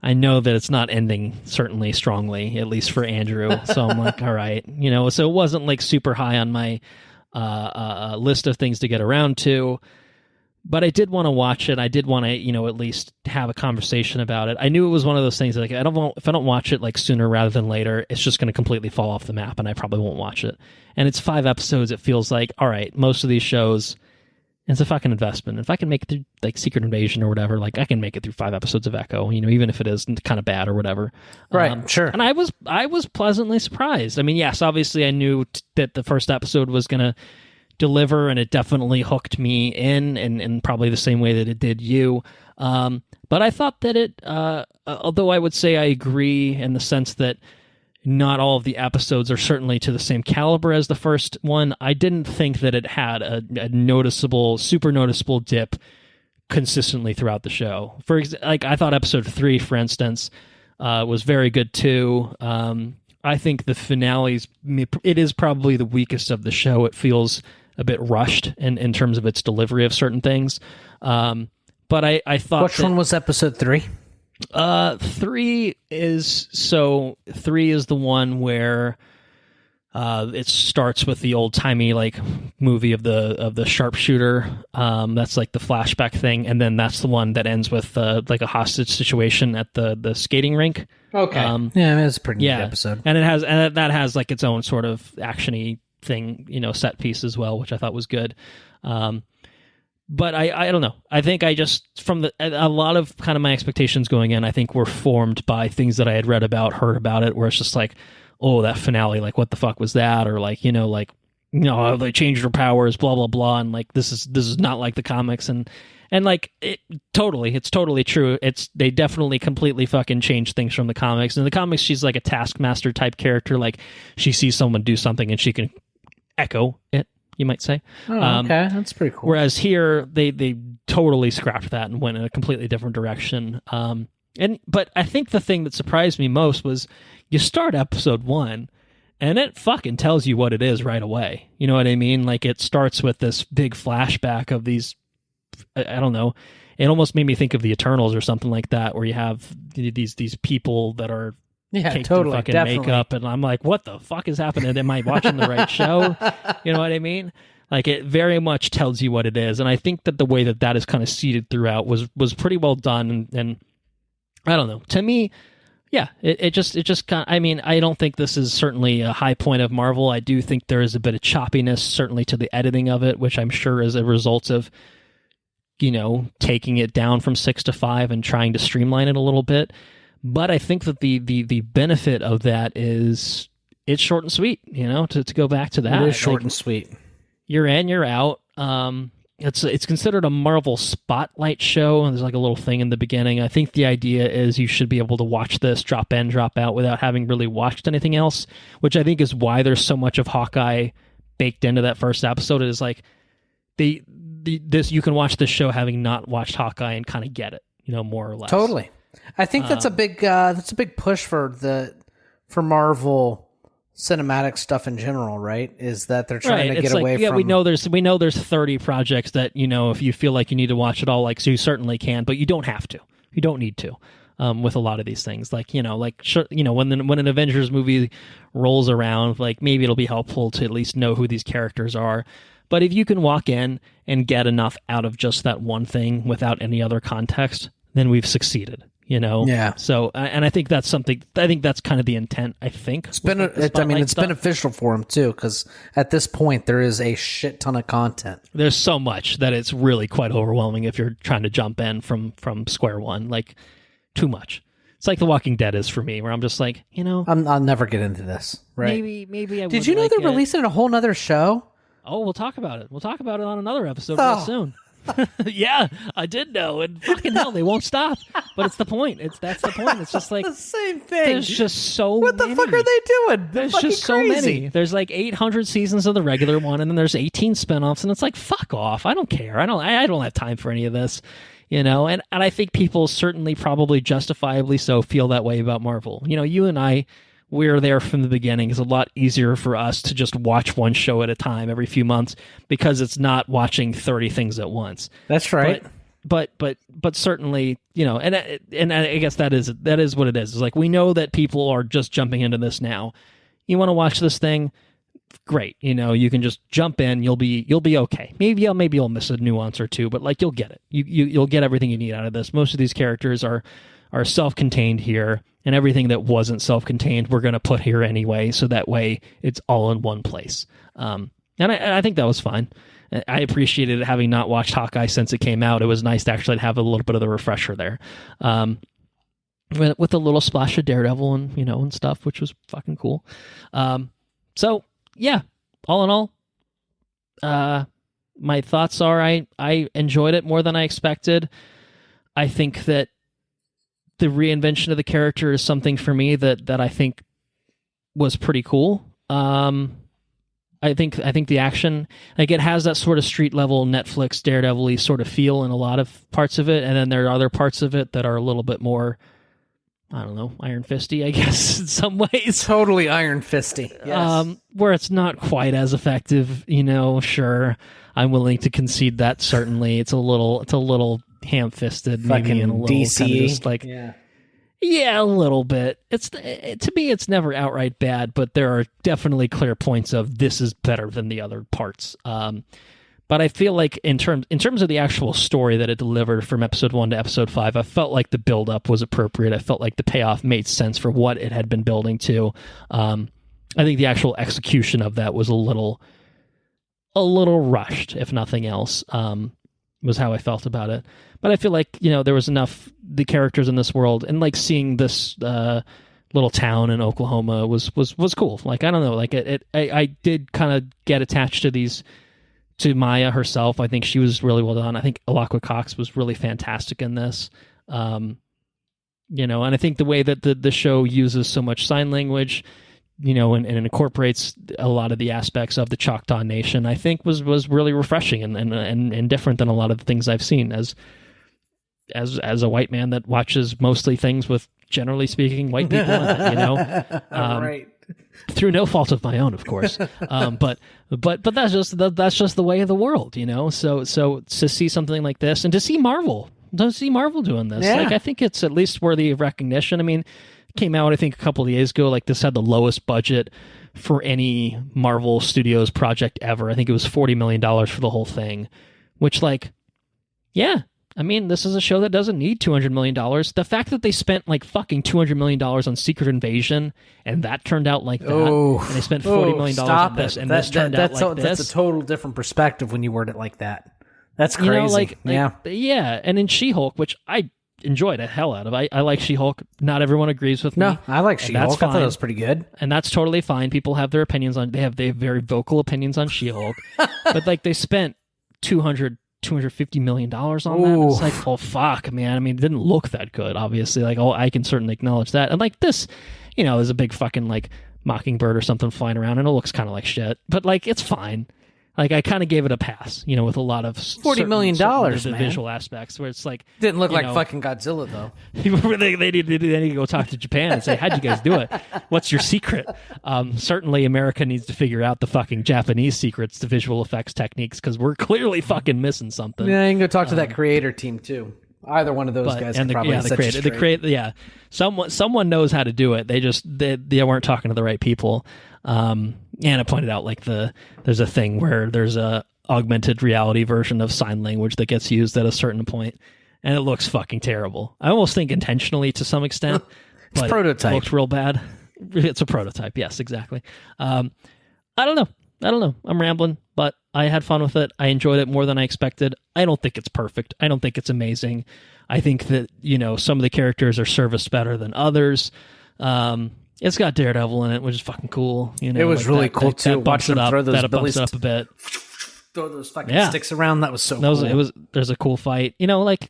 I know that it's not ending certainly strongly, at least for Andrew. So I'm like, all right, so it wasn't like super high on my list of things to get around to. But I did want to watch it. I did want to, at least have a conversation about it. I knew it was one of those things that, like, if I don't watch it like sooner rather than later, it's just going to completely fall off the map, and I probably won't watch it. And it's 5 episodes. It feels like, all right, most of these shows, It's a fucking investment. If I can make it through like Secret Invasion or whatever, like I can make it through 5 episodes of Echo, even if it is kind of bad or whatever. Right, sure. And I was pleasantly surprised. I mean, yes, obviously I knew that the first episode was going to deliver, and it definitely hooked me in probably the same way that it did you. But I thought that it, although I would say I agree in the sense that not all of the episodes are certainly to the same caliber as the first one, I didn't think that it had a super noticeable dip consistently throughout the show. I thought episode 3, for instance, was very good too. I think the finale's, it is probably the weakest of the show. It feels a bit rushed in terms of its delivery of certain things. But I thought which one was episode 3? 3 is the one where it starts with the old timey like movie of the sharpshooter. That's like the flashback thing, and then that's the one that ends with like a hostage situation at the skating rink. Okay, yeah, it's a pretty neat episode, and that has like its own sort of actiony thing, set piece as well, which I thought was good. But I don't know. I think I just, a lot of kind of my expectations going in, I think were formed by things that I had read about, heard about it, where it's just like, oh, that finale, like, what the fuck was that? Or like, they changed her powers, blah, blah, blah. And like, this is not like the comics. And like, it's totally true. They definitely completely fucking changed things from the comics. In the comics, she's like a taskmaster type character. Like, she sees someone do something and she can echo it, you might say. Oh, okay. That's pretty cool. Whereas here, they totally scrapped that and went in a completely different direction. But I think the thing that surprised me most was you start episode 1, and it fucking tells you what it is right away. You know what I mean? Like, it starts with this big flashback of these, I don't know, it almost made me think of the Eternals or something like that, where you have these people that are caked in fucking makeup, and I'm like, what the fuck is happening? Am I watching the right show? You know what I mean? Like, it very much tells you what it is, and I think that the way that is kind of seeded throughout was pretty well done, and I don't know. To me, yeah, it just kind of, I mean, I don't think this is certainly a high point of Marvel. I do think there is a bit of choppiness, certainly to the editing of it, which I'm sure is a result of, taking it down from 6 to 5 and trying to streamline it a little bit. But I think that the benefit of that is it's short and sweet, to go back to that. It is short and sweet. You're in, you're out. It's considered a Marvel spotlight show, and there's like a little thing in the beginning. I think the idea is you should be able to watch this, drop in, drop out, without having really watched anything else, which I think is why there's so much of Hawkeye baked into that first episode. It is like this you can watch this show having not watched Hawkeye and kind of get it, more or less. Totally. I think that's a big push for Marvel cinematic stuff in general, right? Is that they're trying to get away from. We know there's 30 projects that if you feel like you need to watch it all, like, so you certainly can, but you don't have to. You don't need to. With a lot of these things, when an Avengers movie rolls around, like, maybe it'll be helpful to at least know who these characters are. But if you can walk in and get enough out of just that one thing without any other context, then we've succeeded. Yeah. So, and I think that's something. I think that's kind of the intent. I think it's beneficial for them too, because at this point there is a shit ton of content. There's so much that it's really quite overwhelming if you're trying to jump in from square one. Like, too much. It's like The Walking Dead is for me, where I'm just like, I'll never get into this. Right? Maybe I. Did you know they're releasing a whole nother show? Oh, we'll talk about it. We'll talk about it on another episode real soon. Yeah, I did know, and fucking hell, they won't stop. But it's the point. That's the point. It's just like the same thing. There's just so what many. The fuck are they doing? There's just so many. There's like 800 seasons of the regular one, and then there's 18 spinoffs, and it's like, fuck off. I don't care. I don't have time for any of this. And I think people certainly, probably justifiably so, feel that way about Marvel. You and I, we're there from the beginning. It's a lot easier for us to just watch one show at a time every few months, because it's not watching 30 things at once. That's right. But certainly, and I guess that is what it is. It's like, we know that people are just jumping into this now. You want to watch this thing? Great. You can just jump in. You'll be okay. Maybe you'll miss a nuance or two, but like, you'll get it. You'll get everything you need out of this. Most of these characters are self-contained here, and everything that wasn't self-contained we're going to put here anyway, so that way it's all in one place. And I think that was fine. I appreciated it, having not watched Hawkeye since it came out. It was nice to actually have a little bit of the refresher there. With a little splash of Daredevil and, and stuff, which was fucking cool. So yeah, all in all, my thoughts are I enjoyed it more than I expected. I think that the reinvention of the character is something for me that I think was pretty cool. I think the action, like, it has that sort of street level Netflix Daredevil-y sort of feel in a lot of parts of it, and then there are other parts of it that are a little bit more, I don't know, Iron Fisty, I guess, in some ways. Totally Iron Fisty. Yes. Where it's not quite as effective, sure. I'm willing to concede that, certainly. It's a little ham-fisted, maybe, and a little DC. kind of just like, yeah, a little bit. To me, it's never outright bad, but there are definitely clear points of this is better than the other parts. But I feel like in terms of the actual story that it delivered from episode 1 to episode 5, I felt like the build-up was appropriate. I felt like the payoff made sense for what it had been building to. I think the actual execution of that was a little rushed, if nothing else, was how I felt about it. But I feel like, there was enough, the characters in this world, and like seeing this little town in Oklahoma was cool. Like, I don't know, like I did kind of get attached to Maya herself. I think she was really well done. I think Alaqua Cox was really fantastic in this. And I think the way that the show uses so much sign language, and incorporates a lot of the aspects of the Choctaw Nation, I think was really refreshing and different than a lot of the things I've seen as a white man that watches mostly things with, generally speaking, white people in it, Right. Through no fault of my own, of course. But that's just the way of the world, So to see something like this, and to see Marvel doing this, yeah. like, I think it's at least worthy of recognition. I mean, it came out, I think, a couple of days ago. Like, this had the lowest budget for any Marvel Studios project ever. I think it was $40 million for the whole thing, which, like, yeah. I mean, this is a show that doesn't need $200 million. The fact that they spent like fucking $200 million on Secret Invasion, and that turned out like that, and they spent $40 million on this, and this turned out like this. That's a total different perspective when you word it like that. That's crazy. Yeah. And in She-Hulk, which I enjoyed a hell out of. I like She-Hulk. Not everyone agrees with me. No, I like She-Hulk. I thought it was pretty good. And that's totally fine. People have their opinions on, they have very vocal opinions on She-Hulk. But like, they spent $250 million on that. It's like, oh fuck, man. I mean, it didn't look that good, obviously. Like, I can certainly acknowledge that. And like this, there's a big fucking like mockingbird or something flying around, and it looks kind of like shit. But like, it's fine. Like, I kind of gave it a pass, with a lot of $40 million, man. Visual aspects, where it's like, didn't look like fucking Godzilla though. they need to go talk to Japan and say, how'd you guys do it? What's your secret? Certainly America needs to figure out the fucking Japanese secrets to visual effects techniques, because we're clearly fucking missing something. Yeah, you can go talk to that creator team too. Either one of those guys can probably set you straight. Someone knows how to do it. They weren't talking to the right people. Anna pointed out, like, there's a thing where there's a augmented reality version of sign language that gets used at a certain point, and it looks fucking terrible. I almost think intentionally to some extent. It's but prototype. It looks real bad. It's a prototype. Yes, exactly. I don't know. I'm rambling, but I had fun with it. I enjoyed it more than I expected. I don't think it's perfect. I don't think it's amazing. I think that, some of the characters are serviced better than others. It's got Daredevil in it, which is fucking cool. It was really cool too. Watching him throw those bumps it up a bit. Throw those fucking sticks around. That was so cool. There's a cool fight. Like,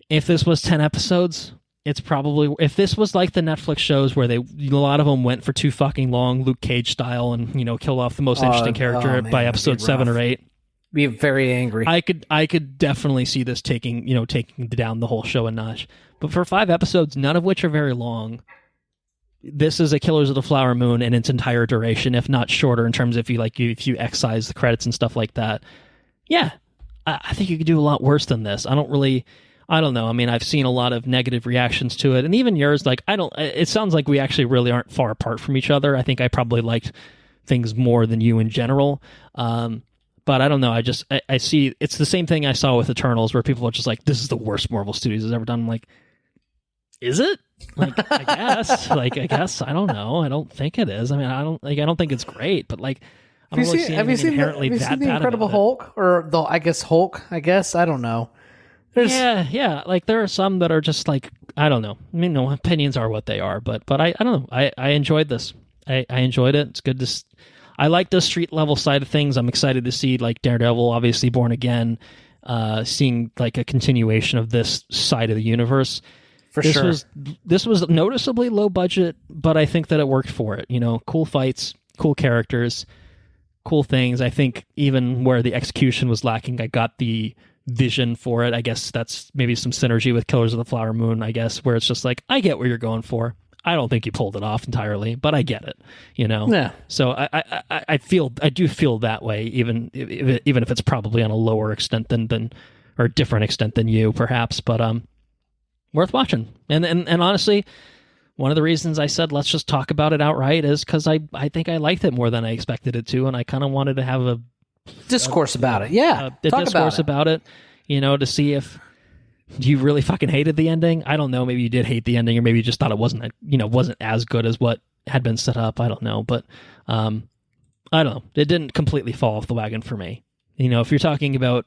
if this was 10 episodes, it's probably, if this was like the Netflix shows where a lot of them went for too fucking long, Luke Cage style, and killed off the most interesting character by episode 7 or 8. Be very angry. I could definitely see this taking down the whole show a notch. But for 5 episodes, none of which are very long, this is a Killers of the Flower Moon in its entire duration, if not shorter, in terms of if you excise the credits and stuff like that. Yeah, I think you could do a lot worse than this. I don't know. I mean, I've seen a lot of negative reactions to it, and even yours. Like, it sounds like we actually really aren't far apart from each other. I think I probably liked things more than you in general. But I don't know. I see it's the same thing I saw with Eternals, where people are just like, "This is the worst Marvel Studios has ever done." I'm like, is it? Like, I guess. I don't know. I don't think it is. I mean, I don't think it's great, but like, I don't really see anything inherently that bad. Have you seen the Incredible Hulk, or the Hulk? I guess I don't know. Yeah. Like there are some that are just like, I don't know. I mean, no, opinions are what they are, but I don't know. I enjoyed this. I enjoyed it. It's good to. I like the street level side of things. I'm excited to see like Daredevil, obviously Born Again, seeing like a continuation of this side of the universe. This was noticeably low budget, but I think that it worked for it. You know, cool fights, cool characters, cool things. I think even where the execution was lacking, I got the vision for it. I guess that's maybe some synergy with Killers of the Flower Moon, I guess, where it's just like, I get where you're going for. I don't think you pulled it off entirely, but I get it, you know? Yeah. So I do feel that way, even if it's probably on a lower extent than or a different extent than you, perhaps, but worth watching. And honestly, one of the reasons I said let's just talk about it outright is because I think I liked it more than I expected it to, and I kind of wanted to have a discourse about it. Yeah, discourse about it, you know, to see if you really fucking hated the ending. I don't know. Maybe you did hate the ending, or maybe you just thought it wasn't as good as what had been set up. I don't know, but I don't know. It didn't completely fall off the wagon for me. You know, if you're talking about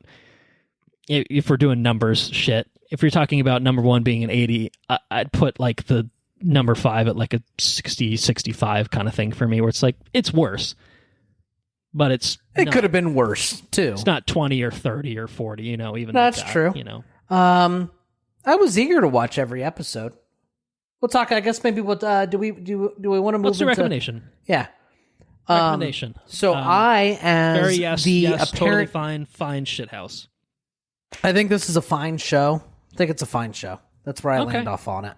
if we're doing numbers shit, if you're talking about number 1 being an 80, I'd put like the number 5 at like a 60, 65 kind of thing for me, where it's like it's worse. But it could have been worse too. It's not 20 or 30 or 40, you know, even that's like that, true. You know, I was eager to watch every episode. We'll talk. I guess maybe what do we want to move? What's the recommendation? Yeah, recommendation. So I, as very the totally apparent, fine shithouse. I think this is a fine show. I think it's a fine show. That's where I land off on it.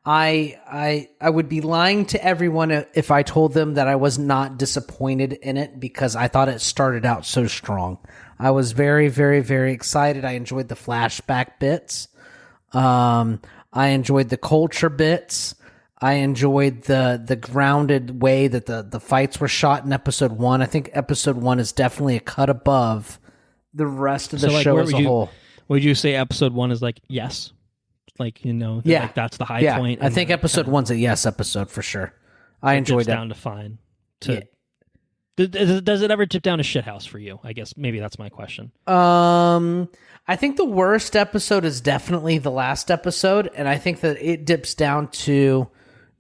I would be lying to everyone if I told them that I was not disappointed in it, because I thought it started out so strong. I was very, very, very excited. I enjoyed the flashback bits. I enjoyed the culture bits. I enjoyed the grounded way that the fights were shot in episode 1. I think episode 1 is definitely a cut above the rest of the show as a whole. Would you say episode 1 is like yes? Like, you know, like that's the high point. I think episode 1's a yes episode for sure. I enjoyed it. Down to fine. Does it ever tip down to shithouse for you? I guess maybe that's my question. I think the worst episode is definitely the last episode, and I think that it dips down to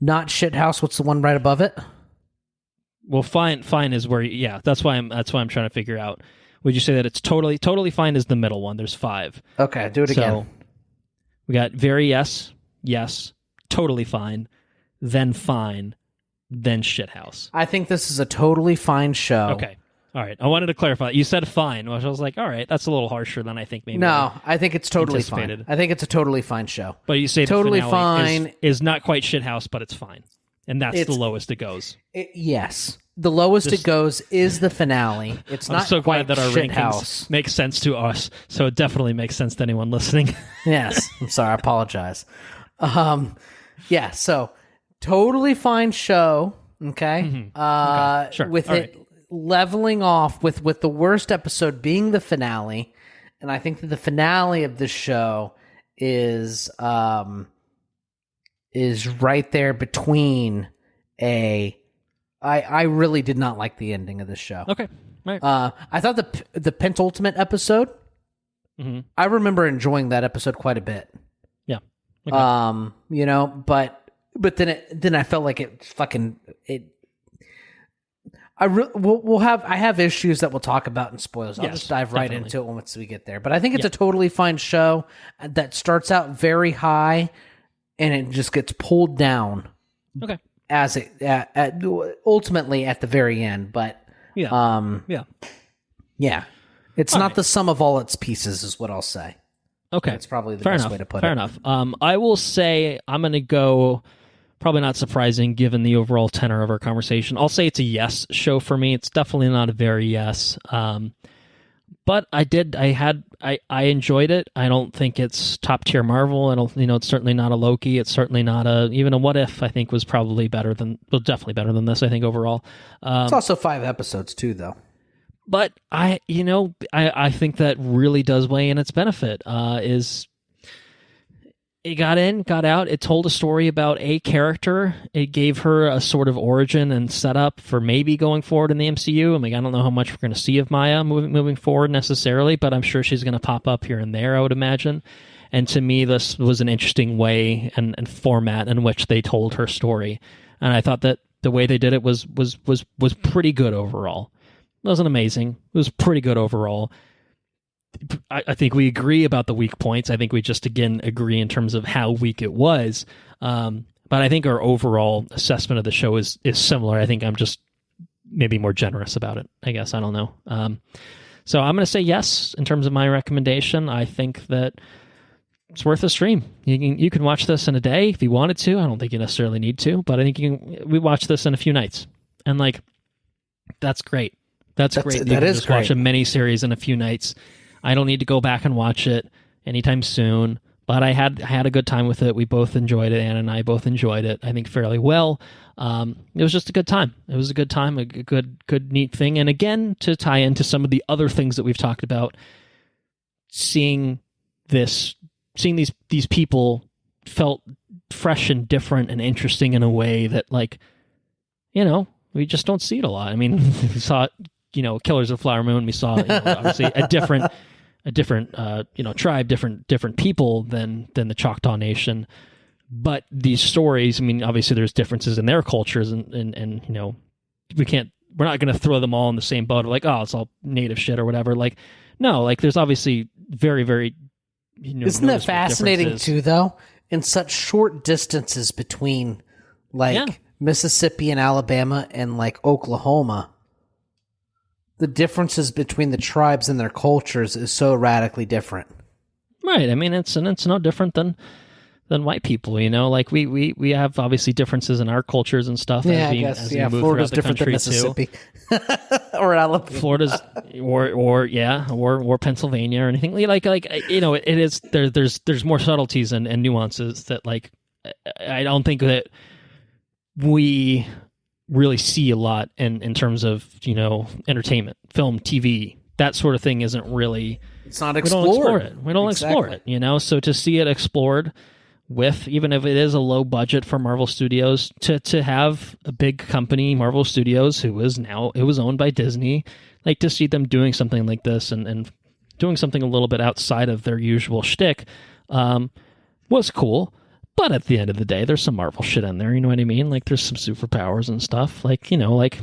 not shithouse. What's the one right above it? Well, fine is where. Yeah, that's why I'm trying to figure out. Would you say that it's totally fine is the middle one? There's 5. Okay, do it again. We got very yes, totally fine, then shithouse. I think this is a totally fine show. Okay. All right. I wanted to clarify. You said fine, which I was like, all right, that's a little harsher than I think maybe. No, I think it's totally fine. I think it's a totally fine show. But you say totally the finale fine is not quite shithouse, but it's fine. And that's the lowest it goes. Yes. The lowest it goes is the finale. It's not so quite glad that our rankings house. Make sense to us, so it definitely makes sense to anyone listening. Yes. I'm sorry. I apologize. Yeah, so totally fine show, okay? Mm-hmm. Okay. Sure. With All it leveling off with the worst episode being the finale, and I think that the finale of this show is right there between I really did not like the ending of this show. Okay. Right. I thought the penultimate episode, I remember enjoying that episode quite a bit. Yeah. Okay. You know, but then I felt like I have issues that we'll talk about in spoilers. I'll just dive right into it once we get there. But I think it's a totally fine show that starts out very high and it just gets pulled down. Okay. As it ultimately at the very end, but it's not the sum of all its pieces, is what I'll say. Okay, that's probably the best way to put it. Fair enough. I will say I'm going to go. Probably not surprising given the overall tenor of our conversation. I'll say it's a yes show for me. It's definitely not a very yes. But I enjoyed it. I don't think it's top tier Marvel. It's certainly not a Loki. It's certainly not even a What If. I think was probably definitely better than this. I think overall. It's also 5 episodes too, though. But I think that really does weigh in its benefit. it got in, got out. It told a story about a character. It gave her a sort of origin and setup for maybe going forward in the MCU. I mean, I don't know how much we're going to see of Maya moving forward necessarily, but I'm sure she's going to pop up here and there, I would imagine. And to me, this was an interesting way and format in which they told her story. And I thought that the way they did it was pretty good overall. It wasn't amazing. It was pretty good overall. I think we agree about the weak points. I think we just, again, agree in terms of how weak it was. But I think our overall assessment of the show is similar. I think I'm just maybe more generous about it, I guess. I don't know. So I'm going to say yes in terms of my recommendation. I think that it's worth a stream. You can watch this in a day if you wanted to. I don't think you necessarily need to, but I think we watch this in a few nights. And, like, that's great. That's great. That is great. Watch a mini-series in a few nights. I don't need to go back and watch it anytime soon, but I had a good time with it. We both enjoyed it. Ann and I both enjoyed it, I think, fairly well. It was just a good time. It was a good time, a good, neat thing. And again, to tie into some of the other things that we've talked about, seeing these people felt fresh and different and interesting in a way that, like, we just don't see it a lot. I mean, we saw it, Killers of the Flower Moon. We saw, obviously a different tribe, different people than the Choctaw Nation. But these stories, I mean, obviously there's differences in their cultures, and we're not going to throw them all in the same boat of like, oh, it's all native shit or whatever. Like, no, like there's obviously very, very, isn't that fascinating too, though? In such short distances between, like, Mississippi and Alabama and, like, Oklahoma, the differences between the tribes and their cultures is so radically different. Right. I mean, it's no different than white people, like we have obviously differences in our cultures and stuff. Yeah, as we move Florida's different than Mississippi or Alabama. Florida's or Pennsylvania or anything like it is there's more subtleties and nuances that, like, I don't think that we really see a lot in terms of, entertainment, film, TV, that sort of thing isn't really, it's not explored. We don't explore it, so to see it explored with, even if it is a low budget for Marvel Studios, to have a big company, Marvel Studios, it was owned by Disney, like, to see them doing something like this and doing something a little bit outside of their usual shtick, was cool. But at the end of the day, there's some Marvel shit in there, you know what I mean? Like, there's some superpowers and stuff. Like, like,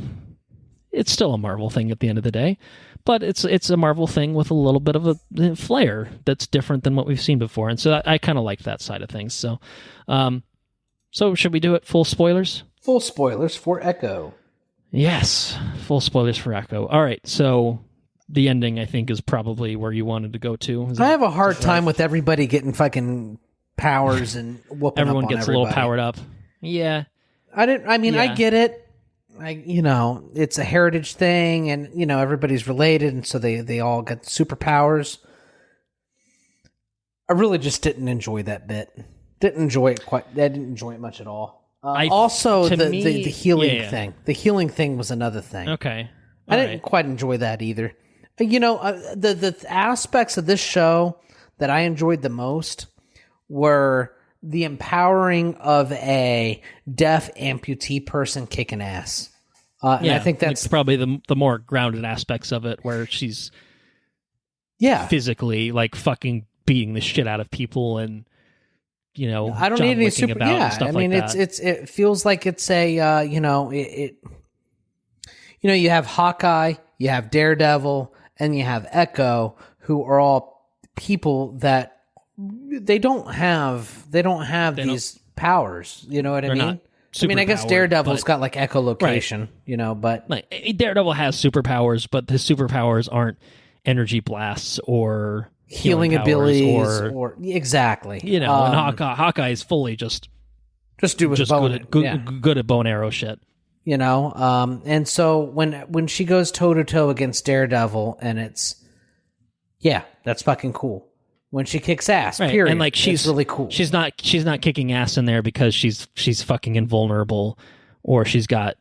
it's still a Marvel thing at the end of the day. But it's a Marvel thing with a little bit of a flair that's different than what we've seen before. And so I kind of like that side of things. So should we do it full spoilers? Full spoilers for Echo. Yes, full spoilers for Echo. All right, so the ending, I think, is probably where you wanted to go to. I have a hard time with everybody getting fucking powers and whooping everyone up on gets everybody. A little powered up. Yeah. I get it. It's a heritage thing, and everybody's related, and so they all got superpowers. I really just didn't enjoy that bit. Didn't enjoy it quite. I didn't enjoy it much at all. Also, the healing thing. The healing thing was another thing. Okay. I didn't quite enjoy that either. The aspects of this show that I enjoyed the most were the empowering of a deaf amputee person kicking ass. And I think that's like probably the more grounded aspects of it, where she's physically, like, fucking beating the shit out of people, and I don't need any super. Yeah, stuff I mean, like that. it feels like it's a you have Hawkeye, you have Daredevil, and you have Echo, who are all people that they don't have these powers. You know what I mean? I mean, I guess Daredevil's got, like, echolocation, right. But like, Daredevil has superpowers, but his superpowers aren't energy blasts or healing abilities or exactly. And Hawkeye is fully just do with good at bow and arrow shit. And so when she goes toe to toe against Daredevil, and that's fucking cool. When she kicks ass, right. period. And, like, she's really cool. She's not kicking ass in there because she's fucking invulnerable, or she's got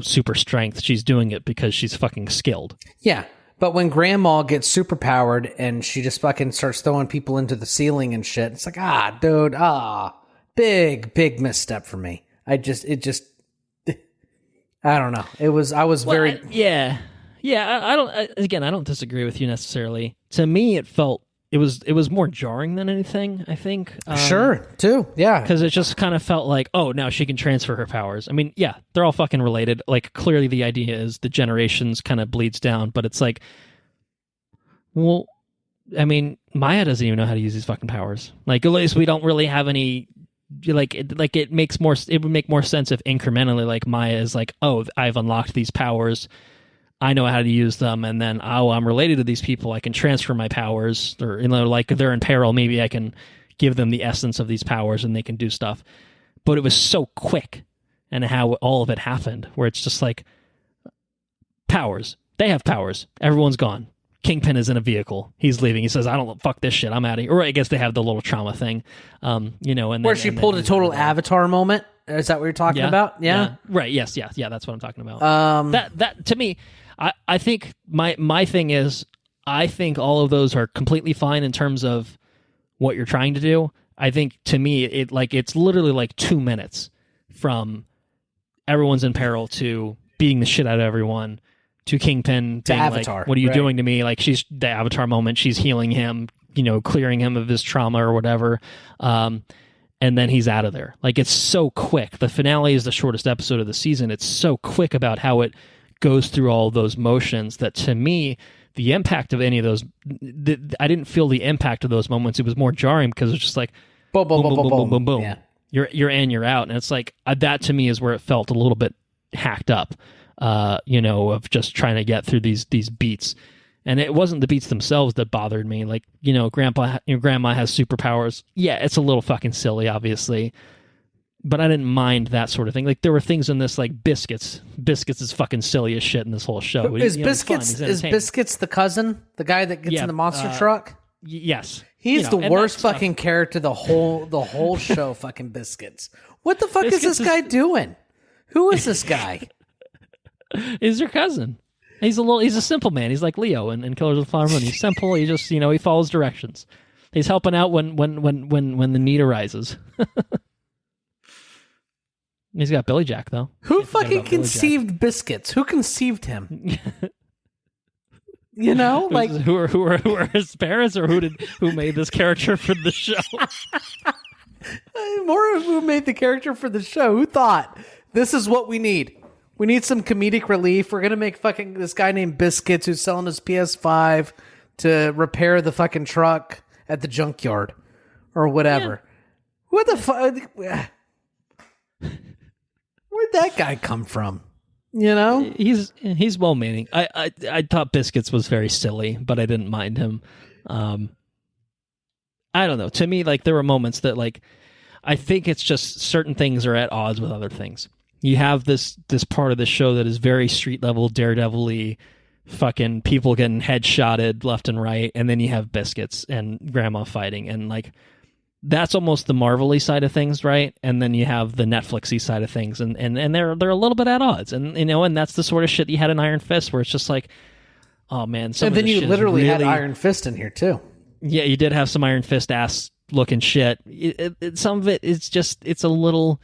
super strength. She's doing it because she's fucking skilled. Yeah, But when Grandma gets superpowered and she just fucking starts throwing people into the ceiling and shit, it's like, dude, big misstep for me. I don't know. I was very... I don't disagree with you necessarily. To me, it was more jarring than anything, I think. Sure, too, yeah. Because it just kind of felt like, oh, now she can transfer her powers. I mean, yeah, they're all fucking related. Like, clearly the idea is the generations kind of bleeds down, but it's like, well, I mean, Maya doesn't even know how to use these fucking powers. Like, at least we don't really have any... it would make more sense if incrementally, like, Maya is like, oh, I've unlocked these powers, I know how to use them, and then, I'm related to these people, I can transfer my powers, or, like, if they're in peril, maybe I can give them the essence of these powers and they can do stuff. But it was so quick, and how all of it happened, where it's just like, powers. They have powers. Everyone's gone. Kingpin is in a vehicle. He's leaving. He says, I don't fuck this shit. I'm out of here. Or I guess they have the little trauma thing, and where she pulled a total Avatar moment. Is that what you're talking about? Yeah. Right. Yes. Yeah. Yeah. That's what I'm talking about. That to me, I think my thing is, I think all of those are completely fine in terms of what you're trying to do. I think to me, it's literally like 2 minutes from everyone's in peril to beating the shit out of everyone to Kingpin being Avatar, like, what are you doing to me? Like, she's the Avatar moment. She's healing him, clearing him of his trauma or whatever. And then he's out of there. Like, it's so quick. The finale is the shortest episode of the season. It's so quick about how it goes through all those motions that, to me, the impact of any of those, I didn't feel the impact of those moments. It was more jarring because it was just like, boom, boom, boom, boom, boom, boom, boom. Yeah. You're in, you're out. And it's like, that to me is where it felt a little bit hacked up, of just trying to get through these beats. And it wasn't the beats themselves that bothered me. Like, grandma has superpowers. Yeah, it's a little fucking silly, obviously. But I didn't mind that sort of thing. Like, there were things in this, like Biscuits. Biscuits is fucking silly as shit in this whole show. Is Biscuits the cousin? The guy that gets in the monster truck? Yes. He's the worst fucking character the whole show, fucking Biscuits. What the fuck is this guy doing? Who is this guy? He's your cousin. He's a simple man. He's like Leo in Killers of the Flower Moon. He's simple. He just, he follows directions. He's helping out when the need arises. He's got Billy Jack, though. Who fucking conceived Biscuits? Who conceived him? Like, who are his parents, or who made this character for the show? More of who made the character for the show. Who thought this is what we need? We need some comedic relief. We're gonna make fucking this guy named Biscuits who's selling his PS5 to repair the fucking truck at the junkyard or whatever. Yeah. What the fuck? Where'd that guy come from? He's well-meaning. I thought Biscuits was very silly, but I didn't mind him. I don't know. To me, like, there were moments that, like, I think it's just certain things are at odds with other things. You have this part of the show that is very street level, Daredevil-y, fucking people getting headshotted left and right, and then you have Biscuits and Grandma fighting, and, like, that's almost the Marvel-y side of things, right? And then you have the Netflix-y side of things, and they're a little bit at odds, and and that's the sort of shit you had in Iron Fist, where it's just like, oh man. And then you literally had Iron Fist in here too. Yeah, you did have some Iron Fist ass looking shit. Some of it is just, it's a little.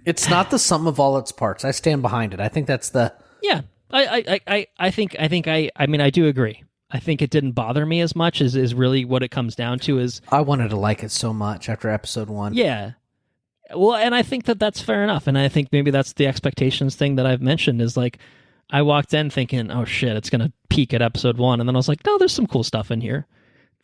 It's not the sum of all its parts. I stand behind it. I think that's the. Yeah, I mean, I do agree. I think it didn't bother me as much is really what it comes down to. Is I wanted to like it so much after episode 1. Yeah. Well, and I think that's fair enough. And I think maybe that's the expectations thing that I've mentioned, is like, I walked in thinking, oh shit, it's going to peak at episode 1. And then I was like, no, there's some cool stuff in here.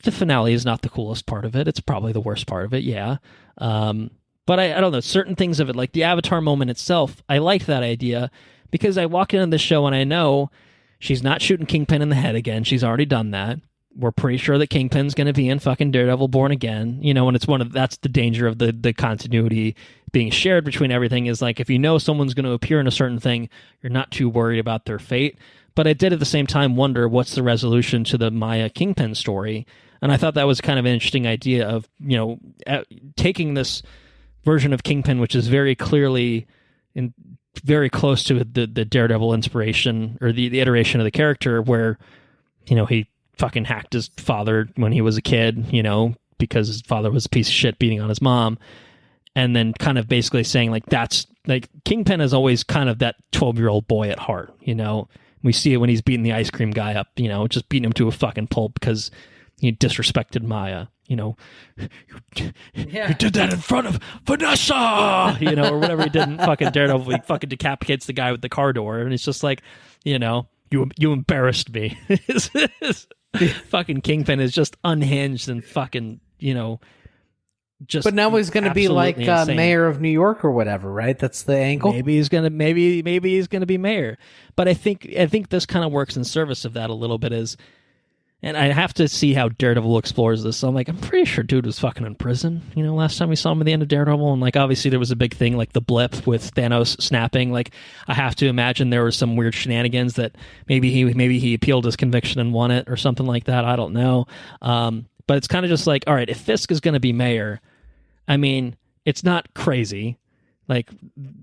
The finale is not the coolest part of it. It's probably the worst part of it. Yeah. But I don't know, certain things of it, like the Avatar moment itself, I liked that idea because I walk into the show and I know she's not shooting Kingpin in the head again. She's already done that. We're pretty sure that Kingpin's going to be in fucking Daredevil Born Again, and it's that's the danger of the continuity being shared between everything, is like, if you know someone's going to appear in a certain thing, you're not too worried about their fate. But I did at the same time wonder what's the resolution to the Maya Kingpin story. And I thought that was kind of an interesting idea of, taking this version of Kingpin, which is very clearly very close to the Daredevil inspiration or the iteration of the character where, he fucking hacked his father when he was a kid, because his father was a piece of shit beating on his mom. And then kind of basically saying like, that's like Kingpin is always kind of that 12-year-old boy at heart. We see it when he's beating the ice cream guy up, just beating him to a fucking pulp because he disrespected Maya. You did that in front of Vanessa, or whatever he did in fucking Daredevil. He fucking decapitates the guy with the car door, and it's just like, you embarrassed me. Fucking Kingpin is just unhinged and fucking, just. But now he's going to be like mayor of New York or whatever, right? That's the angle. Maybe he's gonna be mayor. But I think this kind of works in service of that a little bit. And I have to see how Daredevil explores this. So I'm like, I'm pretty sure dude was fucking in prison. Last time we saw him at the end of Daredevil, and like obviously there was a big thing like the blip with Thanos snapping. Like I have to imagine there were some weird shenanigans that maybe he appealed his conviction and won it or something like that. I don't know. But it's kind of just like, all right, if Fisk is going to be mayor, I mean, it's not crazy. Like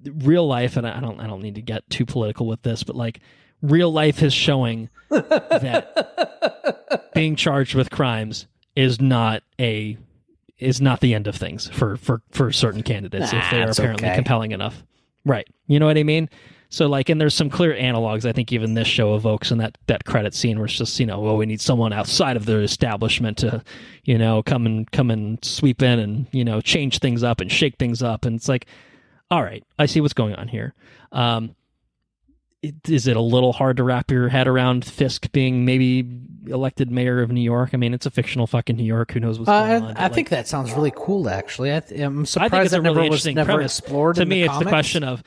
real life, and I don't need to get too political with this, but like real life is showing that being charged with crimes is not the end of things for certain candidates if they are apparently compelling enough. Right. You know what I mean? So like, and there's some clear analogs I think even this show evokes in that credit scene where it's just, we need someone outside of the establishment to, come and sweep in and, change things up and shake things up. And it's like, all right, I see what's going on here. Is it a little hard to wrap your head around Fisk being maybe elected mayor of New York? I mean, it's a fictional fucking New York. Who knows what's going on? I think that sounds really cool, actually. I'm surprised that never was explored to in me, the it's comics. the question of,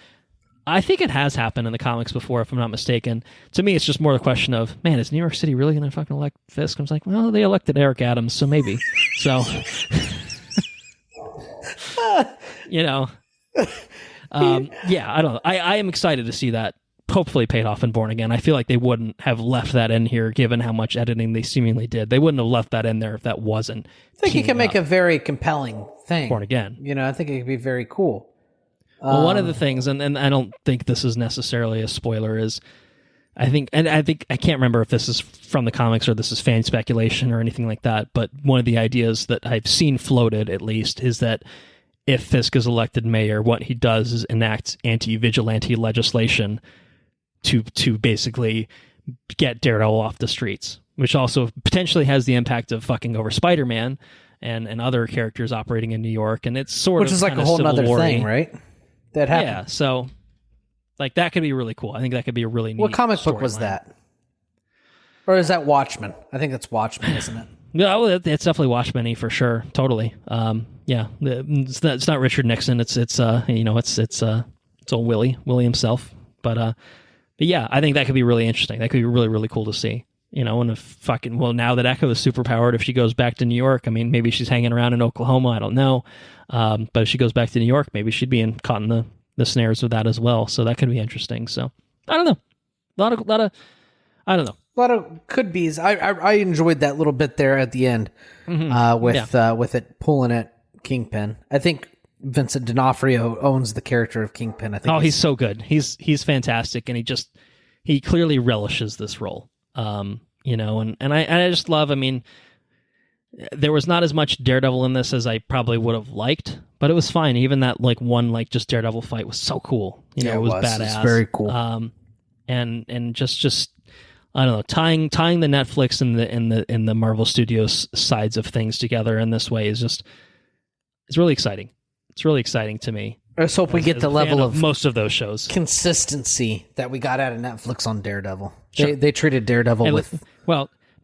I think it has happened in the comics before, if I'm not mistaken. To me, it's just more the question of, man, is New York City really going to fucking elect Fisk? I was like, well, they elected Eric Adams, so maybe. So, yeah, I don't know. I am excited to see that hopefully paid off in Born Again. I feel like they wouldn't have left that in here given how much editing they seemingly did. They wouldn't have left that in there if that wasn't. I think you can make a very compelling thing. Born Again. I think it could be very cool. Well, one of the things, and I don't think this is necessarily a spoiler, is I think I can't remember if this is from the comics or this is fan speculation or anything like that, but one of the ideas that I've seen floated, at least, is that if Fisk is elected mayor, what he does is enact anti-vigilante legislation to basically get Daredevil off the streets, which also potentially has the impact of fucking over Spider-Man and other characters operating in New York, and it's sort which of is like a whole other thing, right? That happened. Yeah, so like that could be really cool. I think that could be a really neat. What comic book was that? Or is that Watchmen? I think that's Watchmen, isn't it? No, well, it's definitely Watchmen-y for sure. Totally. Yeah, it's not Richard Nixon. It's old Willie himself. But yeah, I think that could be really interesting. That could be really, really cool to see. And if now that Echo is superpowered, if she goes back to New York, I mean, maybe she's hanging around in Oklahoma. I don't know. But if she goes back to New York, maybe she'd be caught in the snares of that as well. So that could be interesting. So I don't know. A lot of I don't know. A lot of could be's. I enjoyed that little bit there at the end with it pulling at Kingpin. I think Vincent D'Onofrio owns the character of Kingpin. I think. He's so good. He's fantastic, and he clearly relishes this role. And I just love. I mean, there was not as much Daredevil in this as I probably would have liked, but it was fine. Even that just Daredevil fight was so cool. It was badass. It was very cool. And just I don't know, tying the Netflix and the Marvel Studios sides of things together in this way it's really exciting. It's really exciting to me. I just hope we get the level of most of those shows consistency that we got out of Netflix on Daredevil. Sure. They treated Daredevil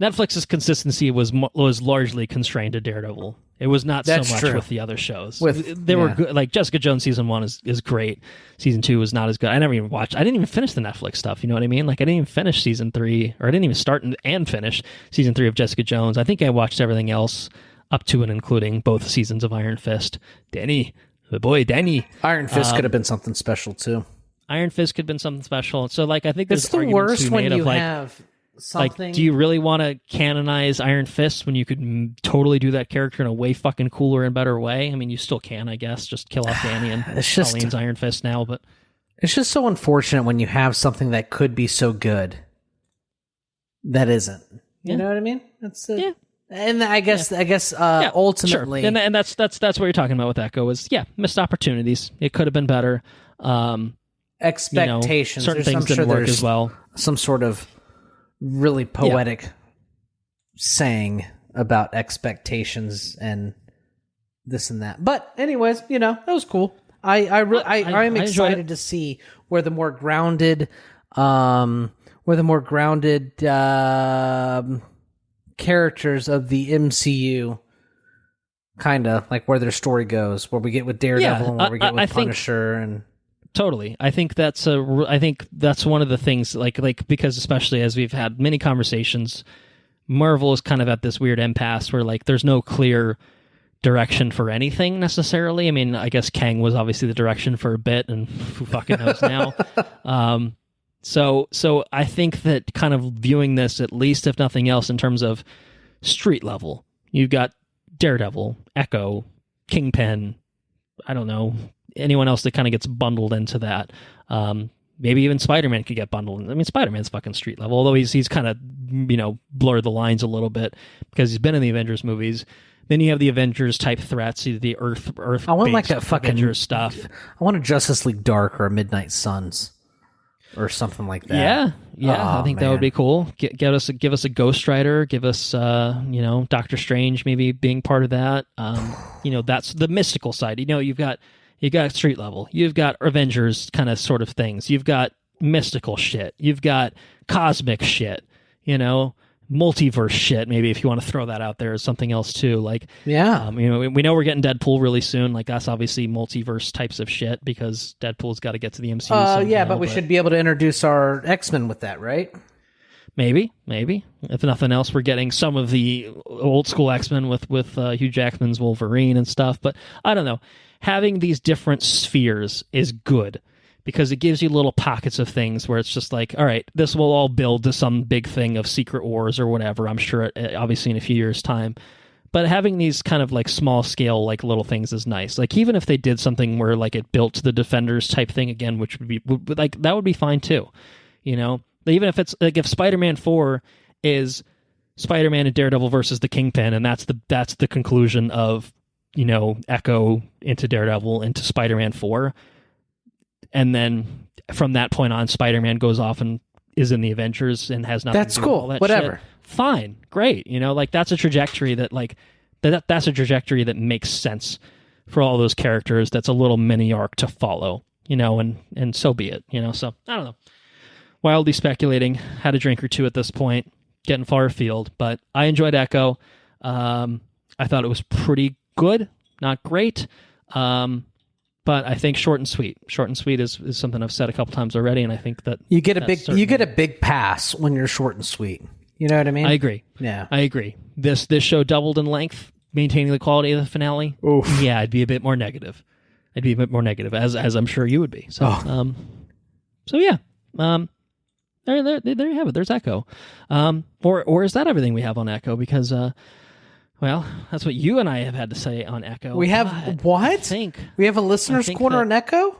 Netflix's consistency was largely constrained to Daredevil. It was not so much with the other shows. They were good. Like Jessica Jones season 1 is great. Season 2 was not as good. I never even watched. I didn't even finish the Netflix stuff. You know what I mean? Like I didn't even finish season 3, or I didn't even start and finish season 3 of Jessica Jones. I think I watched everything else up to and including both seasons of Iron Fist. Danny, the boy Danny. Iron Fist could have been something special too. Iron Fist could have been something special. So like I think there's it's the worst when you have something. Like, do you really want to canonize Iron Fist when you could totally do that character in a way fucking cooler and better way? I mean, you still can, I guess. Just kill off Danny and Colleen's Iron Fist now, but It's just so unfortunate when you have something that could be so good that isn't. You know what I mean? That's yeah. And I guess ultimately, sure. And that's what you're talking about with Echo is missed opportunities. It could have been better. Expectations. Certain things didn't work as well. Some sort of really poetic saying about expectations and this and that. But anyways, that was cool. I'm excited to see where the more grounded characters of the MCU kind of like where their story goes, where we get with Daredevil and where we get with Punisher and totally. I think that's one of the things like because especially as we've had many conversations, Marvel is kind of at this weird impasse where like there's no clear direction for anything necessarily. I mean, I guess Kang was obviously the direction for a bit, and who fucking knows now. So I think that kind of viewing this, at least if nothing else, in terms of street level, you've got Daredevil, Echo, Kingpin, I don't know, anyone else that kind of gets bundled into that. Maybe even Spider-Man could get bundled. I mean, Spider-Man's fucking street level, although he's kind of, blurred the lines a little bit because he's been in the Avengers movies. Then you have the Avengers type threats, the Earth. I want like a fucking Avengers stuff. I want a Justice League Dark or a Midnight Suns or something like that. Yeah. I think that would be cool. Give us a Ghost Rider. Give us Doctor Strange maybe being part of that. That's the mystical side. You've got street level. You've got Avengers kind of sort of things. You've got mystical shit. You've got cosmic shit. Multiverse shit, maybe, if you want to throw that out there as something else too. Like, we know we're getting Deadpool really soon. Like, that's obviously multiverse types of shit because Deadpool's got to get to the MCU. But we should be able to introduce our X-Men with that, right? Maybe. If nothing else, we're getting some of the old school X-Men with Hugh Jackman's Wolverine and stuff. But I don't know. Having these different spheres is good, because it gives you little pockets of things where it's just like, all right, this will all build to some big thing of Secret Wars or whatever, I'm sure, obviously in a few years' time. But having these kind of like small scale, like little things is nice. Like, even if they did something where like it built to the Defenders type thing again, which would be like, that would be fine too. Even if it's like, if Spider-Man 4 is Spider-Man and Daredevil versus the Kingpin, and that's the conclusion of, Echo into Daredevil into Spider-Man 4. And then from that point on, Spider-Man goes off and is in the Avengers and has nothing That's to do with cool. all that Whatever. shit. Fine. Great. That's a trajectory that that's a trajectory that makes sense for all those characters. That's a little mini arc to follow, and so be it, So I don't know. Wildly speculating, had a drink or two at this point, getting far afield, but I enjoyed Echo. I thought it was pretty good, not great. But I think short and sweet. Short and sweet is something I've said a couple times already, and I think that you get a big pass when you're short and sweet. You know what I mean? I agree. Yeah, I agree. This show doubled in length, maintaining the quality of the finale. Oof. Yeah, I'd be a bit more negative. As I'm sure you would be. So, There you have it. There's Echo. Or is that everything we have on Echo? Because well, that's what you and I have had to say on Echo. We have what? We have a listener's corner on Echo?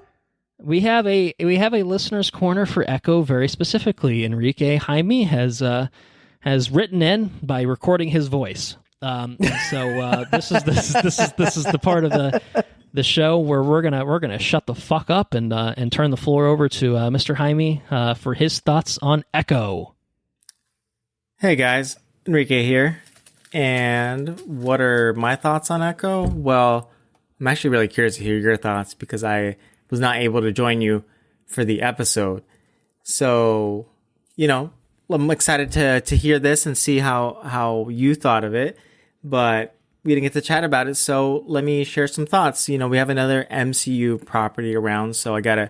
We have a listener's corner for Echo very specifically. Enrique Jaime has written in by recording his voice. So this is the part of the show where we're gonna shut the fuck up and turn the floor over to Mr. Jaime for his thoughts on Echo. Hey guys, Enrique here. And what are my thoughts on Echo? Well, I'm actually really curious to hear your thoughts because I was not able to join you for the episode. So, I'm excited to hear this and see how you thought of it. But we didn't get to chat about it, so let me share some thoughts. We have another MCU property around, so I got to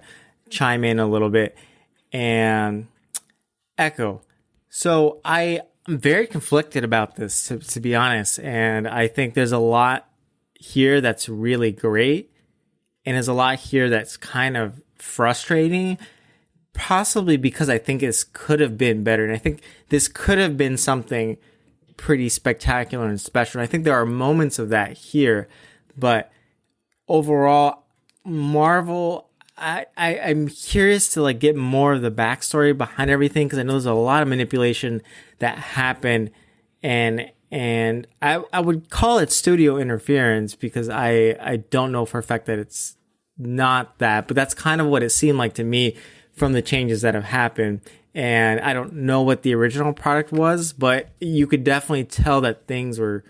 chime in a little bit. And Echo. So I'm very conflicted about this, to be honest. And I think there's a lot here that's really great. And there's a lot here that's kind of frustrating, possibly because I think this could have been better. And I think this could have been something pretty spectacular and special. And I think there are moments of that here. But overall, Marvel I'm curious to like get more of the backstory behind everything, because I know there's a lot of manipulation that happened, and I would call it studio interference, because I don't know for a fact that it's not that, but that's kind of what it seemed like to me from the changes that have happened. And I don't know what the original product was, but you could definitely tell that things were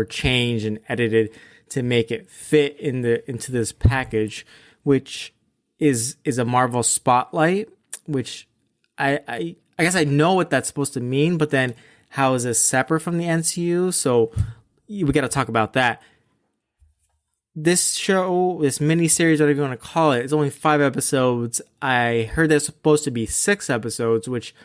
changed and edited to make it fit into this package, which is a Marvel spotlight, which I guess I know what that's supposed to mean, but then how is this separate from the MCU? So we got to talk about that. This show, this miniseries, whatever you want to call it, is only 5 episodes. I heard there's supposed to be 6 episodes, which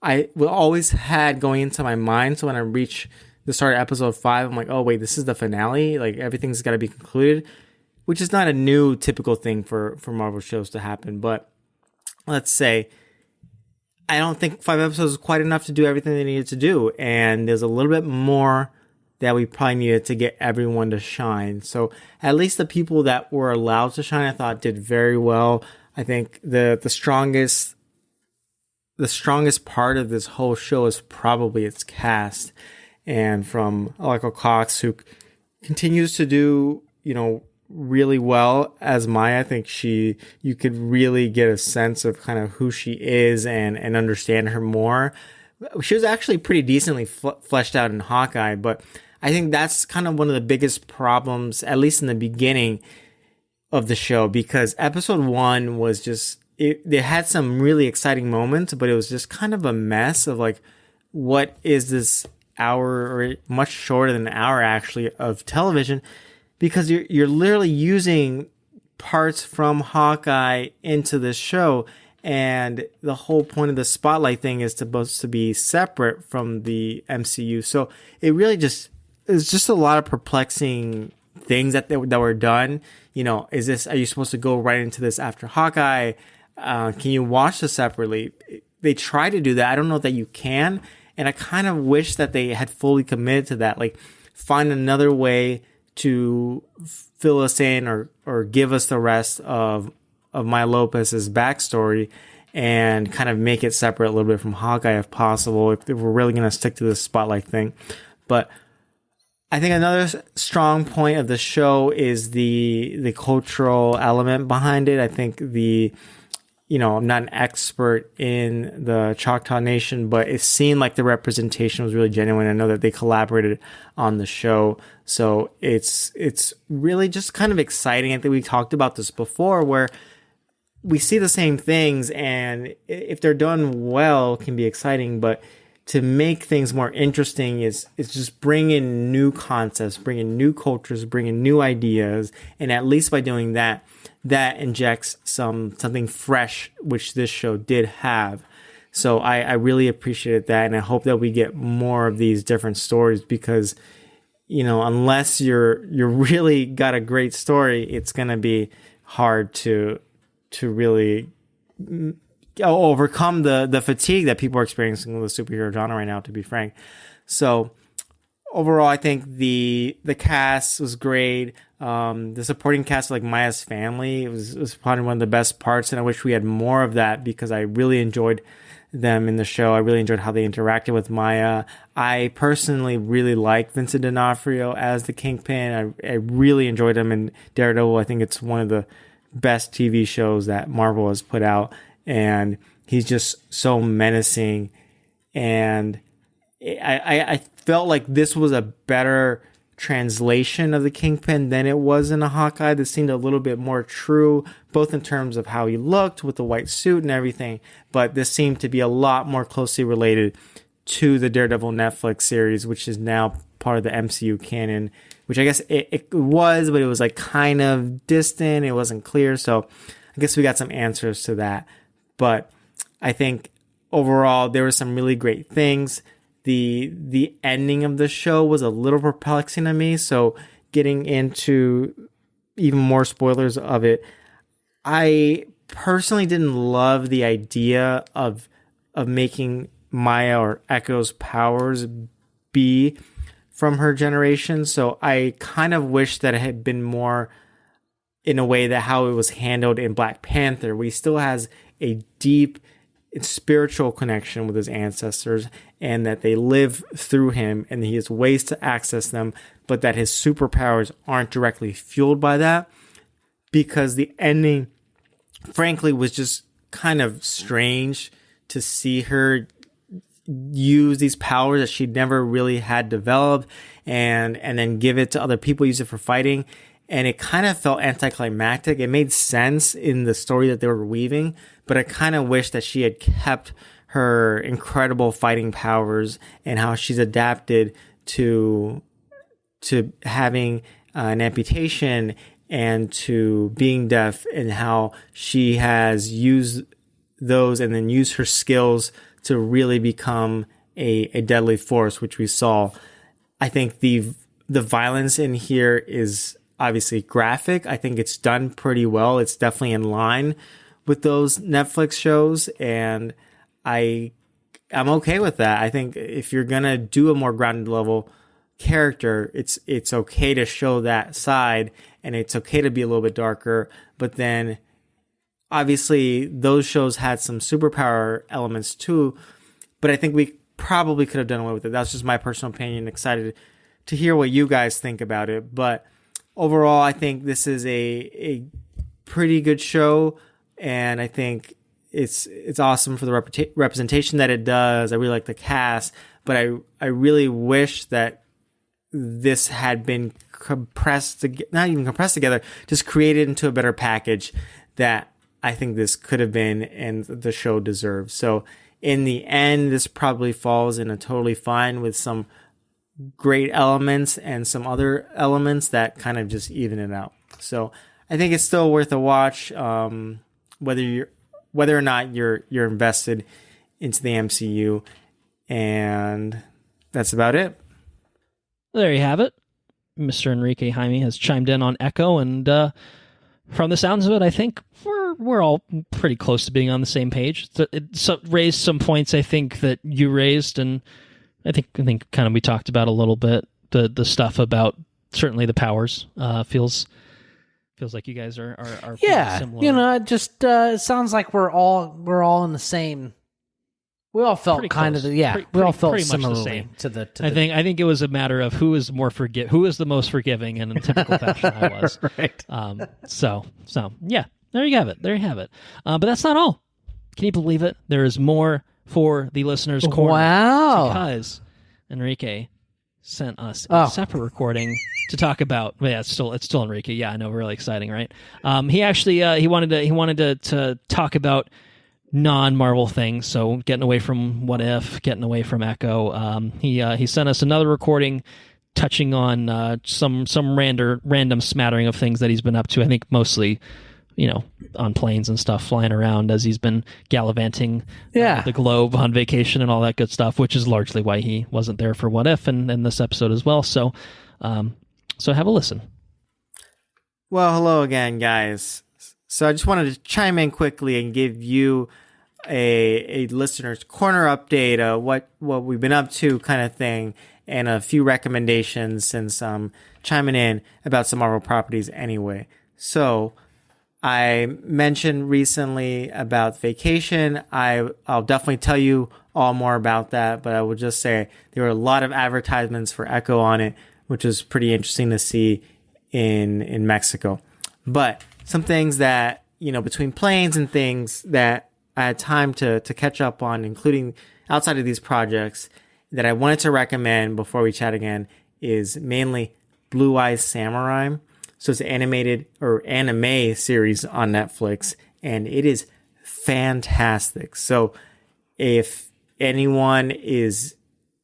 I always had going into my mind. So when I reach the start of episode 5, I'm like, oh wait, this is the finale. Like everything's got to be concluded, which is not a new typical thing for Marvel shows to happen. But let's say I don't think 5 episodes is quite enough to do everything they needed to do, and there's a little bit more that we probably needed to get everyone to shine. So at least the people that were allowed to shine, I thought did very well. I think the strongest part of this whole show is probably its cast. And from Aleko Cox, who continues to do, really well as Maya. I think you could really get a sense of kind of who she is and understand her more. She was actually pretty decently fleshed out in Hawkeye, but I think that's kind of one of the biggest problems, at least in the beginning of the show, because episode 1 was just, they had some really exciting moments, but it was just kind of a mess of like, what is this hour, or much shorter than an hour actually, of television, because you're literally using parts from Hawkeye into this show. And the whole point of the spotlight thing is supposed to be separate from the MCU. So it really it's just a lot of perplexing things that were done. Are you supposed to go right into this after Hawkeye? Can you watch this separately? They try to do that. I don't know that you can. And I kind of wish that they had fully committed to that. Like, find another way to fill us in or give us the rest of Maya Lopez's backstory, and kind of make it separate a little bit from Hawkeye if possible, if we're really going to stick to this spotlight thing. But I think another strong point of the show is the cultural element behind it. I think I'm not an expert in the Choctaw Nation, but it seemed like the representation was really genuine. I know that they collaborated on the show. So it's really just kind of exciting. I think we talked about this before, where we see the same things, and if they're done well, can be exciting. But to make things more interesting is just bring in new concepts, bring in new cultures, bring in new ideas. And at least by doing that injects something fresh, which this show did have. So I really appreciated that. And I hope that we get more of these different stories, because, unless you're really got a great story, it's going to be hard to really overcome the fatigue that people are experiencing with the superhero genre right now, to be frank. So overall, I think the cast was great. The supporting cast, like Maya's family, was probably one of the best parts, and I wish we had more of that, because I really enjoyed them in the show. I really enjoyed how they interacted with Maya. I personally really like Vincent D'Onofrio as the Kingpin. I really enjoyed him in Daredevil. I think it's one of the best TV shows that Marvel has put out, and he's just so menacing. And I felt like this was a better translation of the Kingpin than it was in a Hawkeye. This seemed a little bit more true, both in terms of how he looked with the white suit and everything, but this seemed to be a lot more closely related to the Daredevil Netflix series, which is now part of the MCU canon, which I guess it was, but it was like kind of distant. It wasn't clear. So I guess we got some answers to that. But I think overall, there were some really great things. The ending of the show was a little perplexing to me. So getting into even more spoilers of it, I personally didn't love the idea of making Maya or Echo's powers be from her generation. So I kind of wish that it had been more in a way that how it was handled in Black Panther, where he still has a deep spiritual connection with his ancestors, and that they live through him, and he has ways to access them, but that his superpowers aren't directly fueled by that. Because the ending, frankly, was just kind of strange to see her use these powers that she'd never really had developed, and then give it to other people, use it for fighting. And it kind of felt anticlimactic. It made sense in the story that they were weaving, but I kind of wish that she had kept her incredible fighting powers and how she's adapted to having an amputation and to being deaf, and how she has used those and then used her skills to really become a deadly force, which we saw. I think the violence in here is obviously graphic. I think it's done pretty well. It's definitely in line with those Netflix shows, and I'm okay with that. I think if you're gonna do a more grounded level character, it's okay to show that side, and it's okay to be a little bit darker. But then obviously those shows had some superpower elements too, but I think we probably could have done away with it. That's just my personal opinion. Excited to hear what you guys think about it. But overall, I think this is a pretty good show, and I think it's awesome for the representation that it does. I really like the cast, but I really wish that this had been not even compressed together, just created into a better package that I think this could have been and the show deserves. So in the end, this probably falls in a totally fine with some great elements and some other elements that kind of just even it out. So I think it's still worth a watch, whether or not you're invested into the MCU. And that's about it. There you have it. Mr. Enrique Jaime has chimed in on Echo, and from the sounds of it, I think we're all pretty close to being on the same page. It raised some points I think that you raised, and I think kind of we talked about a little bit the stuff about certainly the powers. Feels like you guys are similar. You know, it just it sounds like we're all in the same. We all felt pretty kind close. of we all felt similarly to the I think it was a matter of who is the most forgiving, and in typical fashion I was. Right. So yeah, there you have it. But that's not all. Can you believe it? There is more for the listeners' corner. Wow. Because Enrique sent us a separate recording to talk about. Yeah, it's still Enrique. Yeah, I know, really exciting, right? He actually he wanted to talk about non-Marvel things, so getting away from What If, getting away from Echo. He sent us another recording touching on some random smattering of things that he's been up to. I think mostly, on planes and stuff, flying around as he's been gallivanting the globe on vacation and all that good stuff, which is largely why he wasn't there for What If and this episode as well. So have a listen. Well, hello again, guys. So I just wanted to chime in quickly and give you a listener's corner update of what we've been up to kind of thing, and a few recommendations since chiming in about some Marvel properties anyway. So I mentioned recently about Vacation. I'll definitely tell you all more about that, but I will just say there were a lot of advertisements for Echo on it, which was pretty interesting to see in Mexico. But some things that, between planes and things that I had time to catch up on, including outside of these projects, that I wanted to recommend before we chat again, is mainly Blue Eyes Samurai. So it's an animated or anime series on Netflix, and it is fantastic. So if anyone is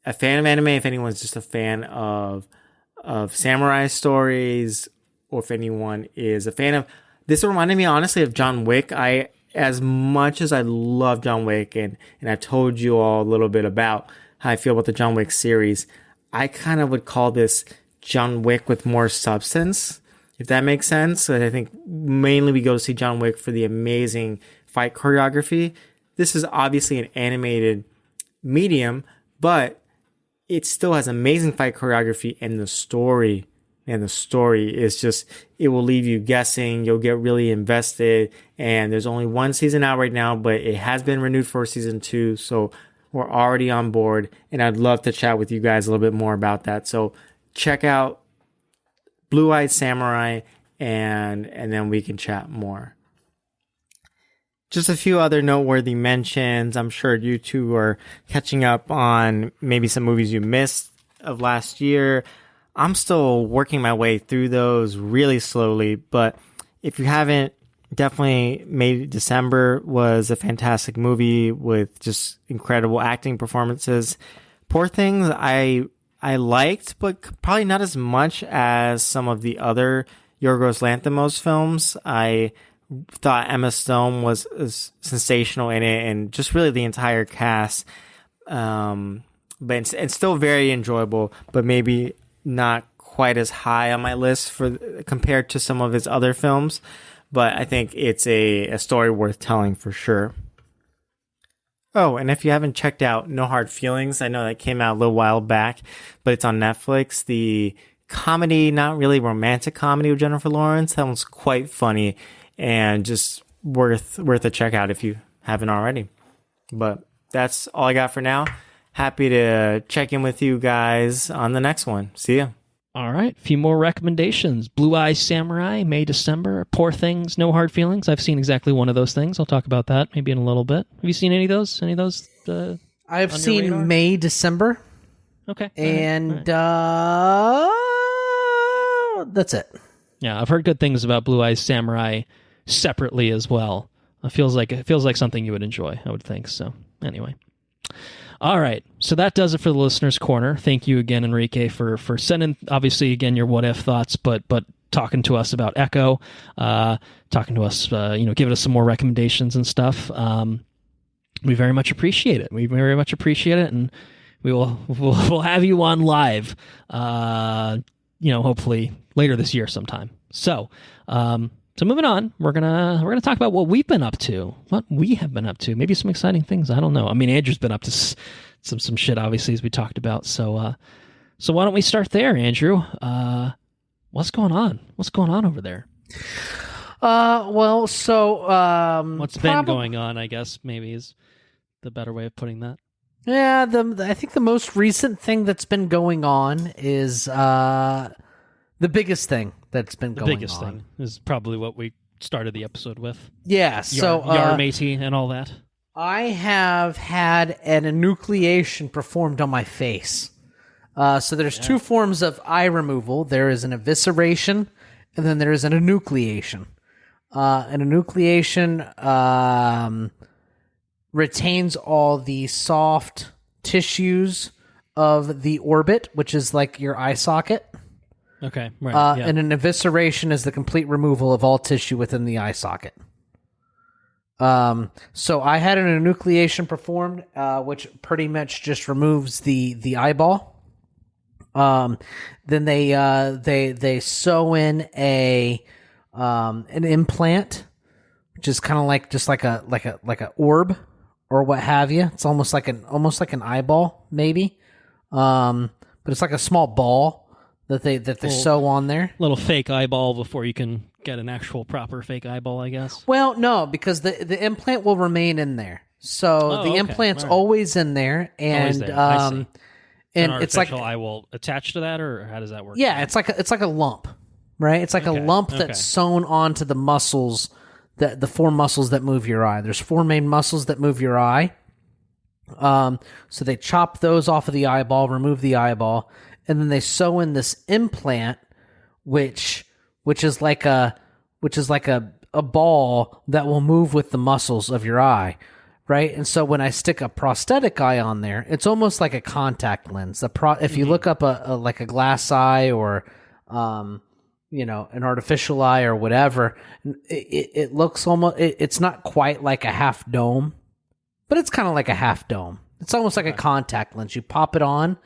a fan of anime, if anyone's just a fan of samurai stories, or if anyone is a fan of, this reminded me honestly of John Wick. As much as I love John Wick, and I've told you all a little bit about how I feel about the John Wick series, I kind of would call this John Wick with more substance, if that makes sense. So I think mainly we go to see John Wick for the amazing fight choreography. This is obviously an animated medium, but it still has amazing fight choreography, and the story and the story is just, it will leave you guessing. You'll get really invested. And there's only one season out right now, but it has been renewed for season 2. So we're already on board. And I'd love to chat with you guys a little bit more about that. So check out Blue-Eyed Samurai, and then we can chat more. Just a few other noteworthy mentions. I'm sure you two are catching up on maybe some movies you missed of last year. I'm still working my way through those really slowly, but if you haven't, definitely May December was a fantastic movie with just incredible acting performances. Poor Things I liked, but probably not as much as some of the other Yorgos Lanthimos films. I thought Emma Stone was sensational in it, and just really the entire cast. But it's still very enjoyable, but maybe not quite as high on my list compared to some of his other films. But I think it's a story worth telling for sure. Oh, and if you haven't checked out No Hard Feelings, I know that came out a little while back, but it's on Netflix. The comedy, not really romantic comedy with Jennifer Lawrence, that one's quite funny and just worth a check out if you haven't already. But that's all I got for now. Happy to check in with you guys on the next one. See ya. All right, a few more recommendations. Blue-Eyed Samurai, May, December. Poor Things, No Hard Feelings. I've seen exactly one of those things. I'll talk about that maybe in a little bit. Have you seen any of those? I've seen radar? May, December. Okay. And that's it. Yeah, I've heard good things about Blue-Eyed Samurai separately as well. It feels like something you would enjoy, I would think. So anyway. All right, so that does it for the Listener's Corner. Thank you again, Enrique, for sending, obviously, again, your what-if thoughts, but talking to us about Echo, talking to us, giving us some more recommendations and stuff. We very much appreciate it. And we'll have you on live, hopefully later this year sometime. So moving on, we're gonna talk about what we've been up to, what we have been up to, maybe some exciting things. I don't know. I mean, Andrew's been up to some shit, obviously, as we talked about. So why don't we start there, Andrew? What's going on? What's going on over there? What's been going on? I guess maybe is the better way of putting that. Yeah, I think the most recent thing that's been going on is the biggest thing that's been going on. The biggest thing is probably what we started the episode with. Yeah, Yar matey and all that. I have had an enucleation performed on my face. So there's two forms of eye removal. There is an evisceration, and then there is an enucleation. An enucleation retains all the soft tissues of the orbit, which is like your eye socket. Okay, right. And an evisceration is the complete removal of all tissue within the eye socket. So I had an enucleation performed, which pretty much just removes the eyeball. Then they sew in an implant, which is kind of like just like a orb or what have you. It's almost like an eyeball maybe, but it's like a small ball that they sew on there. Little fake eyeball before you can get an actual proper fake eyeball, I guess. Well, no, because the implant will remain in there. So the implant's always in there, and I see. And an it's like eye will attach to that, or how does that work? Yeah, it's like a lump, right? It's like a lump that's sewn onto the muscles, the four muscles that move your eye. There's four main muscles that move your eye. So they chop those off of the eyeball, remove the eyeball, and then they sew in this implant, which is like a ball that will move with the muscles of your eye. Right, and so when I stick a prosthetic eye on there, it's almost like a contact lens. If you look up a glass eye or, an artificial eye or whatever, it looks almost. It's not quite like a half dome, but it's kind of like a half dome. It's almost like a contact lens. You pop it on,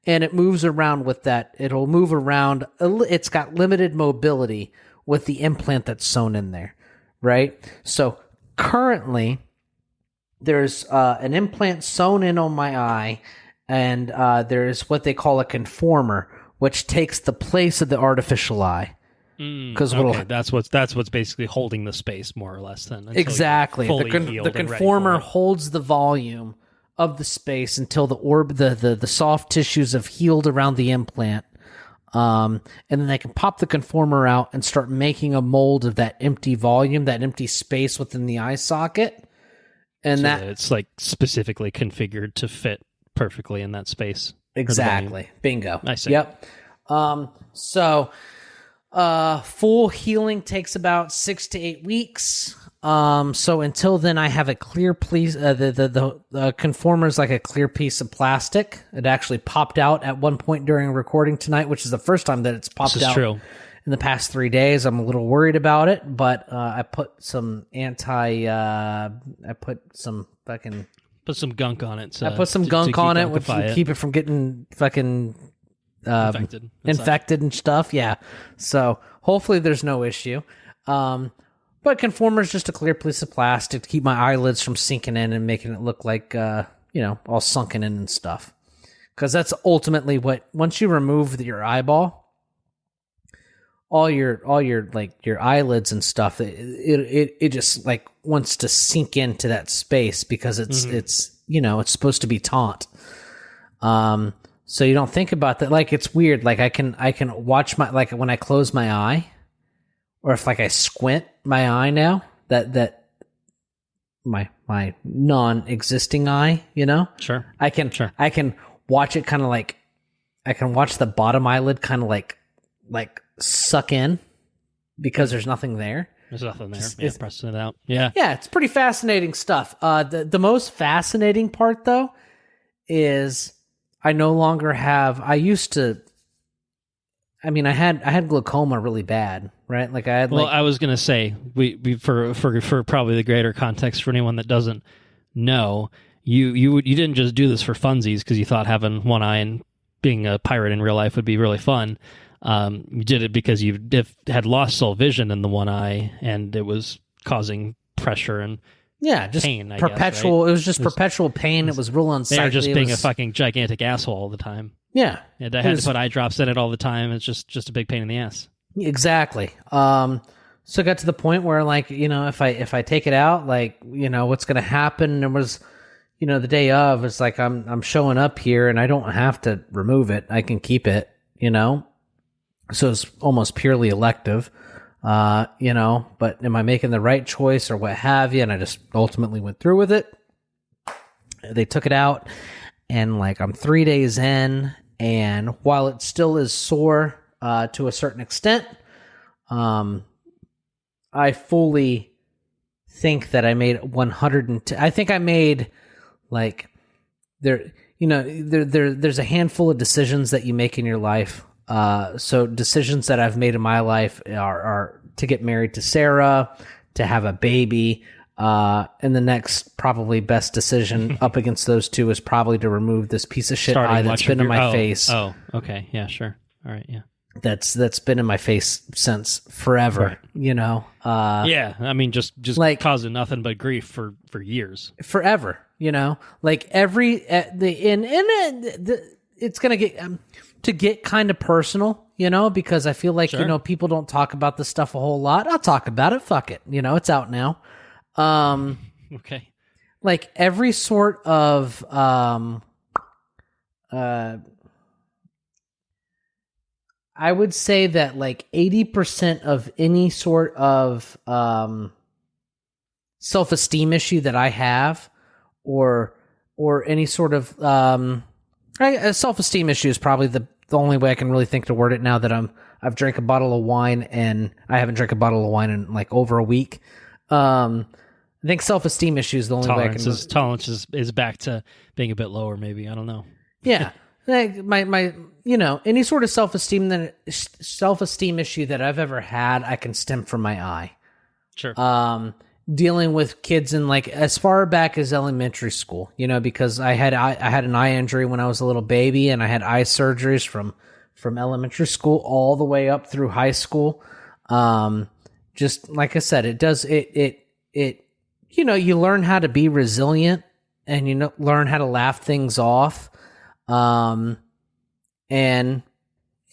and it moves around with that. It'll move around. It's got limited mobility with the implant that's sewn in there. Right, so currently. There's an implant sewn in on my eye, and there's what they call a conformer, which takes the place of the artificial eye. Because that's what's basically holding the space more or less. Then exactly, the conformer holds the volume of the space until the soft tissues have healed around the implant, and then they can pop the conformer out and start making a mold of that empty volume, that empty space within the eye socket, and that it's like specifically configured to fit perfectly in that space. Exactly, bingo. I see. Yep. Full healing takes about 6 to 8 weeks. So until then, I have a clear piece. The conformer is like a clear piece of plastic. It actually popped out at one point during recording tonight, which is the first time that it's popped out in the past 3 days. I'm a little worried about it, but I put some put some gunk on it. I put some gunk on it, which to keep it from getting fucking infected and stuff. Yeah. So hopefully there's no issue. But conformer is just a clear piece of plastic to keep my eyelids from sinking in and making it look like, all sunken in and stuff. Because that's ultimately once you remove your eyeball, all your your eyelids and stuff, it just like wants to sink into that space because it's supposed to be taut. So you don't think about that. Like, it's weird. Like, I can watch when I close my eye, or if I squint my eye now, that my non-existing eye, Sure. I can watch it kind of like, I can watch the bottom eyelid kind of like suck in because there's nothing there. There's nothing there. It's pressing it out. Yeah. Yeah, it's pretty fascinating stuff. The most fascinating part, though, is I no longer have. I used to. I mean, I had glaucoma really bad, right? Like I had. Well, I was gonna say we for probably the greater context for anyone that doesn't know, you didn't just do this for funsies because you thought having one eye and being a pirate in real life would be really fun. You did it because you had lost all vision in the one eye, and it was causing pressure and just pain. Perpetual. Right? It was just perpetual pain. It was real unsightly. They were just being a fucking gigantic asshole all the time. Yeah, I had to put eye drops in it all the time. It's just a big pain in the ass. Exactly. So it got to the point where, if I take it out, what's going to happen? There was, the day of, it's like I'm showing up here and I don't have to remove it. I can keep it. So it's almost purely elective. But am I making the right choice or what have you? And I just ultimately went through with it. They took it out, and I'm 3 days in, and while it still is sore to a certain extent, I fully think that I made 110. I think I made there's a handful of decisions that you make in your life. So decisions that I've made in my life are to get married to Sarah, to have a baby, and the next probably best decision up against those two is probably to remove this piece of shit eye that's been in my face. Oh, okay. Yeah, sure. All right, yeah. That's been in my face since forever, right. Yeah, I mean, just causing nothing but grief for years. Forever, it's going to get kind of personal, because I feel like, sure. People don't talk about this stuff a whole lot. I'll talk about it. Fuck it. It's out now. Okay. Like every sort of, I would say that 80% of any sort of, self-esteem issue that I have, or any sort of, a self-esteem issue is probably the only way I can really think to word it now that I've drank a bottle of wine, and I haven't drank a bottle of wine in over a week. I think self-esteem issue is the only way I can. Tolerance is back to being a bit lower, maybe. I don't know. Yeah, my any sort of self-esteem issue that I've ever had, I can stem from my eye. Sure. Dealing with kids in as far back as elementary school, because I had an eye injury when I was a little baby, and I had eye surgeries from elementary school all the way up through high school. Just like I said, it does it you learn how to be resilient, and you learn how to laugh things off. And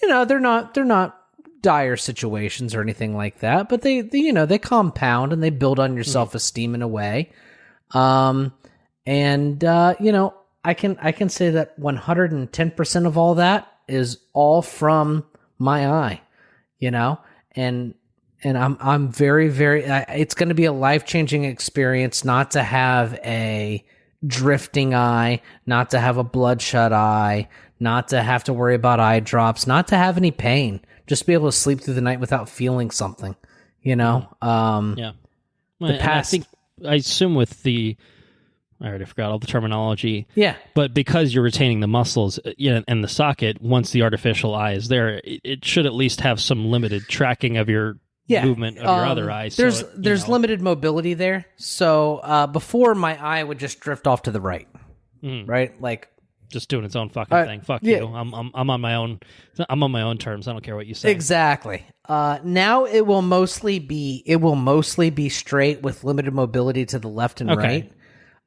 they're not dire situations or anything like that, but they compound and they build on your self-esteem in a way. I can say that 110% of all that is all from my eye, and I'm very, very, it's going to be a life-changing experience not to have a drifting eye, not to have a bloodshot eye, not to have to worry about eye drops, not to have any pain, just be able to sleep through the night without feeling something, Yeah. I assume with I already forgot all the terminology. Yeah. But because you're retaining the muscles and the socket, once the artificial eye is there, it should at least have some limited tracking of your movement of your other eye. There's limited mobility there. So before, my eye would just drift off to the right, right? Like just doing its own fucking thing. Fuck you. I'm on my own. I'm on my own terms. I don't care what you say. Exactly. Now it will mostly be straight with limited mobility to the left and right.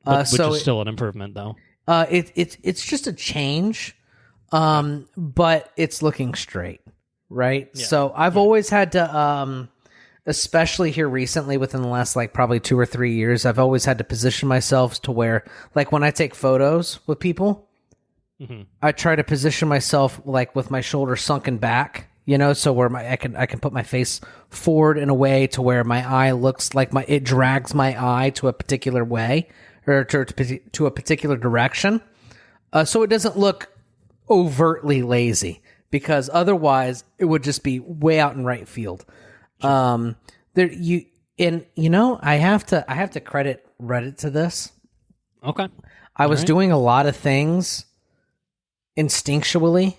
Which is still an improvement, though. It's just a change, but it's looking straight, right? Yeah. So I've always had to, especially here recently, within the last probably 2 or 3 years, I've always had to position myself to where, when I take photos with people, I try to position myself with my shoulder sunken back, so where I can put my face forward in a way to where my eye looks like it drags my eye to a particular way. Or to a particular direction, so it doesn't look overtly lazy, because otherwise it would just be way out in right field. I have to credit Reddit to this. Okay, I was doing a lot of things instinctually,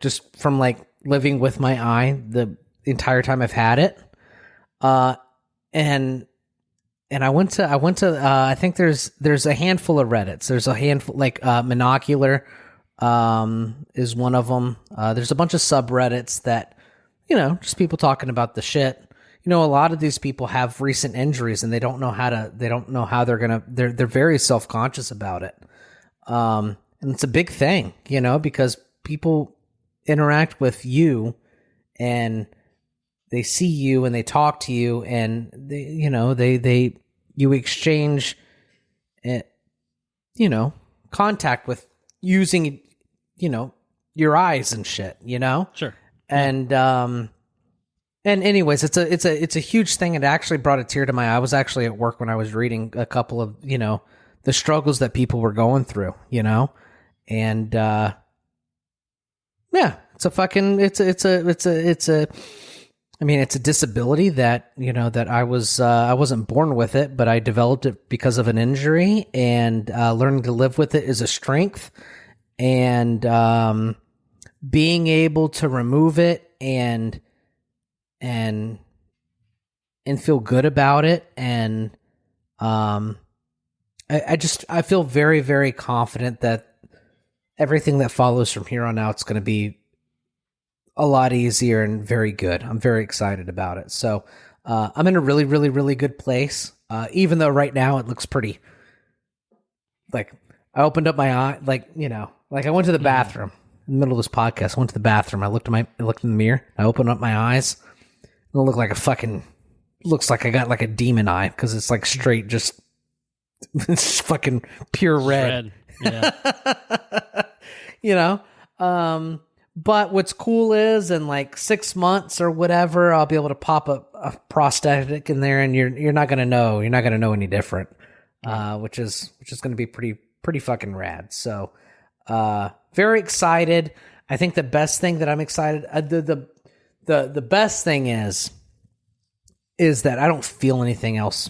just from living with my eye the entire time I've had it, And I went to I think there's a handful of Reddits. There's a handful Monocular is one of them. There's a bunch of subreddits that just people talking about the shit. A lot of these people have recent injuries and they don't know how they're very self-conscious about it. And it's a big thing, because people interact with you and they see you and they talk to you and you exchange, contact with using, your eyes and shit, Sure. And anyways, it's a huge thing. It actually brought a tear to my eye. I was actually at work when I was reading a couple of, the struggles that people were going through, and, it's a disability that, that I wasn't born with it, but I developed it because of an injury, and learning to live with it is a strength, and being able to remove it and feel good about it. And I feel very, very confident that everything that follows from here on out is going to be a lot easier and very good. I'm very excited about it. So I'm in a really, really, really good place. Even though right now it looks pretty, I opened up my eye, I went to the bathroom in the middle of this podcast. I went to the bathroom. I looked in the mirror. I opened up my eyes. And it looked like looks like I got a demon eye, because it's straight, just it's fucking pure red. Yeah. But what's cool is in 6 months or whatever, I'll be able to pop a prosthetic in there, and you're not gonna know. You're not gonna know any different, which is gonna be pretty fucking rad. So, very excited. I think the best thing that I'm excited, the best thing is that I don't feel anything else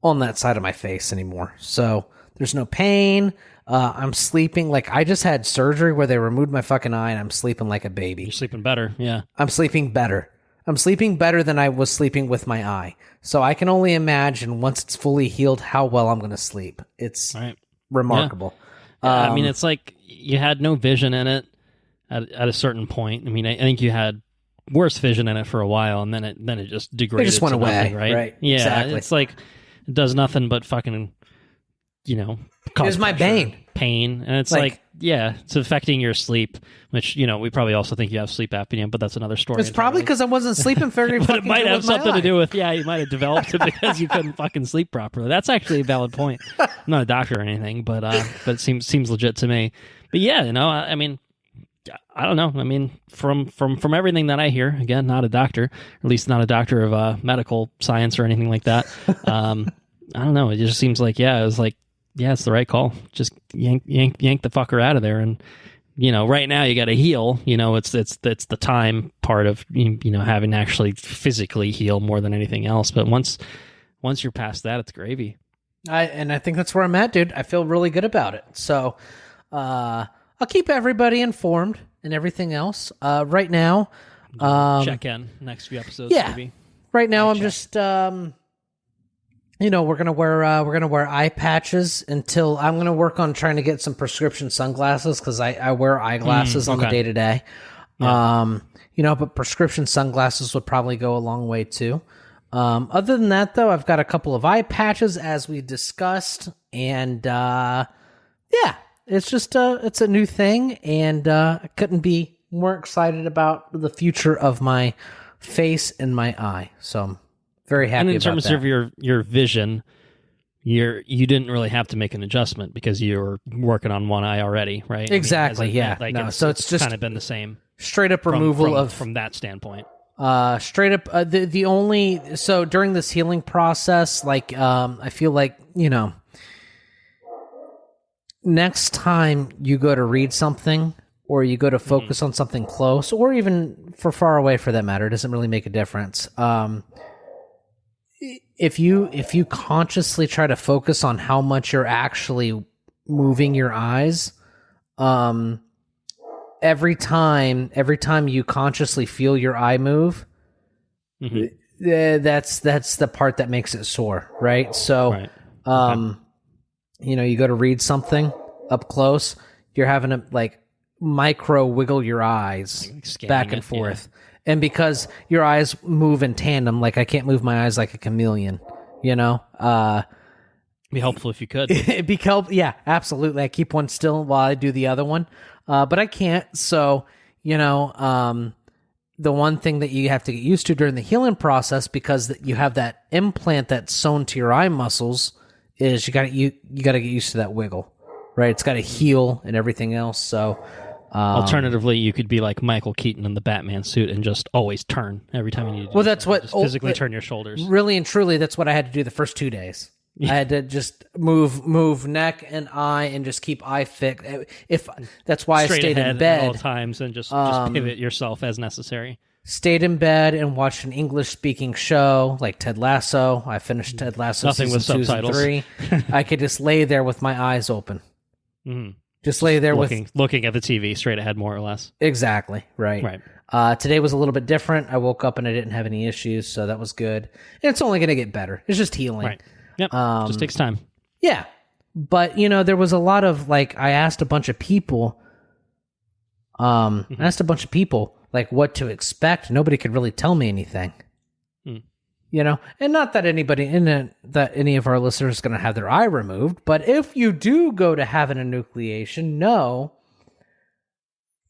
on that side of my face anymore. So there's no pain. I'm sleeping I just had surgery where they removed my fucking eye, and I'm sleeping like a baby. You're sleeping better, yeah. I'm sleeping better. I'm sleeping better than I was sleeping with my eye. So I can only imagine, once it's fully healed, how well I'm going to sleep. It's remarkable. Yeah. It's you had no vision in it at a certain point. I think you had worse vision in it for a while, and then it just degraded. It just went away, nothing, right? Right. Yeah, exactly. it's it does nothing but fucking, cause my pressure, bane. pain, and it's like, yeah, it's affecting your sleep, which, we probably also think you have sleep apnea, but that's another story. It's probably because I wasn't sleeping very but fucking it might good have with my something eye. to do with, you might have developed it because you couldn't fucking sleep properly. That's actually a valid point. I'm not a doctor or anything, but it seems legit to me. But yeah, I mean, I don't know. I mean, from everything that I hear, again, not a doctor, or at least not a doctor of medical science or anything like that. I don't know. It just seems like, it was like, it's the right call. Just yank the fucker out of there. And, right now you got to heal. It's the time part of, having to actually physically heal more than anything else. But once you're past that, it's gravy. I think that's where I'm at, dude. I feel really good about it. So, I'll keep everybody informed and everything else. Right now, check in next few episodes. Yeah. Maybe. Right now, I'm just, we're gonna wear eye patches until I'm gonna work on trying to get some prescription sunglasses because I wear eyeglasses on the day to day. But prescription sunglasses would probably go a long way too. Other than that, though, I've got a couple of eye patches as we discussed, and it's just it's a new thing, and I couldn't be more excited about the future of my face and my eye. So I'm very happy. And in about terms that. of your vision, you didn't really have to make an adjustment because you were working on one eye already, right? Exactly. So it's just kind of been the same straight up removal from that standpoint. Straight up the only so during this healing process, like I feel like next time you go to read something or you go to focus on something close or even for far away for that matter, it doesn't really make a difference. If you consciously try to focus on how much you're actually moving your eyes, every time you consciously feel your eye move, that's the part that makes it sore, right? So, you go to read something up close, you're having to like micro wiggle your eyes back and forth. Yeah. And because your eyes move in tandem, like I can't move my eyes like a chameleon, It'd be helpful if you could. It'd be helpful. Yeah, absolutely. I keep one still while I do the other one. But I can't. So, the one thing that you have to get used to during the healing process, because you have that implant that's sewn to your eye muscles, is you got to get used to that wiggle, right? It's got to heal and everything else. So, alternatively, you could be like Michael Keaton in the Batman suit and just always turn every time you need to. Well, that's what just physically turn your shoulders. Really and truly, that's what I had to do the first 2 days. I had to just move neck and eye and just keep eye fixed. If that's why Straight I stayed ahead in bed at all times and just pivot yourself as necessary. Stayed in bed and watched an English-speaking show like Ted Lasso. I finished Ted Lasso Nothing season with 2 and subtitles. 3. I could just lay there with my eyes open. Just lay there looking at the TV straight ahead, more or less. Exactly, right. Today was a little bit different. I woke up and I didn't have any issues, so that was good. And it's only going to get better. It's just healing. Right. Yep. Just takes time. Yeah. But, there was a lot of, like, I asked a bunch of people, what to expect. Nobody could really tell me anything. And not that that any of our listeners is going to have their eye removed, but if you do go to having a enucleation,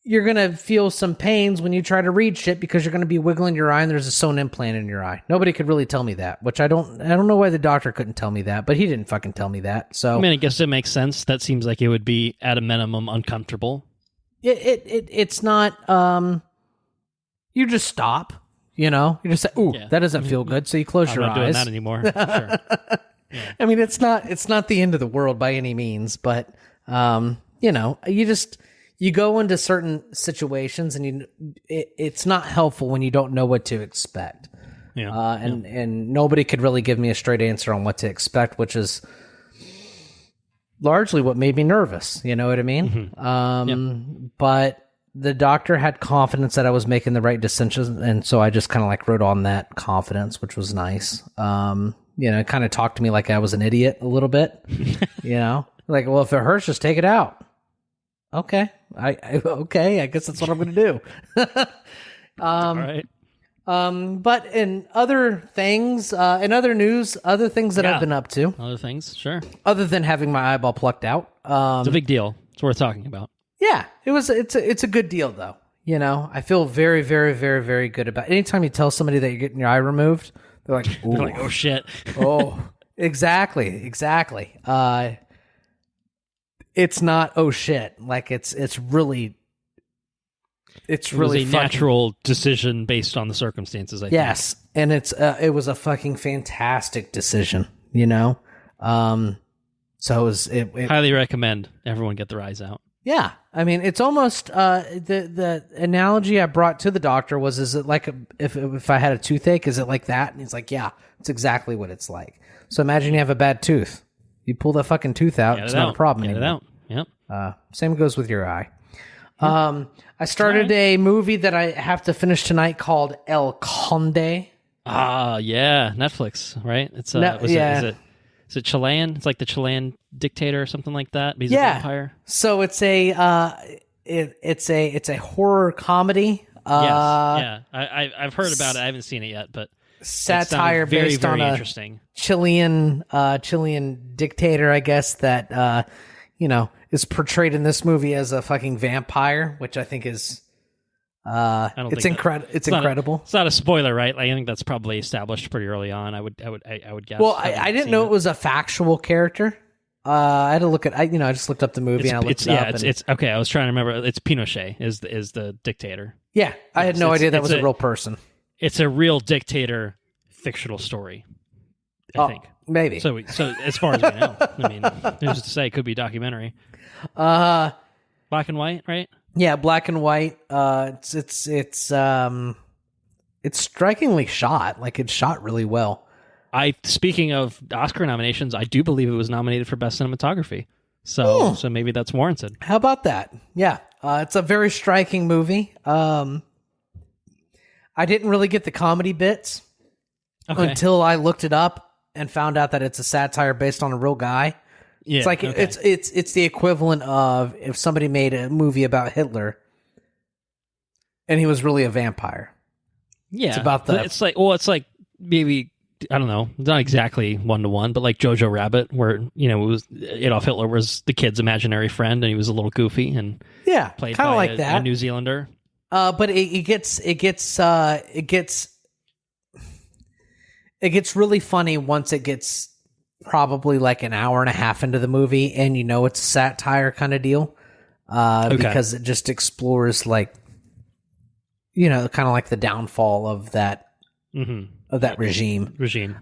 you're going to feel some pains when you try to read shit because you're going to be wiggling your eye and there's a sewn implant in your eye. Nobody could really tell me that, which I don't know why the doctor couldn't tell me that, but he didn't fucking tell me that. So I guess it makes sense. That seems like it would be at a minimum uncomfortable. It's not, you just stop, you just say, ooh, that doesn't feel good. So you close your eyes. I'm not doing that anymore. Sure. Yeah. It's not the end of the world by any means, but, you go into certain situations and it's not helpful when you don't know what to expect. Yeah. And nobody could really give me a straight answer on what to expect, which is largely what made me nervous. You know what I mean? But the doctor had confidence that I was making the right decisions. And so I just kind of like wrote on that confidence, which was nice. It kind of talked to me like I was an idiot a little bit, like, well, if it hurts, just take it out. Okay. I guess that's what I'm going to do. All right. But in other things, in other news, other things that I've been up to, other things, sure. Other than having my eyeball plucked out, it's a big deal. It's worth talking about. Yeah, it's a good deal though. You know, I feel very, very, very, very good about it. Anytime you tell somebody that you're getting your eye removed, they're like, ooh. They're like, oh shit. Oh, exactly. It's not oh shit. Like it's really a natural decision based on the circumstances. I think. Yes, and it was a fucking fantastic decision. You know, so it was highly recommend everyone get their eyes out. Yeah, I mean, it's almost the analogy I brought to the doctor was: is it like if I had a toothache? Is it like that? And he's like, yeah, it's exactly what it's like. So imagine you have a bad tooth. You pull that fucking tooth out, it's not a problem anymore. Get it out. Yep. Same goes with your eye. I started a movie that I have to finish tonight called El Conde. Ah, yeah, Netflix, right? It's is it Chilean? It's like the Chilean dictator or something like that. He's a vampire. So it's a it's a horror comedy. Yes, yeah. I've heard about it. I haven't seen it yet, but satire very, based very on interesting. Chilean dictator, I guess, that is portrayed in this movie as a fucking vampire, which I think is it's incredible. It's not a spoiler, right? Like, I think that's probably established pretty early on. I would guess. Well, I didn't know it was a factual character. I had to look at. I just looked up the movie and I looked it up. It's okay. I was trying to remember. It's Pinochet is the dictator. Yeah, I had no idea that was a real person. It's a real dictator fictional story. I think maybe. So as far as we know, I mean, who's to say? It could be a documentary. Black and white, right? Yeah, black and white. It's strikingly shot. Like, it's shot really well. Speaking of Oscar nominations, I do believe it was nominated for best cinematography. So maybe that's warranted. How about that? Yeah, it's a very striking movie. I didn't really get the comedy bits until I looked it up and found out that it's a satire based on a real guy. Yeah, it's like it's the equivalent of if somebody made a movie about Hitler and he was really a vampire. Yeah, it's about that. It's like maybe, I don't know, not exactly 1-to-1, but like Jojo Rabbit, where it was Adolf Hitler was the kid's imaginary friend, and he was a little goofy and played by like a New Zealander. But it gets really funny once it gets probably like an hour and a half into the movie, and it's a satire kind of deal, because it just explores like kind of like the downfall of that regime.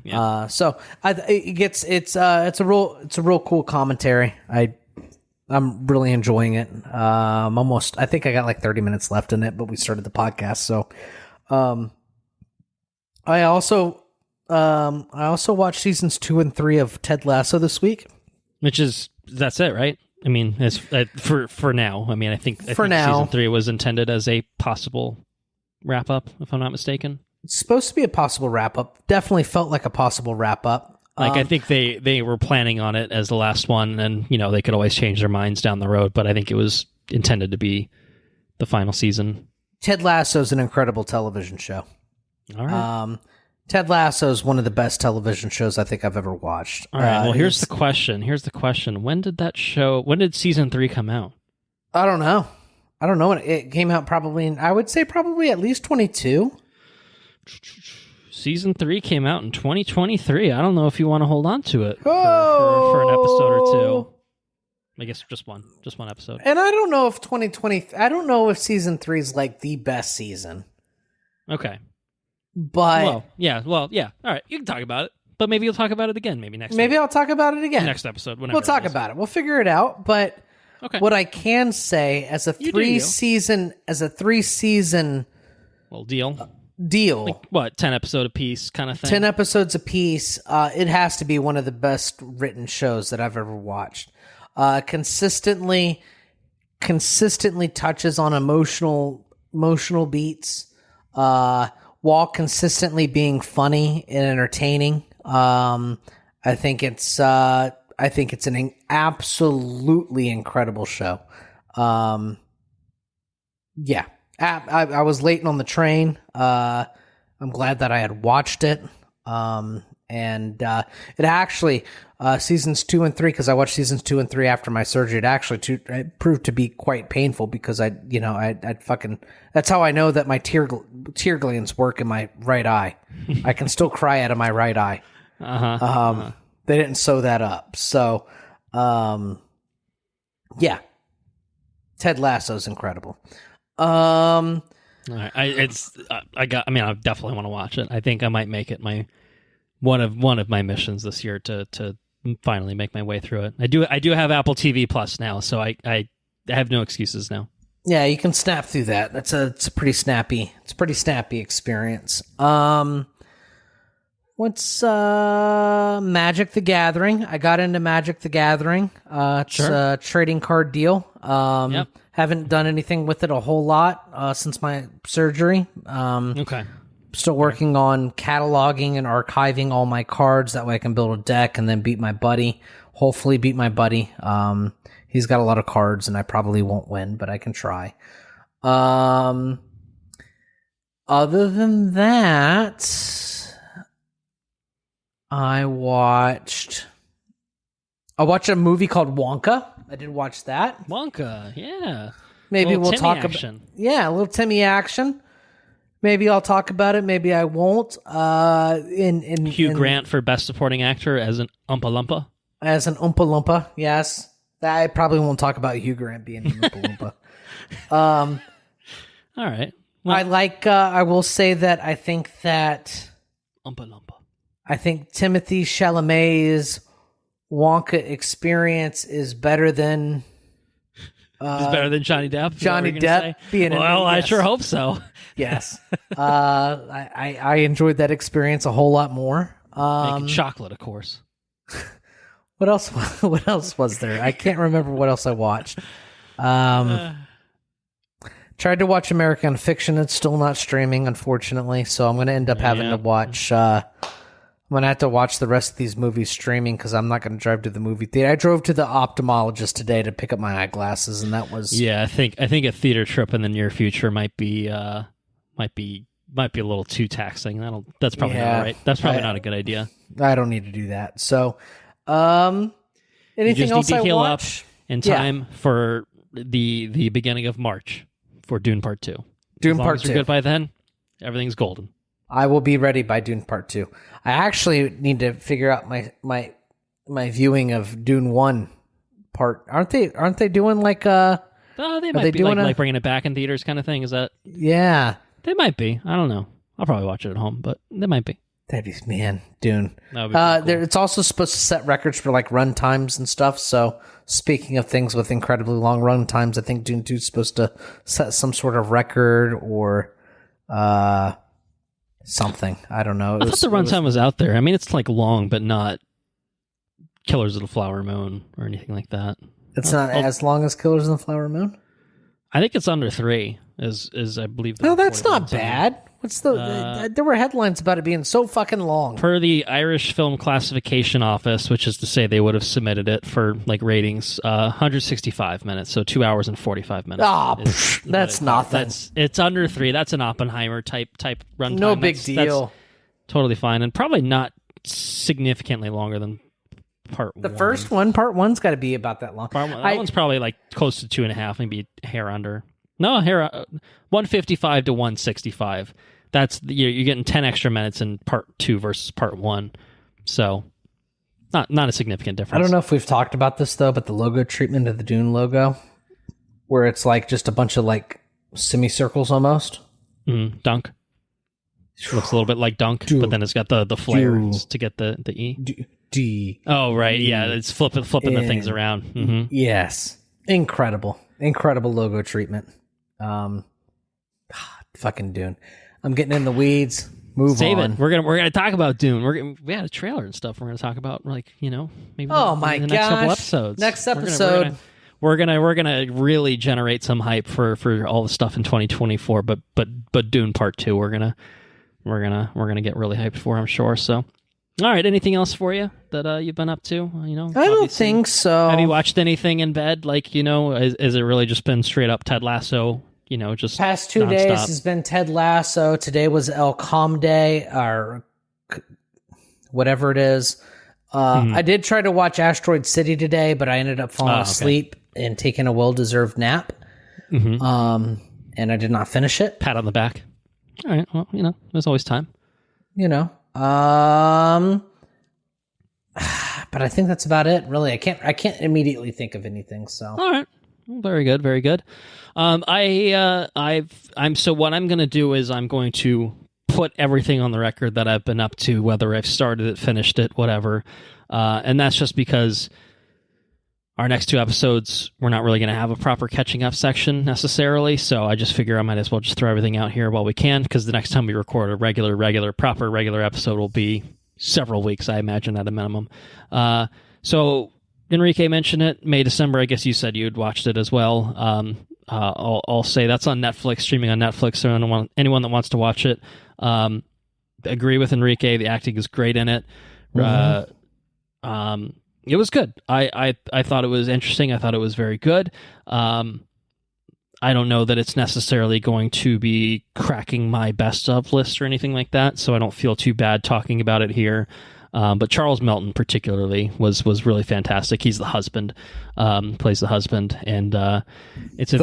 Yeah. So it's a real cool commentary. I'm really enjoying it. I think I got like 30 minutes left in it, but we started the podcast, so I also watched seasons 2 and 3 of Ted Lasso this week. That's it, right? I mean, it's for now. I mean, I think now, season 3 was intended as a possible wrap up, if I'm not mistaken. It's supposed to be a possible wrap up. Definitely felt like a possible wrap up. Like, I think they were planning on it as the last one, and they could always change their minds down the road. But I think it was intended to be the final season. Ted Lasso is an incredible television show. All right. Ted Lasso is one of the best television shows I think I've ever watched. All right. Well, here's the question. When did season 3 come out? I don't know. When it came out, I would say probably at least 22. Season 3 came out in 2023. I don't know if you want to hold on to it for an episode or two. I guess just one episode. And I don't know if I don't know if season 3 is like the best season. Okay. But yeah. All right, you can talk about it, but maybe you'll talk about it again. Maybe next. Maybe I'll talk about it again next episode. Whenever we'll talk about it. We'll figure it out. But what I can say as a 3-season deal, like what, 10 episode a piece kind of thing. 10 episodes a piece. It has to be one of the best written shows that I've ever watched. Consistently touches on emotional beats. While consistently being funny and entertaining. I think it's an absolutely incredible show. Yeah. I was late on the train. I I'm glad that I had watched it. And it actually, seasons 2 and 3, because I watched seasons 2 and 3 after my surgery, it proved to be quite painful because I'd fucking, that's how I know that my tear glands work in my right eye. I can still cry out of my right eye. They didn't sew that up. So, yeah. Ted Lasso's incredible. All right. I definitely want to watch it. I think I might make it one of my missions this year to finally make my way through it. I do have Apple TV Plus now, so I have no excuses now. Yeah, you can snap through that. It's a pretty snappy experience. What's Magic the Gathering? I got into Magic the Gathering. It's a trading card deal. Yep. Haven't done anything with it a whole lot since my surgery. Okay. Still working on cataloging and archiving all my cards. That way I can build a deck and then beat my buddy. Hopefully beat my buddy. He's got a lot of cards and I probably won't win, but I can try. Other than that, I watched a movie called Wonka. I did watch that. Wonka, yeah. Maybe we'll Timmy talk action. about a little Timmy action. Maybe I'll talk about it. Maybe I won't. Hugh Grant for Best Supporting Actor as an Oompa Loompa. As an Oompa Loompa, yes. I probably won't talk about Hugh Grant being an Oompa Loompa. All right. Well, I will say that I think that Oompa Loompa. I think Timothée Chalamet's Wonka experience is better than Johnny Depp. Johnny Depp being in. Well, I sure hope so. Yes. I enjoyed that experience a whole lot more. Making chocolate, of course. What else? What else was there? I can't remember what else I watched. Tried to watch American Fiction. It's still not streaming, unfortunately. So I'm going to end up having to watch. I'm going to have to watch the rest of these movies streaming because I'm not going to drive to the movie theater. I drove to the ophthalmologist today to pick up my eyeglasses, and that was I think a theater trip in the near future might be a little too taxing. That's probably not right. That's probably not a good idea. I don't need to do that. So, anything you just else need to heal I up watch? in time for the beginning of March for Dune Part 2. Dune Part 2. You're good by then. Everything's golden. I will be ready by Dune Part 2. I actually need to figure out my viewing of Dune 1 part. Aren't they doing like they might be doing like bringing it back in theaters kind of thing. Is that? Yeah. They might be. I don't know. I'll probably watch it at home, but they might be. That'd be, man, Dune. That would be cool. It's also supposed to set records for like run times and stuff. So speaking of things with incredibly long run times, I think Dune 2 is supposed to set some sort of record or something. I don't know. I thought the runtime was out there. I mean, it's like long, but not Killers of the Flower Moon or anything like that. It's not as long as Killers of the Flower Moon? I think it's under 3, is I believe. No, that's not bad. What's there were headlines about it being so fucking long. Per the Irish Film Classification Office, which is to say they would have submitted it for like ratings, 165 minutes, so 2 hours and 45 minutes. That's nothing. It's under 3. That's an Oppenheimer type runtime. No big deal. That's totally fine, and probably not significantly longer than Part 1. The first one, Part 1's got to be about that long. That one's probably like close to 2.5, maybe a hair under. No, hair 155 to 165. That's you're getting 10 extra minutes in Part 2 versus Part 1. So not a significant difference. I don't know if we've talked about this though, but the logo treatment of the Dune logo, where it's like just a bunch of like semicircles almost. Dunk. Looks a little bit like Dunk, but then it's got the flares to get the E. D. Oh, right. Yeah, it's flipping the things around. Mm-hmm. Yes. Incredible logo treatment. Fucking Dune. I'm getting in the weeds. Save it. We're gonna talk about Dune. We had a trailer and stuff. We're gonna talk about maybe. Oh my the gosh. next couple episodes. Next episode. We're gonna really generate some hype for all the stuff in 2024. But Dune Part 2. We're gonna get really hyped for, I'm sure. So. All right. Anything else for you that you've been up to? I don't think so. Have you watched anything in bed? Like, has it really just been straight up Ted Lasso just past 2 nonstop. days has been Ted Lasso. Today was El Calm Day, or whatever it is. I did try to watch Asteroid City today, but I ended up falling asleep and taking a well-deserved nap. And I did not finish it. Pat on the back. All right. Well, there's always time. But I think that's about it. Really, I can't immediately think of anything. So all right. Very good. Very good. So what I'm going to do is I'm going to put everything on the record that I've been up to, whether I've started it, finished it, whatever. And that's just because our next 2 episodes, we're not really going to have a proper catching up section necessarily. So I just figure I might as well just throw everything out here while we can, because the next time we record a proper regular episode will be several weeks, I imagine, at a minimum. So Enrique mentioned it, May, December. I guess you said you'd watched it as well. I'll say that's on Netflix, streaming on Netflix. So anyone that wants to watch it, agree with Enrique. The acting is great in it. It was good. I thought it was interesting. I thought it was very good. I don't know that it's necessarily going to be cracking my best of list or anything like that, so I don't feel too bad talking about it here. But Charles Melton particularly was really fantastic. He's the husband, plays the husband, and it's a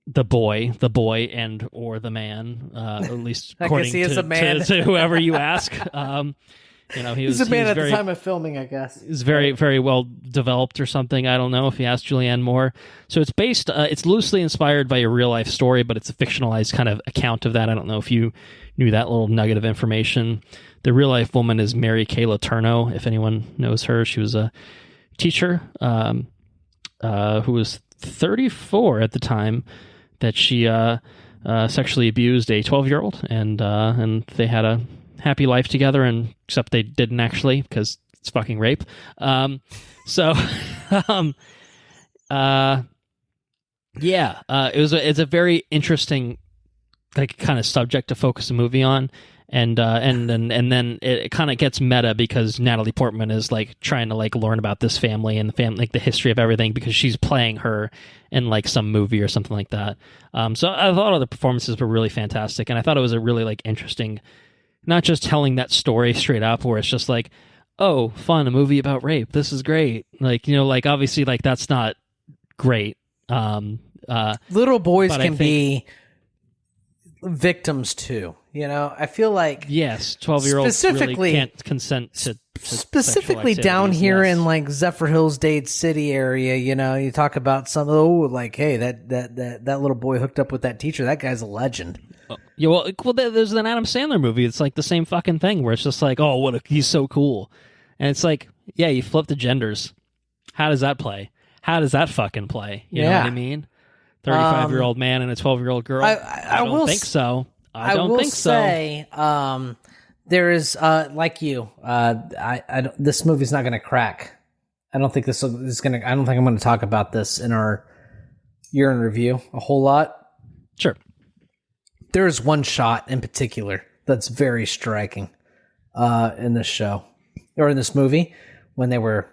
the boy and or the man, at least according to whoever you ask. He's a man at the time of filming, I guess. He's very, very well developed or something. I don't know if you ask Julianne Moore. So it's based, it's loosely inspired by a real life story, but it's a fictionalized kind of account of that. I don't know if you knew that little nugget of information. The real life woman is Mary Kay Letourneau, if anyone knows her. She was a teacher who was 34 at the time that she sexually abused a 12-year-old, and they had a happy life together, and except they didn't actually, because it's fucking rape. It's a very interesting kind of subject to focus a movie on, and then it kind of gets meta because Natalie Portman is trying to learn about this family and the history of everything, because she's playing her in some movie or something like that. So I thought all the performances were really fantastic, and I thought it was a really interesting, not just telling that story straight up where it's just oh, fun, a movie about rape, this is great. Obviously that's not great. Little boys can be victims too. I feel yes, 12-year-olds really can't consent to specifically down here in Zephyr Hills, Dade City area. You talk about some hey, that little boy hooked up with that teacher. That guy's a legend. Yeah, well, there's an Adam Sandler movie. It's the same fucking thing where it's just oh, he's so cool, and it's yeah, you flip the genders. How does that play? How does that fucking play? You know what I mean? 35-year-old man and a 12-year-old girl. I don't think so. I don't think so. Say, there is you. This movie's not going to crack. I don't think this is going to. I don't think I'm going to talk about this in our year in review a whole lot. Sure. There is one shot in particular that's very striking in this show or in this movie when they were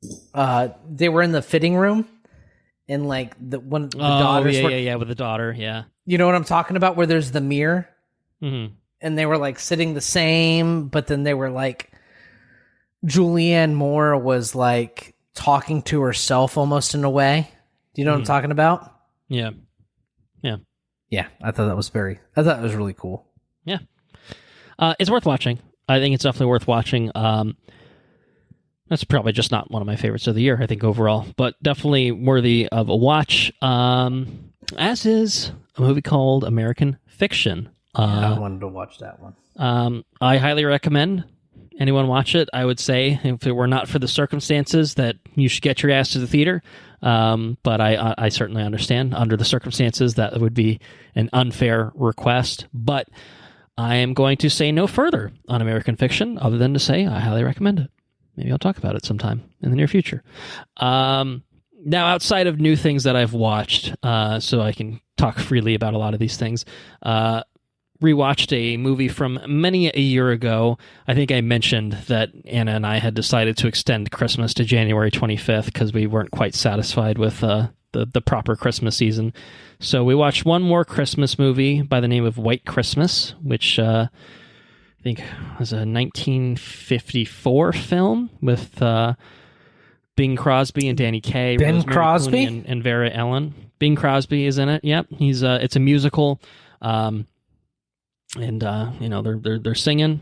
in the fitting room and the daughters with the daughter, yeah. You know what I'm talking about, where there's the mirror, and they were sitting the same, but then they were Julianne Moore was talking to herself almost in a way. Do you know what I'm talking about? Yeah. Yeah, I thought it was really cool. Yeah. It's worth watching. I think it's definitely worth watching. That's probably just not one of my favorites of the year, I think, overall, but definitely worthy of a watch. As is a movie called American Fiction. I wanted to watch that one. I highly recommend anyone watch it. I would say, if it were not for the circumstances, that you should get your ass to the theater. But I certainly understand under the circumstances that would be an unfair request. But I am going to say no further on American Fiction other than to say I highly recommend it. Maybe I'll talk about it sometime in the near future. Now, outside of new things that I've watched, so I can talk freely about a lot of these things, rewatched a movie from many a year ago. I think I mentioned that Anna and I had decided to extend Christmas to January 25th because we weren't quite satisfied with the the proper Christmas season. So we watched one more Christmas movie by the name of White Christmas, which I think was a 1954 film with Bing Crosby and Danny Kaye. Ben Rosemary Crosby? Clooney and Vera Ellen. Bing Crosby is in it. Yep, he's it's a musical, and they're singing,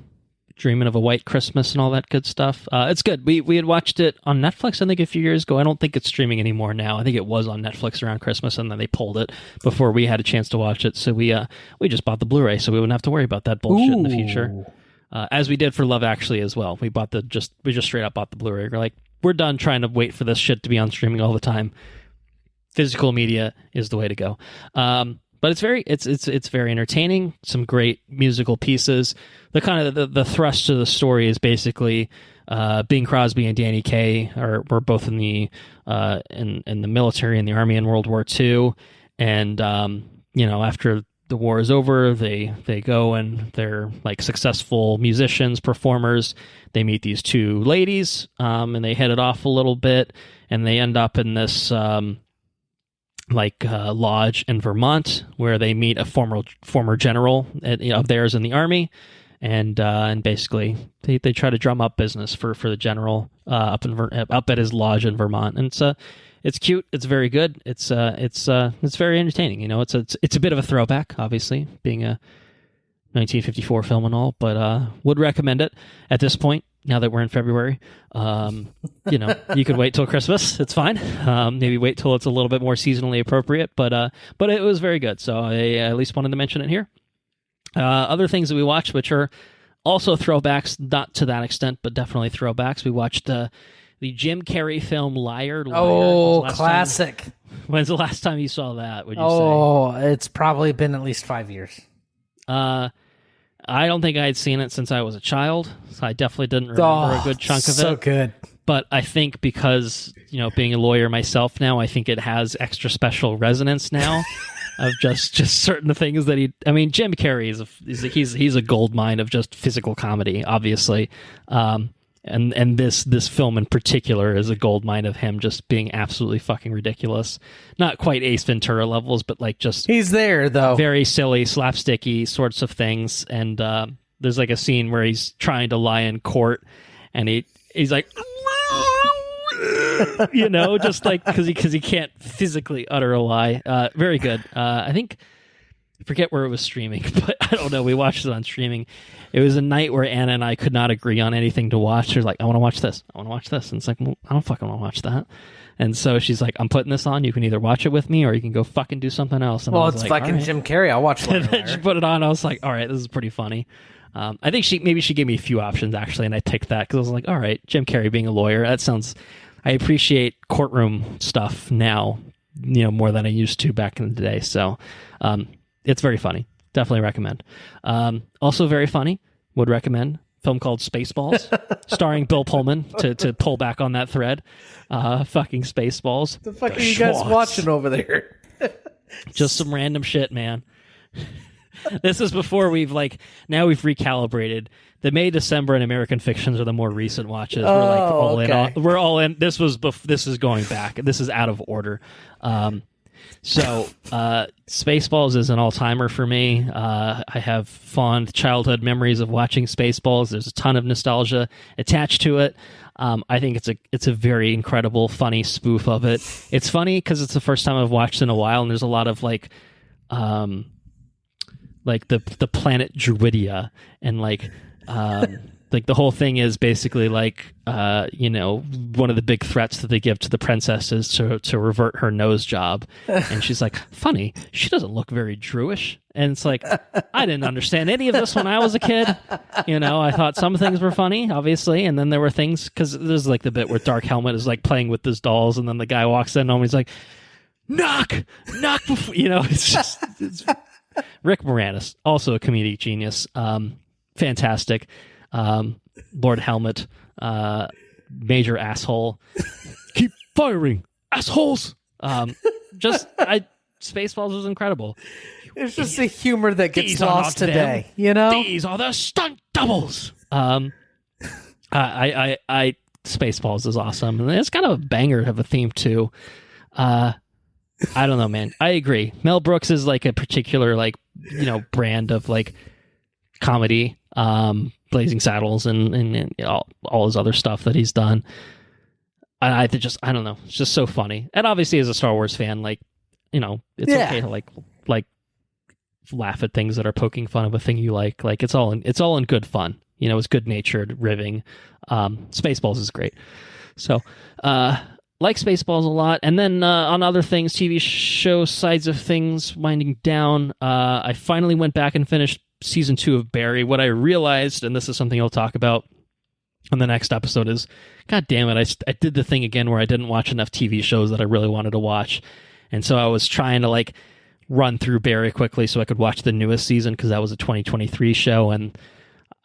dreaming of a white Christmas and all that good stuff. It's good. We had watched it on Netflix, I think, a few years ago. I don't think it's streaming anymore now. I think it was on Netflix around Christmas, and then they pulled it before we had a chance to watch it. So we just bought the Blu-ray, so we wouldn't have to worry about that bullshit in the future. As we did for Love Actually as well. We just straight up bought the Blu-ray. We're like, we're done trying to wait for this shit to be on streaming all the time. Physical media is the way to go. But it's very entertaining. Some great musical pieces. The kind of the thrust of the story is basically Bing Crosby and Danny Kaye were both in the military in the army in World War II, and after the war is over, they go and they're like successful musicians, performers. They meet these two ladies, and they hit it off a little bit, and they end up in this lodge in Vermont where they meet a former general of theirs in the army, and basically they try to drum up business for the general up at his lodge in Vermont, and it's cute. It's very good. It's very entertaining. It's a bit of a throwback, obviously, being a 1954 film and all, but would recommend it at this point. Now that we're in February, you could wait till Christmas. It's fine. Maybe wait till it's a little bit more seasonally appropriate, but it was very good. So I at least wanted to mention it here. Other things that we watched, which are also throwbacks, not to that extent, but definitely throwbacks. We watched the Jim Carrey film Liar. Oh, classic. When's the last time you saw that, would you say? Oh, it's probably been at least 5 years. I don't think I had seen it since I was a child, so I definitely didn't remember a good chunk of it. So good. But I think because, being a lawyer myself now, I think it has extra special resonance now of just certain things that Jim Carrey he's a gold mine of just physical comedy, obviously. And this film in particular is a gold mine of him just being absolutely fucking ridiculous. Not quite Ace Ventura levels, but just he's there though. Very silly, slapsticky sorts of things. And there's like a scene where he's trying to lie in court, and he's like, just like because he can't physically utter a lie. Very good. I forget where it was streaming, but I don't know. We watched it on streaming. It was a night where Anna and I could not agree on anything to watch. She's like, I want to watch this. I want to watch this. And it's like, well, I don't fucking want to watch that. And so she's like, I'm putting this on. You can either watch it with me or you can go fucking do something else. And it's like, fucking right. Jim Carrey. I'll watch it. And then she put it on. I was like, all right, this is pretty funny. I think she gave me a few options actually, and I picked that because I was like, all right, Jim Carrey being a lawyer. That sounds. I appreciate courtroom stuff now, more than I used to back in the day. So, it's very funny. Definitely recommend. Also very funny. Would recommend. Film called Spaceballs, starring Bill Pullman. To pull back on that thread, fucking Spaceballs. The fuck are you guys watching over there? Just some random shit, man. This is before we've recalibrated. The May, December, and American Fictions are the more recent watches. We're all in. We're all in. This is going back. This is out of order. So Spaceballs is an all-timer for me. I have fond childhood memories of watching Spaceballs. There's a ton of nostalgia attached to it. I think it's a very incredible, funny spoof of it. It's funny because it's the first time I've watched in a while, and there's a lot of the planet Druidia, and the whole thing is basically one of the big threats that they give to the princess is to revert her nose job. And she's like, funny, she doesn't look very Druish. And it's like, I didn't understand any of this when I was a kid. I thought some things were funny, obviously. And then there were things, because there's the bit where Dark Helmet is playing with his dolls. And then the guy walks in and he's like, knock before, it's Rick Moranis, also a comedic genius. Fantastic. Lord Helmet, major asshole. Keep firing, assholes. Spaceballs was incredible. It's just the humor that gets lost today. These are the stunt doubles. Spaceballs is awesome, and it's kind of a banger of a theme too. I don't know, man. I agree. Mel Brooks is like a particular brand of like comedy, Blazing Saddles and all his other stuff that he's done. I don't know. It's just so funny. And obviously as a Star Wars fan, it's okay to like laugh at things that are poking fun of a thing you like. Like it's all in good fun. It's good natured ribbing. Spaceballs is great. So, like Spaceballs a lot. And then on other things, TV show sides of things winding down, I finally went back and finished season 2 of Barry. What I realized, and this is something I'll talk about on the next episode, is, God damn it, I did the thing again where I didn't watch enough TV shows that I really wanted to watch. And so I was trying to run through Barry quickly so I could watch the newest season because that was a 2023 show. And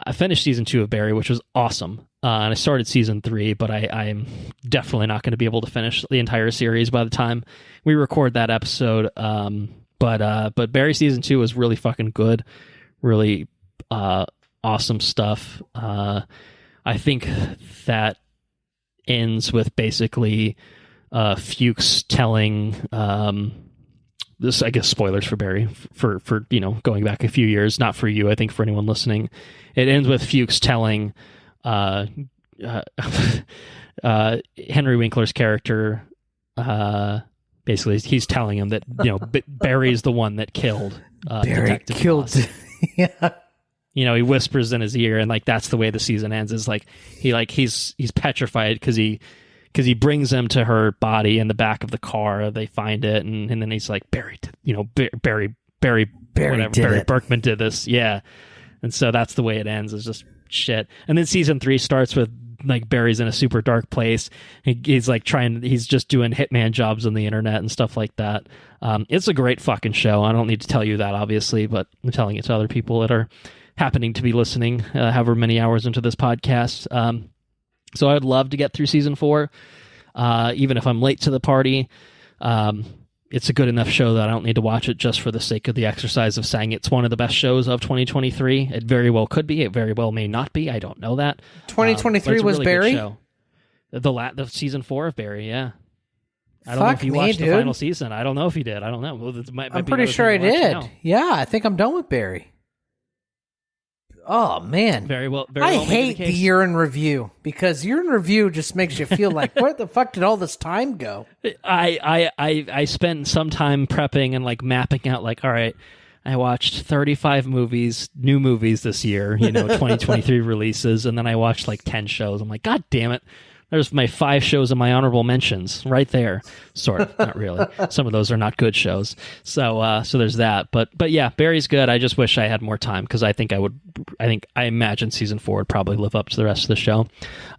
I finished season 2 of Barry, which was awesome. And I started season 3, but I'm definitely not going to be able to finish the entire series by the time we record that episode. But Barry season 2 was really fucking good, really awesome stuff. I think that ends with basically Fuchs telling this, I guess, spoilers for Barry for going back a few years, not for you, I think for anyone listening. It ends with Fuchs telling Henry Winkler's character, basically he's telling him that Barry's the one that killed Barry Detective killed Moss. Yeah. He whispers in his ear, and that's the way the season ends, is he's petrified because he brings them to her body in the back of the car. They find it, and then he's like, Barry Berkman did this. Yeah. And so that's the way it ends, is just shit. And then season 3 starts with Barry's in a super dark place. He's just doing hitman jobs on the internet and stuff like that. It's a great fucking show. I don't need to tell you that, obviously, but I'm telling it to other people that are happening to be listening, however many hours into this podcast. So I'd love to get through season 4, even if I'm late to the party. It's a good enough show that I don't need to watch it just for the sake of the exercise of saying it's one of the best shows of 2023. It very well could be. It very well may not be. I don't know that. 2023 was really Barry? The season 4 of Barry, yeah. I don't know if you watched the final season. I don't know if you did. I don't know. Well, I'm pretty sure I did. Yeah, I think I'm done with Barry. Oh, man. Very well. I hate the year in review, because year in review just makes you feel like, where the fuck did all this time go? I spent some time prepping and mapping out, all right, I watched 35 new movies this year, 2023 releases, and then I watched 10 shows. I'm like, God damn it. There's my 5 shows in my honorable mentions right there. Sort of, not really. Some of those are not good shows. So there's that. But yeah, Barry's good. I just wish I had more time, because I imagine season 4 would probably live up to the rest of the show.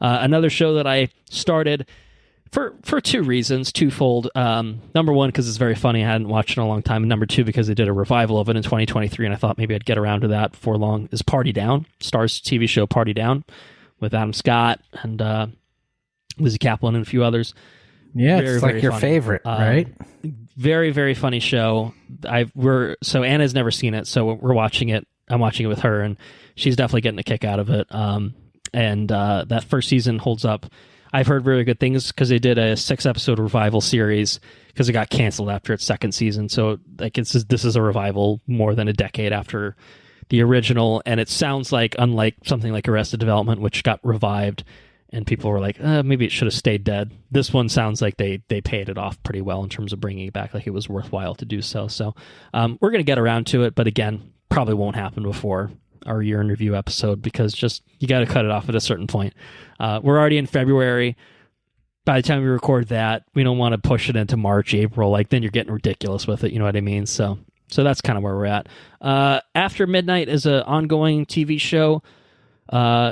Another show that I started for 2 reasons, twofold. Number 1, because it's very funny. I hadn't watched it in a long time. And number 2, because they did a revival of it in 2023, and I thought maybe I'd get around to that before long, is Party Down. Starz TV show Party Down with Adam Scott and Lizzie Kaplan and a few others. Yeah, it's very your funny. Favorite, right? Very, very funny show. So Anna's never seen it, so we're watching it. I'm watching it with her, and she's definitely getting a kick out of it. And that first season holds up. I've heard very good things, because they did a 6-episode revival series, because it got canceled after its second season. So this is a revival more than a decade after the original, and it sounds like, unlike something like Arrested Development, which got revived, and people were like, maybe it should have stayed dead. This one sounds like they paid it off pretty well in terms of bringing it back, like it was worthwhile to do so. So we're going to get around to it, but again, probably won't happen before our year in review episode, because just you got to cut it off at a certain point. We're already in February. By the time we record that, we don't want to push it into March, April. Then you're getting ridiculous with it. You know what I mean? So that's kind of where we're at. After Midnight is an ongoing TV show,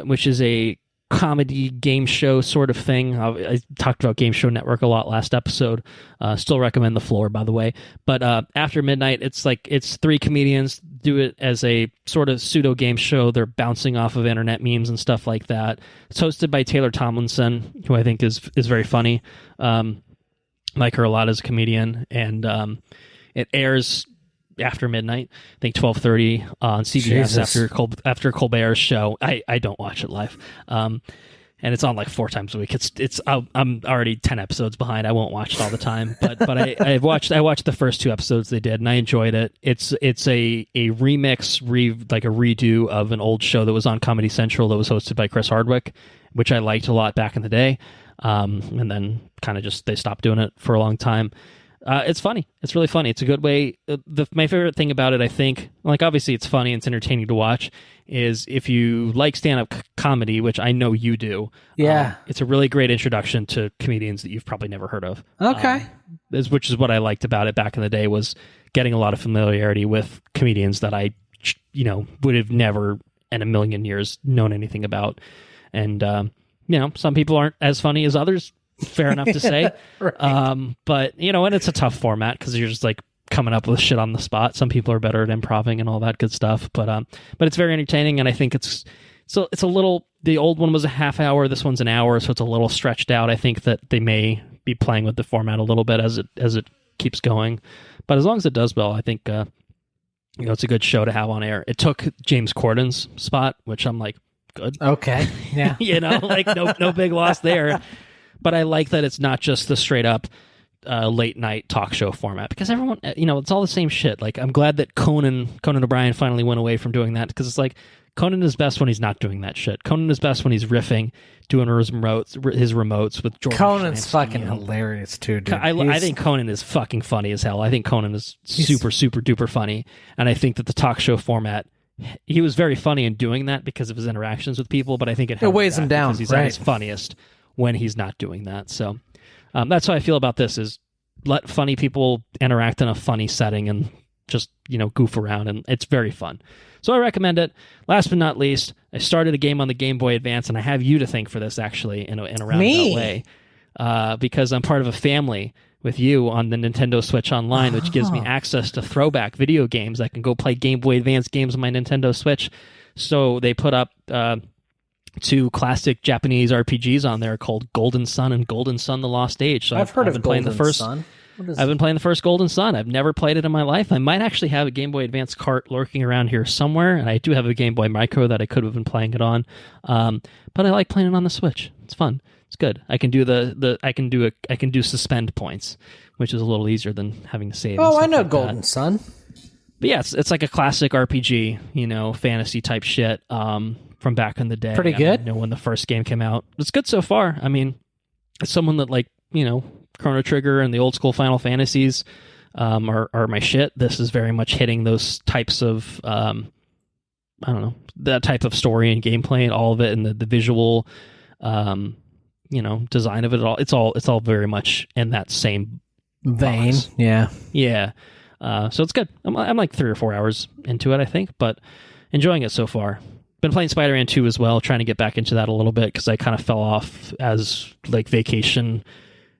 which is a comedy game show sort of thing. I talked about Game Show Network a lot last episode. Still recommend The Floor, by the way. But After Midnight, it's 3 comedians do it as a sort of pseudo game show. They're bouncing off of internet memes and stuff like that. It's hosted by Taylor Tomlinson, who I think is very funny. Like her a lot as a comedian, and it airs after midnight, I think 12:30 on CBS. Jesus. after Colbert's show. I don't watch it live. and it's on like 4 times a week. I'm already 10 episodes behind. I won't watch it all the time, but I watched the first 2 episodes they did, and I enjoyed it. It's a remix, like a redo of an old show that was on Comedy Central that was hosted by Chris Hardwick, which I liked a lot back in the day, and then kind of just they stopped doing it for a long time. It's funny. It's really funny. It's a good way. My favorite thing about it, I think, like obviously it's funny and it's entertaining to watch, is if you like stand-up comedy, which I know you do. Yeah. It's a really great introduction to comedians that you've probably never heard of. Okay. Which is what I liked about it back in the day, was getting a lot of familiarity with comedians that I, would have never in a million years known anything about. And, some people aren't as funny as others. Fair enough to say. Right. But, and it's a tough format because you're just like coming up with shit on the spot. Some people are better at improvising and all that good stuff. But it's very entertaining, and I think it's a little, the old one was a half hour, this one's an hour, so it's a little stretched out. I think that they may be playing with the format a little bit as it keeps going. But as long as it does well, I think it's a good show to have on air. It took James Corden's spot, which I'm like, good. Okay. Yeah. Like no big loss there. But I like that it's not just the straight up late night talk show format, because everyone, it's all the same shit. Like, I'm glad that Conan O'Brien finally went away from doing that, because it's like Conan is best when he's not doing that shit. Conan is best when he's riffing, doing his remotes with George. Conan's fucking hilarious too, dude. I think Conan is fucking funny as hell. I think Conan is super, super duper funny. And I think that the talk show format, he was very funny in doing that because of his interactions with people, but I think it weighs him down. Because he's at his funniest when he's not doing that. So that's how I feel about this, is let funny people interact in a funny setting and just, goof around, and it's very fun. So I recommend it. Last but not least, I started a game on the Game Boy Advance, and I have you to thank for this, actually, in a roundabout way, because I'm part of a family with you on the Nintendo Switch Online, which gives me access to throwback video games. I can go play Game Boy Advance games on my Nintendo Switch. So they put up 2 classic Japanese RPGs on there called Golden Sun and Golden Sun: The Lost Age. So I've heard of Golden Sun. I've been playing the first Golden Sun. I've never played it in my life. I might actually have a Game Boy Advance cart lurking around here somewhere, and I do have a Game Boy Micro that I could have been playing it on. But I like playing it on the Switch. It's fun. It's good. I can do I can do suspend points, which is a little easier than having to save. Oh, I know like Golden Sun. But yeah, it's like a classic RPG, fantasy type shit. From back in the day. Pretty good. When the first game came out. It's good so far. I mean, as someone that Chrono Trigger and the old school Final Fantasies are my shit. This is very much hitting those types of, that type of story and gameplay and all of it, and the visual, design of it all. It's all very much in that same vein. box. Yeah. Yeah. So it's good. I'm like 3 or 4 hours into it, I think, but enjoying it so far. Been playing Spider-Man 2 as well, trying to get back into that a little bit, because I kind of fell off as vacation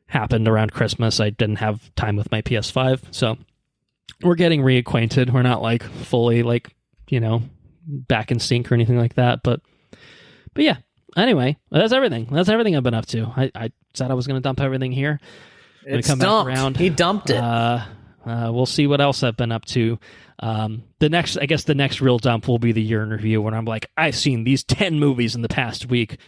happened around Christmas. I didn't have time with my PS5, so we're getting reacquainted. We're not fully back in sync or anything like that, but yeah. Anyway, that's everything. That's everything I've been up to. I said I was going to dump everything here. It's dumped. Back around. He dumped it. We'll see what else I've been up to. The next real dump will be the year in review, when I'm like, I've seen these 10 movies in the past week,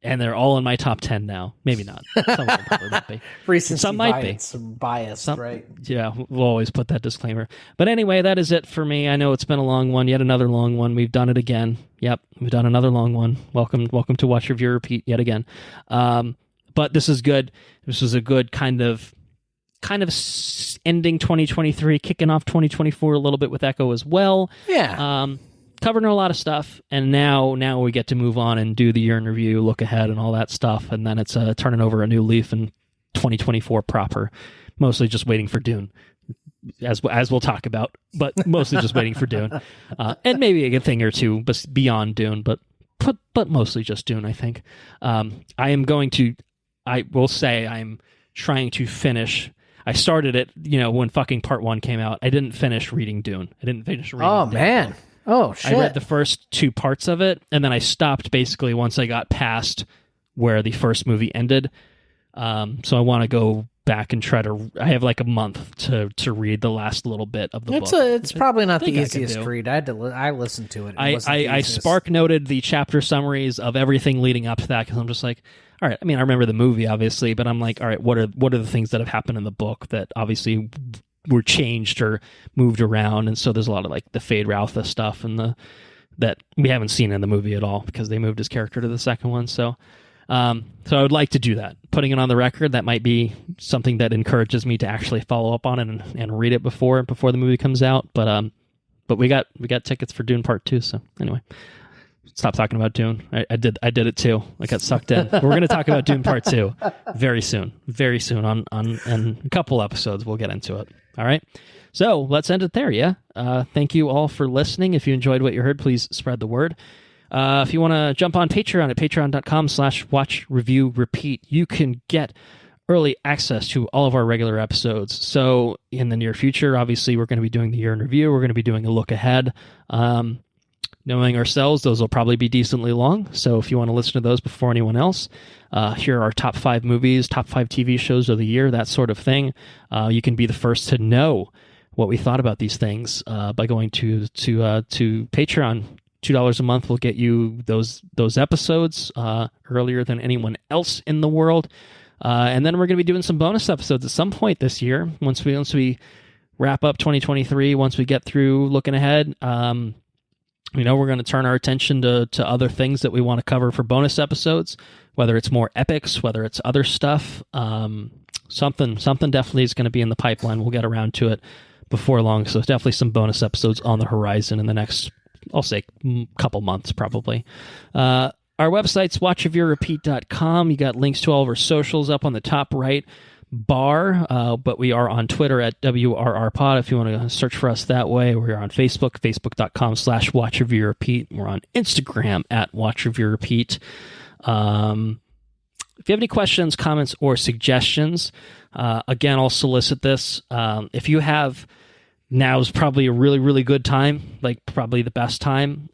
and they're all in my top 10 now. Maybe not. Some of them probably might be. Some might be. Some biased, right? Yeah, we'll always put that disclaimer. But anyway, that is it for me. I know it's been a long one, yet another long one. We've done it again. Yep, we've done another long one. Welcome to Watch Review Repeat yet again. But this is good. This was a good kind of ending 2023, kicking off 2024 a little bit with Echo as well. Yeah. Covering a lot of stuff, and now we get to move on and do the year in review, look ahead, and all that stuff, and then it's turning over a new leaf in 2024 proper. Mostly just waiting for Dune, as we'll talk about, but mostly just waiting for Dune, and maybe a thing or two beyond Dune, but mostly just Dune, I think. I will say I'm trying to finish. I started it, when fucking part 1 came out. I didn't finish reading Dune. I didn't finish reading Oh, man. Oh, shit. I read the first 2 parts of it, and then I stopped basically once I got past where the first movie ended. So I want to go back and try to. I have like a month to read the last little bit of the book. It's probably not the easiest read. I listened to it. I spark noted the chapter summaries of everything leading up to that because I'm just like, all right. I mean, I remember the movie obviously, but I'm like, all right, what are the things that have happened in the book that obviously were changed or moved around? And so there's a lot of like the Fade Routha stuff and that we haven't seen in the movie at all because they moved his character to the second one. So I would like to do that. Putting it on the record, that might be something that encourages me to actually follow up on it and read it before the movie comes out. But we got tickets for Dune Part 2. So anyway, stop talking about Dune. I did it too. I got sucked in. We're going to talk about Dune Part 2 very soon on in a couple episodes. We'll get into it. All right. So let's end it there. Yeah. Thank you all for listening. If you enjoyed what you heard, please spread the word. If you want to jump on Patreon at patreon.com/watchreviewrepeat, you can get early access to all of our regular episodes. So in the near future, obviously, we're going to be doing the year in review. We're going to be doing a look ahead. Knowing ourselves, those will probably be decently long. So if you want to listen to those before anyone else, here are our top 5 movies, top 5 TV shows of the year, that sort of thing. You can be the first to know what we thought about these things by going to Patreon. $2 a month will get you those episodes earlier than anyone else in the world. And then we're going to be doing some bonus episodes at some point this year. Once we wrap up 2023, once we get through looking ahead, we're going to turn our attention to other things that we want to cover for bonus episodes, whether it's more epics, whether it's other stuff. Something definitely is going to be in the pipeline. We'll get around to it before long. So definitely some bonus episodes on the horizon in the next, I'll say, couple months probably. Our website's watchreviewrepeat.com. You got links to all of our socials up on the top right bar, but we are on Twitter at WRRPod if you want to search for us that way. We're on Facebook, facebook.com/watchreviewrepeat. We're on Instagram at watchreviewrepeat. If you have any questions, comments, or suggestions, again, I'll solicit this. If you have, now's probably a really, really good time, like probably the best time,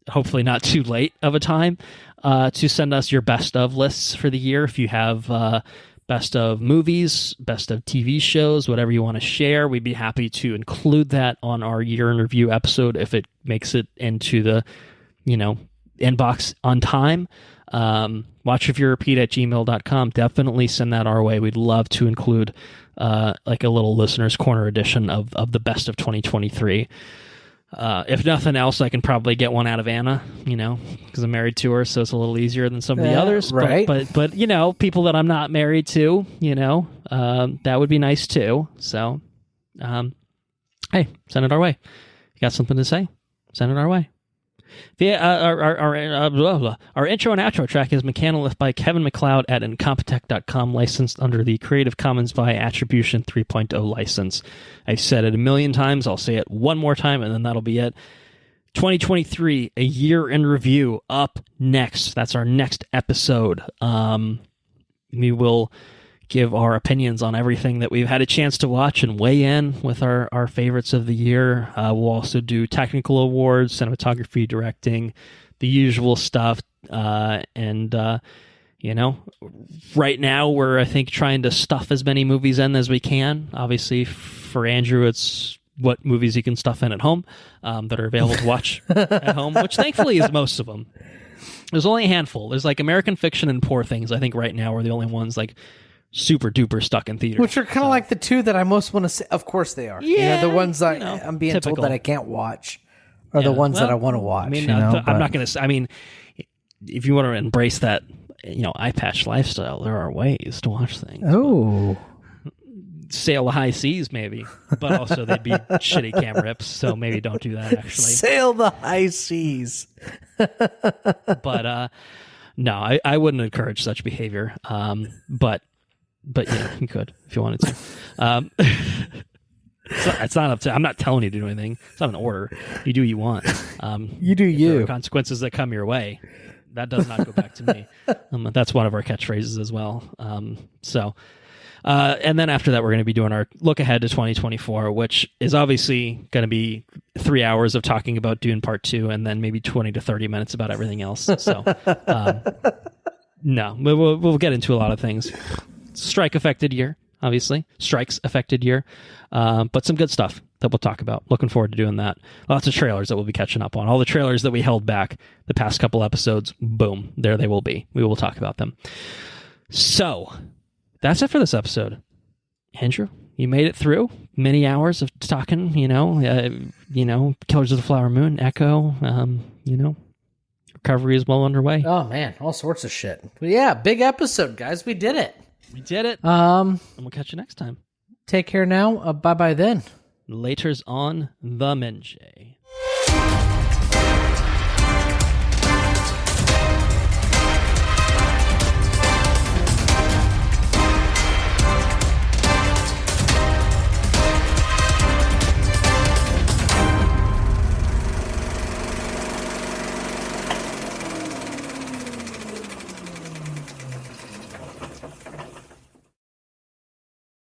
hopefully not too late of a time, to send us your best of lists for the year. If you have best of movies, best of TV shows, whatever you want to share, we'd be happy to include that on our year in review episode if it makes it into the, inbox on time. Watchreviewrepeat@gmail.com. Definitely send that our way. We'd love to include like a little listener's corner edition of the best of 2023. If nothing else, I can probably get one out of Anna, because I'm married to her, so it's a little easier than some of the others. Right. But people that I'm not married to, that would be nice too. So, hey, send it our way. You got something to say? Send it our way. Our intro and outro track is Mechanolith by Kevin MacLeod at Incompetech.com, licensed under the Creative Commons by Attribution 3.0 license. I've said it a million times. I'll say it one more time, and then that'll be it. 2023, a year in review, up next. That's our next episode. We will give our opinions on everything that we've had a chance to watch and weigh in with our favorites of the year. We'll also do technical awards, cinematography, directing, the usual stuff. Right now we're, I think, trying to stuff as many movies in as we can. Obviously, for Andrew, it's what movies he can stuff in at home that are available to watch at home, which thankfully is most of them. There's only a handful. There's like American Fiction and Poor Things, I think, right now are the only ones like super duper stuck in theaters, which are kind of like the two that I most want to see. Of course they are. Yeah, the ones I'm being typical. told that I can't watch are the ones that I want to watch. I mean, I'm not going to. I mean, if you want to embrace that, eye patch lifestyle, there are ways to watch things. Oh, sail the high seas, maybe, but also they'd be shitty cam rips, so maybe don't do that. Actually, sail the high seas. But no, I wouldn't encourage such behavior. But you could if you wanted to. It's not up to. I'm not telling you to do anything. It's not an order. You do what you want. You do you. There are consequences that come your way. That does not go back to me. That's one of our catchphrases as well. And then after that, we're going to be doing our look ahead to 2024, which is obviously going to be 3 hours of talking about Dune Part 2 and then maybe 20 to 30 minutes about everything else. So, no, we'll get into a lot of things. strike affected year, obviously. Strikes affected year. But some good stuff that we'll talk about. Looking forward to doing that. Lots of trailers that we'll be catching up on. All the trailers that we held back the past couple episodes, boom, there they will be. We will talk about them. So, that's it for this episode. Andrew, you made it through many hours of talking, Killers of the Flower Moon, Echo, recovery is well underway. Oh, man, all sorts of shit. But yeah, big episode, guys. We did it. We did it. And we'll catch you next time. Take care now. Bye-bye then. Later's on the Minjay.